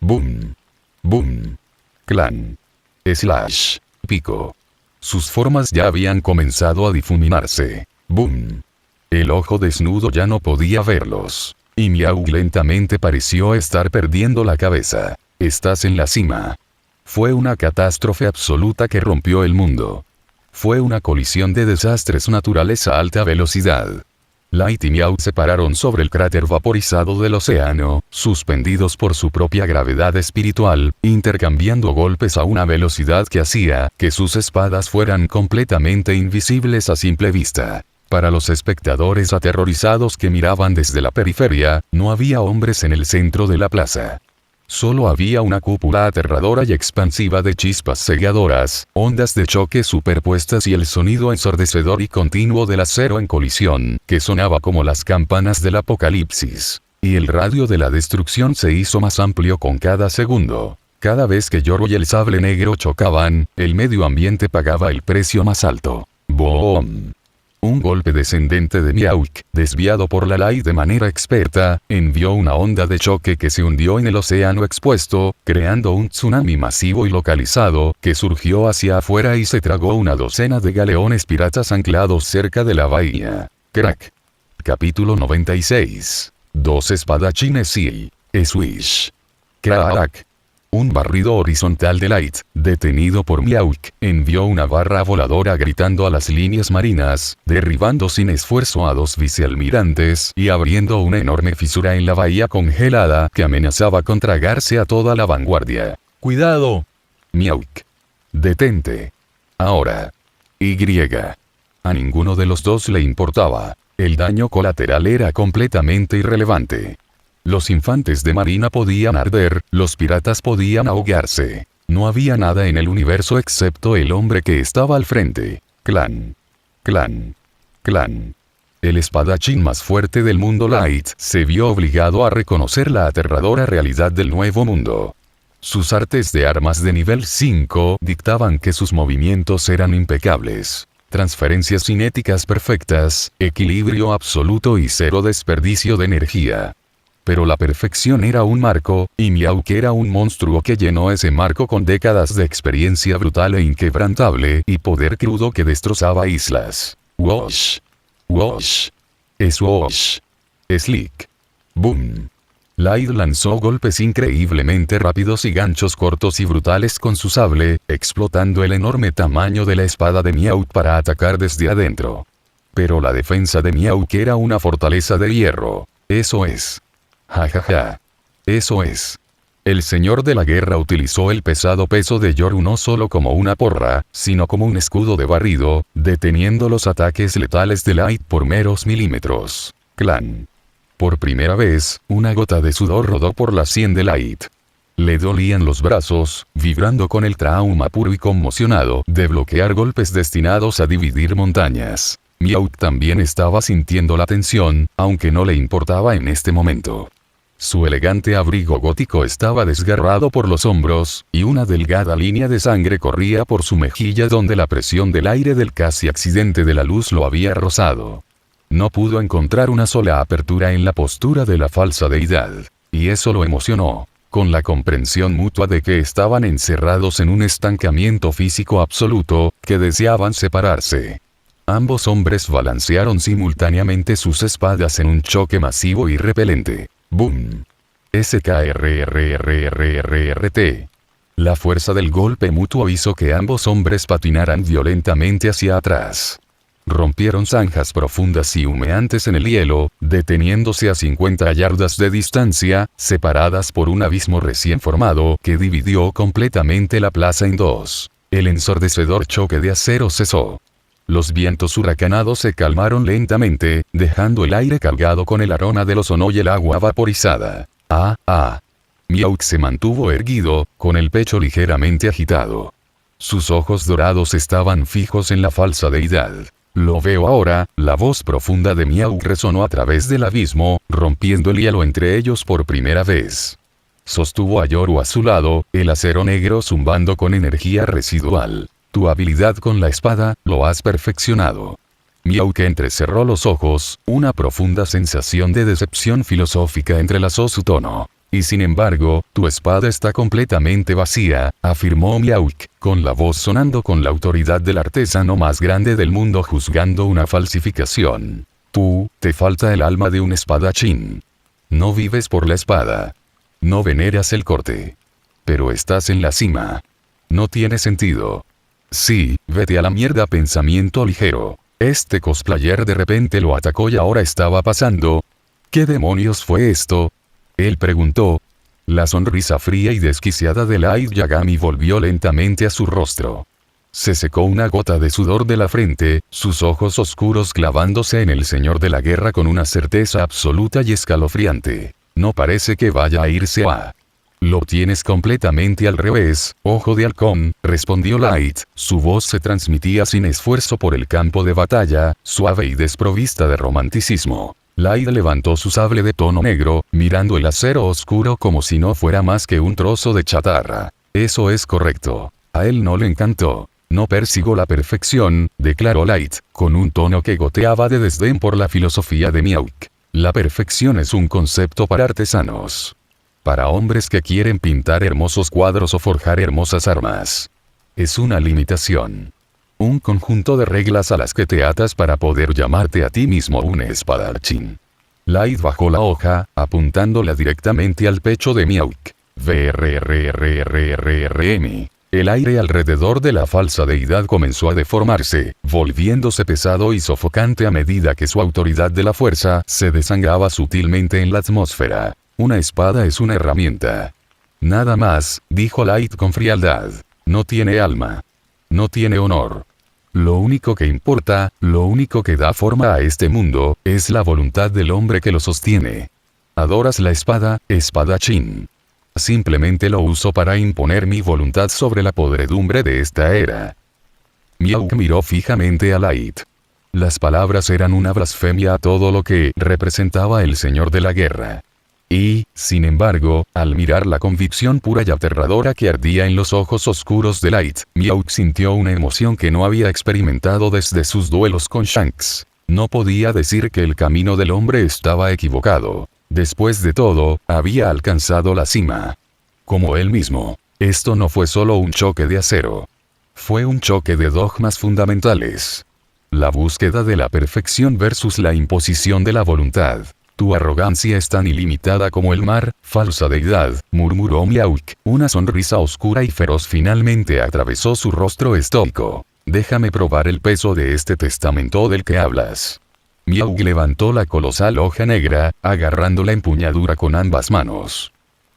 Boom. Boom. Clan. Slash. Pico. Sus formas ya habían comenzado a difuminarse. Boom. El ojo desnudo ya no podía verlos. Y Miauk lentamente pareció estar perdiendo la cabeza. Estás en la cima. Fue una catástrofe absoluta que rompió el mundo. Fue una colisión de desastres naturales a alta velocidad. Light y Miauk se pararon sobre el cráter vaporizado del océano, suspendidos por su propia gravedad espiritual, intercambiando golpes a una velocidad que hacía que sus espadas fueran completamente invisibles a simple vista. Para los espectadores aterrorizados que miraban desde la periferia, no había hombres en el centro de la plaza. Solo había una cúpula aterradora y expansiva de chispas cegadoras, ondas de choque superpuestas y el sonido ensordecedor y continuo del acero en colisión, que sonaba como las campanas del apocalipsis. Y el radio de la destrucción se hizo más amplio con cada segundo. Cada vez que Yoro y el sable negro chocaban, el medio ambiente pagaba el precio más alto. ¡Boom! Un golpe descendente de Miauk, desviado por la Light de manera experta, envió una onda de choque que se hundió en el océano expuesto, creando un tsunami masivo y localizado, que surgió hacia afuera y se tragó una docena de galeones piratas anclados cerca de la bahía. Crack. Capítulo 96. Dos espadachines y Swish. Crack. Un barrido horizontal de Light, detenido por Miauk, envió una barra voladora gritando a las líneas marinas, derribando sin esfuerzo a dos vicealmirantes y abriendo una enorme fisura en la bahía congelada que amenazaba con tragarse a toda la vanguardia. ¡Cuidado! Miauk. Detente. Ahora. Y. A ninguno de los dos le importaba. El daño colateral era completamente irrelevante. Los infantes de marina podían arder, los piratas podían ahogarse. No había nada en el universo excepto el hombre que estaba al frente. Clan. Clan. Clan. El espadachín más fuerte del mundo Light se vio obligado a reconocer la aterradora realidad del Nuevo Mundo. Sus artes de armas de nivel 5 dictaban que sus movimientos eran impecables. Transferencias cinéticas perfectas, equilibrio absoluto y cero desperdicio de energía. Pero la perfección era un marco, y Miauk era un monstruo que llenó ese marco con décadas de experiencia brutal e inquebrantable y poder crudo que destrozaba islas. Wash. Wash. Swosh. Slick. Boom. Light lanzó golpes increíblemente rápidos y ganchos cortos y brutales con su sable, explotando el enorme tamaño de la espada de Miauk para atacar desde adentro. Pero la defensa de Miauk era una fortaleza de hierro. Eso es. Jajaja. Eso es. El señor de la guerra utilizó el pesado peso de Yoru no solo como una porra, sino como un escudo de barrido, deteniendo los ataques letales de Light por meros milímetros. Clan. Por primera vez, una gota de sudor rodó por la sien de Light. Le dolían los brazos, vibrando con el trauma puro y conmocionado de bloquear golpes destinados a dividir montañas. Miauk también estaba sintiendo la tensión, aunque no le importaba en este momento. Su elegante abrigo gótico estaba desgarrado por los hombros, y una delgada línea de sangre corría por su mejilla donde la presión del aire del casi accidente de la luz lo había rozado. No pudo encontrar una sola apertura en la postura de la falsa deidad. Y eso lo emocionó, con la comprensión mutua de que estaban encerrados en un estancamiento físico absoluto, que deseaban separarse. Ambos hombres balancearon simultáneamente sus espadas en un choque masivo y repelente. ¡Boom! SKRRRRRRT. La fuerza del golpe mutuo hizo que ambos hombres patinaran violentamente hacia atrás. Rompieron zanjas profundas y humeantes en el hielo, deteniéndose a 50 yardas de distancia, separadas por un abismo recién formado que dividió completamente la plaza en dos. El ensordecedor choque de acero cesó. Los vientos huracanados se calmaron lentamente, dejando el aire cargado con el aroma del ozono y el agua vaporizada. Miauk se mantuvo erguido, con el pecho ligeramente agitado. Sus ojos dorados estaban fijos en la falsa deidad. Lo veo ahora, la voz profunda de Miauk resonó a través del abismo, rompiendo el hielo entre ellos por primera vez. Sostuvo a Yoru a su lado, el acero negro zumbando con energía residual. Tu habilidad con la espada, lo has perfeccionado. Miauk entrecerró los ojos, una profunda sensación de decepción filosófica entrelazó su tono. Y sin embargo, tu espada está completamente vacía, afirmó Miauk, con la voz sonando con la autoridad del artesano más grande del mundo juzgando una falsificación. Te falta el alma de un espadachín. No vives por la espada. No veneras el corte. Pero estás en la cima. No tiene sentido. Sí, vete a la mierda pensamiento ligero. Este cosplayer de repente lo atacó y ahora estaba pasando. ¿Qué demonios fue esto? Él preguntó. La sonrisa fría y desquiciada de Light Yagami volvió lentamente a su rostro. Se secó una gota de sudor de la frente, sus ojos oscuros clavándose en el señor de la guerra con una certeza absoluta y escalofriante. No parece que vaya a irse a... Lo tienes completamente al revés, ojo de halcón, respondió Light, su voz se transmitía sin esfuerzo por el campo de batalla, suave y desprovista de romanticismo. Light levantó su sable de tono negro, mirando el acero oscuro como si no fuera más que un trozo de chatarra. Eso es correcto. A él no le encantó. No persigo la perfección, declaró Light, con un tono que goteaba de desdén por la filosofía de Miauk. La perfección es un concepto para artesanos. Para hombres que quieren pintar hermosos cuadros o forjar hermosas armas. Es una limitación. Un conjunto de reglas a las que te atas para poder llamarte a ti mismo un espadachín. Light bajó la hoja, apuntándola directamente al pecho de Miauk. VRRRRRM. El aire alrededor de la falsa deidad comenzó a deformarse, volviéndose pesado y sofocante a medida que su autoridad de la fuerza se desangraba sutilmente en la atmósfera. Una espada es una herramienta. Nada más, dijo Light con frialdad. No tiene alma. No tiene honor. Lo único que importa, lo único que da forma a este mundo, es la voluntad del hombre que lo sostiene. ¿Adoras la espada, espadachín? Simplemente lo uso para imponer mi voluntad sobre la podredumbre de esta era. Miauk miró fijamente a Light. Las palabras eran una blasfemia a todo lo que representaba el señor de la guerra. Y, sin embargo, al mirar la convicción pura y aterradora que ardía en los ojos oscuros de Light, Miauk sintió una emoción que no había experimentado desde sus duelos con Shanks. No podía decir que el camino del hombre estaba equivocado. Después de todo, había alcanzado la cima. Como él mismo, esto no fue solo un choque de acero. Fue un choque de dogmas fundamentales. La búsqueda de la perfección versus la imposición de la voluntad. Tu arrogancia es tan ilimitada como el mar, falsa deidad, murmuró Miauk. Una sonrisa oscura y feroz finalmente atravesó su rostro estoico. Déjame probar el peso de este testamento del que hablas. Miauk levantó la colosal hoja negra, agarrando la empuñadura con ambas manos.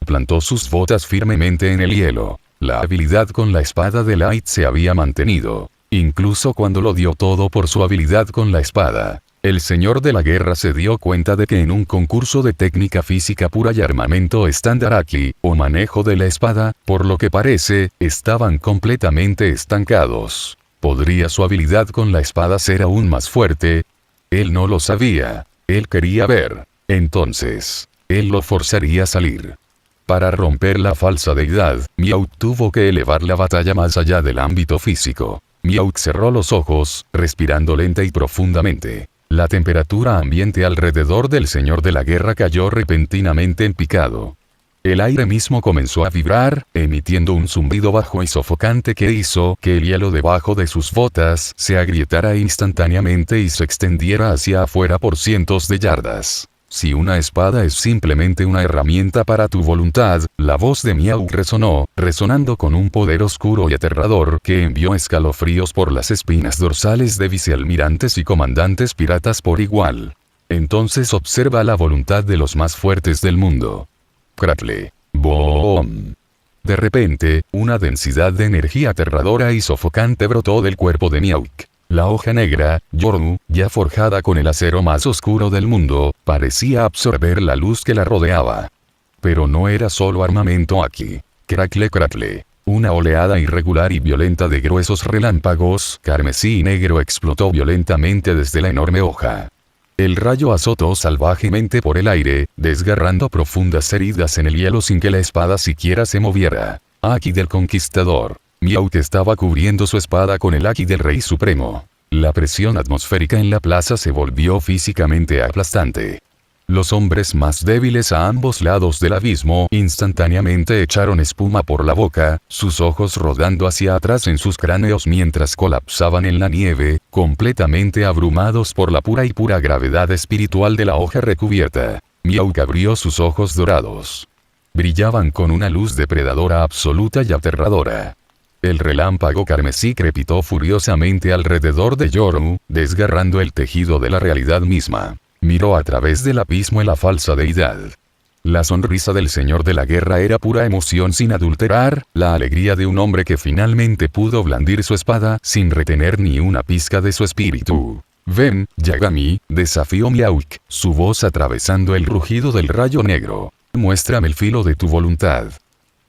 Plantó sus botas firmemente en el hielo. La habilidad con la espada de Light se había mantenido. Incluso cuando lo dio todo por su habilidad con la espada. El señor de la guerra se dio cuenta de que en un concurso de técnica física pura y armamento estándar Aki, o manejo de la espada, por lo que parece, estaban completamente estancados. ¿Podría su habilidad con la espada ser aún más fuerte? Él no lo sabía. Él quería ver. Entonces, él lo forzaría a salir. Para romper la falsa deidad, Miauk tuvo que elevar la batalla más allá del ámbito físico. Miauk cerró los ojos, respirando lenta y profundamente. La temperatura ambiente alrededor del señor de la guerra cayó repentinamente en picado. El aire mismo comenzó a vibrar, emitiendo un zumbido bajo y sofocante que hizo que el hielo debajo de sus botas se agrietara instantáneamente y se extendiera hacia afuera por cientos de yardas. Si una espada es simplemente una herramienta para tu voluntad, la voz de Miauk resonó, resonando con un poder oscuro y aterrador que envió escalofríos por las espinas dorsales de vicealmirantes y comandantes piratas por igual. Entonces observa la voluntad de los más fuertes del mundo. Crackle. Boom. De repente, una densidad de energía aterradora y sofocante brotó del cuerpo de Miauk. La hoja negra, Yornu, ya forjada con el acero más oscuro del mundo, parecía absorber la luz que la rodeaba. Pero no era solo armamento aquí. Crackle crackle. Una oleada irregular y violenta de gruesos relámpagos, carmesí y negro explotó violentamente desde la enorme hoja. El rayo azotó salvajemente por el aire, desgarrando profundas heridas en el hielo sin que la espada siquiera se moviera. Aki del Conquistador. Miauk estaba cubriendo su espada con el Aki del Rey Supremo. La presión atmosférica en la plaza se volvió físicamente aplastante. Los hombres más débiles a ambos lados del abismo instantáneamente echaron espuma por la boca, sus ojos rodando hacia atrás en sus cráneos mientras colapsaban en la nieve, completamente abrumados por la pura gravedad espiritual de la hoja recubierta. Miauk abrió sus ojos dorados. Brillaban con una luz depredadora absoluta y aterradora. El relámpago carmesí crepitó furiosamente alrededor de Yornu, desgarrando el tejido de la realidad misma. Miró a través del abismo la falsa deidad. La sonrisa del señor de la guerra era pura emoción sin adulterar, la alegría de un hombre que finalmente pudo blandir su espada sin retener ni una pizca de su espíritu. «Ven, Yagami», desafió Miauk, su voz atravesando el rugido del rayo negro. «Muéstrame el filo de tu voluntad».